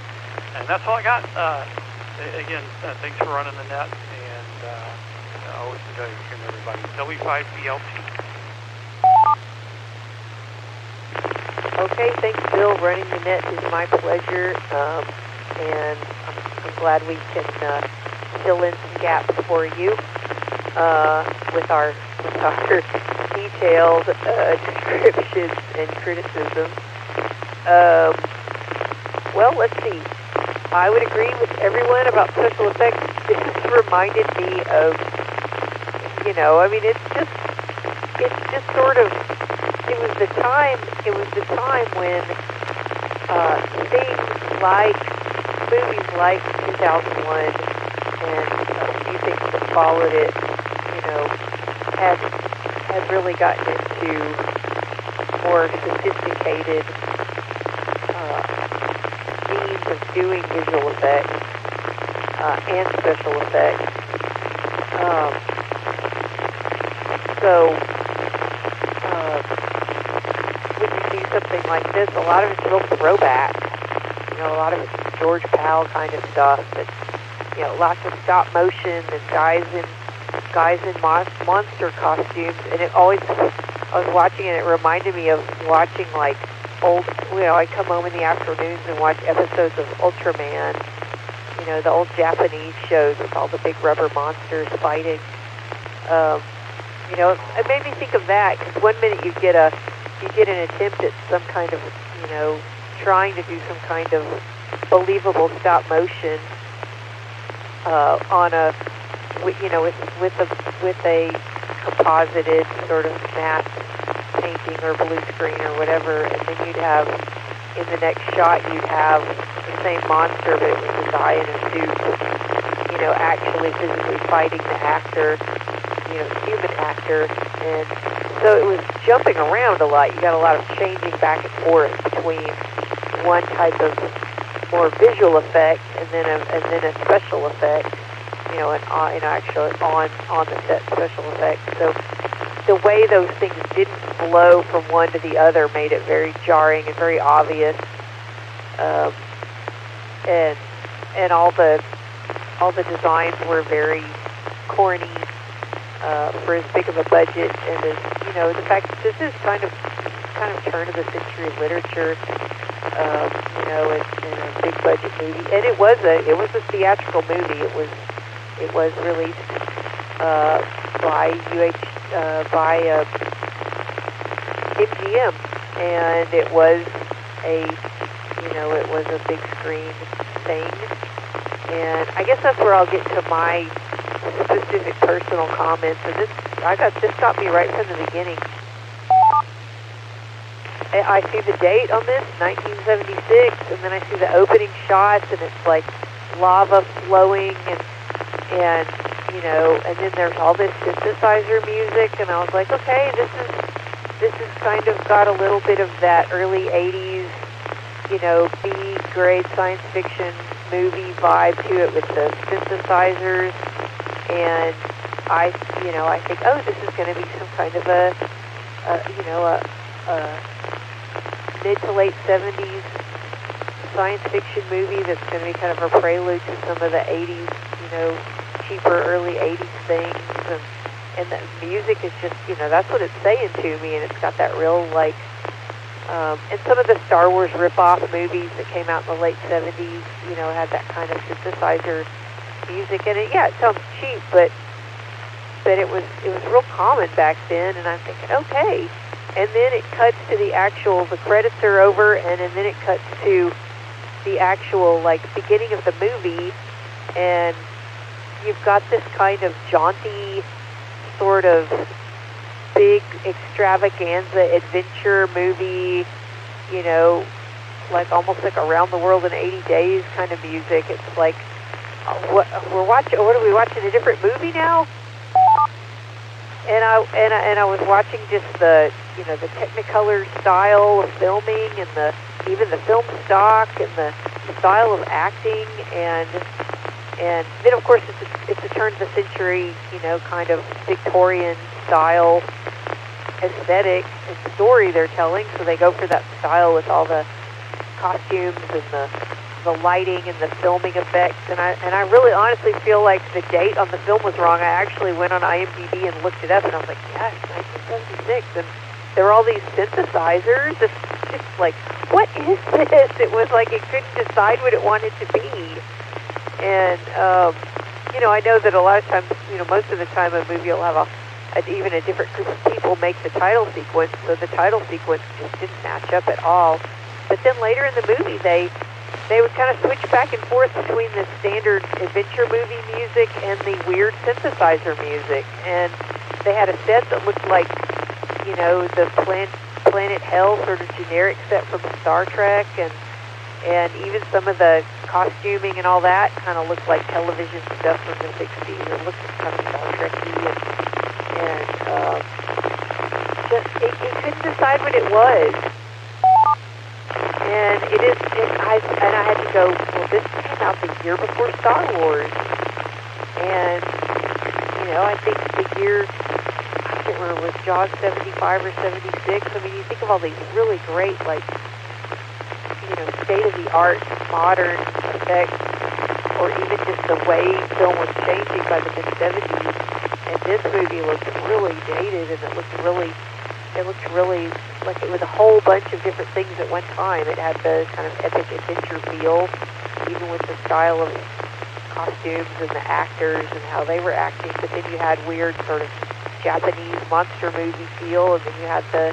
Speaker 18: And that's all I got. Again, thanks for running the net, and I always enjoy hearing everybody. W5BLT.
Speaker 17: Okay, thanks, Bill. Running the net is my pleasure, and I'm glad we can fill in some gaps for you with our detailed descriptions and criticism. Well, let's see. I would agree with everyone about special effects. This has reminded me of, I mean, it's just sort of, it was the time when things like, movies like 2001 and a few things that followed it, had really gotten into more sophisticated means of doing visual effects and special effects. When you see something like this, a lot of it's real throwback. A lot of it's George Powell kind of stuff, but lots of stop motion and guys in monster costumes, and I was watching it. It reminded me of watching like old. I'd come home in the afternoons and watch episodes of Ultraman. The old Japanese shows with all the big rubber monsters fighting. It made me think of that, because one minute you get an attempt at some kind of, trying to do some kind of believable stop motion on a, with a composited sort of matte painting or blue screen or whatever, and then you'd have, in the next shot, you'd have the same monster, but it was a guy in a suit, actually physically fighting the actor, human actor, and so it was jumping around a lot. You got a lot of changing back and forth between one type of more visual effect and then a special effect, actually on the set special effect. So the way those things didn't flow from one to the other made it very jarring and very obvious, and all the designs were very corny for as big of a budget, and as the fact that this is kind of turn of the century literature, in a big budget movie, and it was a theatrical movie. It was released by MGM, and it was a big screen thing. And I guess that's where I'll get to my specific personal comments. And this got me right from the beginning. I see the date on this, 1976, and then I see the opening shots, and it's like lava flowing, and then there's all this synthesizer music, and I was like, okay, this is kind of got a little bit of that early 80s, B-grade science fiction movie vibe to it with the synthesizers, and I think, oh, this is going to be some kind of a mid to late 70s science fiction movie that's going to be kind of a prelude to some of the 80s, cheaper early 80s things, and the music is just, that's what it's saying to me, and it's got that real, like, and some of the Star Wars rip-off movies that came out in the late 70s, had that kind of synthesizer music, and it sounds cheap, but it was real common back then, and I'm thinking, okay, and then it cuts to the credits are over, and then it cuts to the actual, like, beginning of the movie, and you've got this kind of jaunty, sort of big extravaganza adventure movie, like almost like Around the World in 80 Days kind of music. It's like, what are we watching, a different movie now? And I was watching just the the Technicolor style of filming, and even the film stock and the style of acting, and then of course it's a turn of the century, kind of Victorian style aesthetic and story they're telling, so they go for that style with all the costumes and the lighting and the filming effects, and I really honestly feel like the date on the film was wrong. I actually went on IMDb and looked it up, and I was like, yes, 1976, and there were all these synthesizers. It's like, what is this? It was like it couldn't decide what it wanted to be, and you know, I know that a lot of times, you know, most of the time a movie will have even a different group of people make the title sequence, so the title sequence just didn't match up at all. But then later in the movie, they would kind of switch back and forth between the standard adventure movie music and the weird synthesizer music. And they had a set that looked like, you know, the Planet Hell sort of generic set from Star Trek, and even some of the costuming and all that kind of looked like television stuff from the 60s. It looked kind of Star Trek-y, and just it couldn't decide what it was. And I had to go, well, this came out the year before Star Wars. And, you know, I think the year, I can't remember, was Jaws 75 or 76? I mean, you think of all these really great, like, you know, state-of-the-art, modern effects, or even just the way film was changing by the mid-70s. And this movie looked really dated, and it looked really like it was a whole bunch of different things at one time. It had the kind of epic adventure feel, even with the style of costumes and the actors and how they were acting. But then you had weird sort of Japanese monster movie feel, and then you had the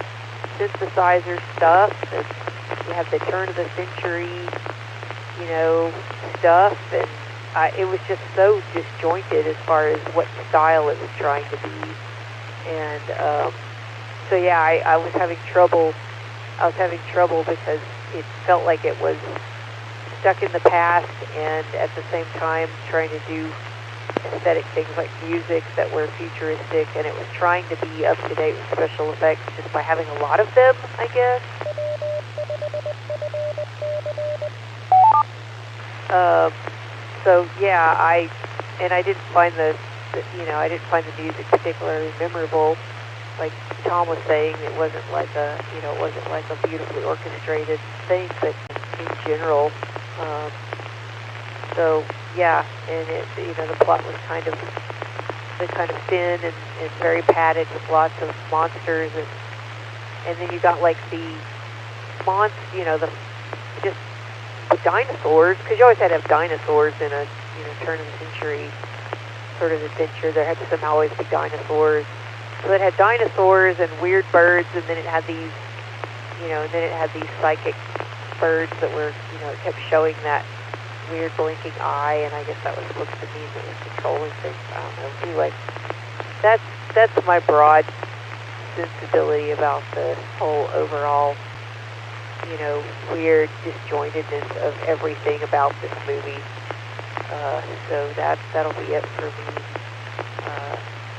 Speaker 17: synthesizer stuff, and you had the turn of the century, you know, stuff, and it was just so disjointed as far as what style it was trying to be. And so yeah, I was having trouble. I was having trouble because it felt like it was stuck in the past, and at the same time trying to do aesthetic things like music that were futuristic, and it was trying to be up to date with special effects just by having a lot of them, I guess. So yeah, I didn't find the music particularly memorable. Like Tom was saying, it wasn't like a beautifully orchestrated thing, but in general, so yeah, and the plot was kind of thin and very padded with lots of monsters, and then you got like the dinosaurs, because you always had to have dinosaurs in a turn of the century sort of adventure. There had to somehow always be dinosaurs. So it had dinosaurs and weird birds, and then it had these, psychic birds that were, it kept showing that weird blinking eye, and I guess that was supposed to mean that it was controlling things. I don't know. Anyway, that's my broad sensibility about the whole overall, weird disjointedness of everything about this movie. So that'll be it for me.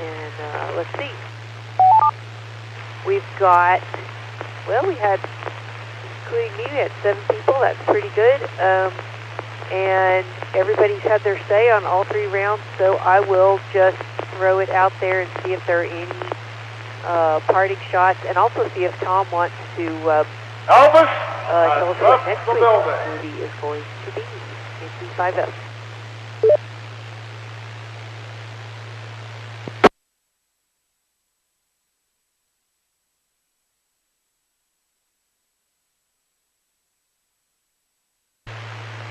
Speaker 17: And let's see. We've got, we had, including me, we had 7 people. That's pretty good. And everybody's had their say on all 3 rounds, so I will just throw it out there and see if there are any parting shots, and also see if Tom wants to
Speaker 20: Elvis,
Speaker 17: tell us what next week's movie is going to be. AC50.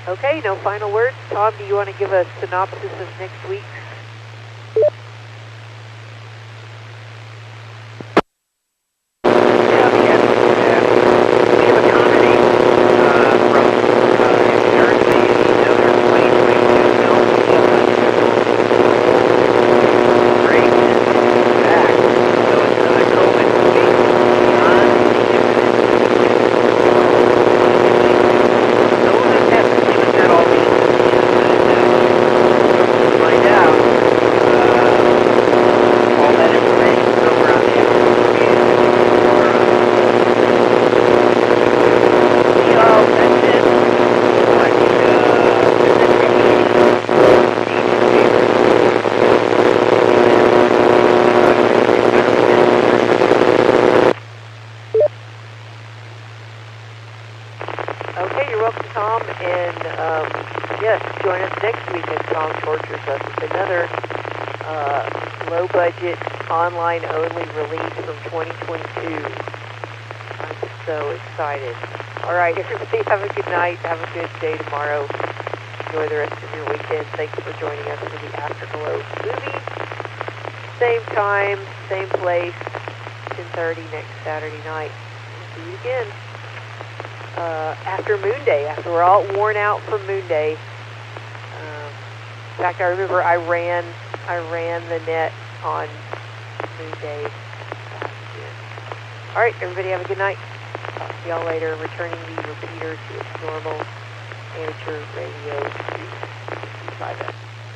Speaker 17: Okay, no final words. Tom, do you want to give a synopsis of next week's? Online-only release from 2022. I'm so excited. All right, everybody, have a good night. Have a good day tomorrow. enjoy the rest of your weekend. Thanks for joining us for the Afterglow movie. Same time, same place, 10:30 next Saturday night. We'll see you again. After Moon Day, after we're all worn out from Moon Day. In fact, I remember I ran the net on Moon Day last year. All right, everybody have a good night. Talk to y'all later. Returning the repeater to its normal amateur radio 225F.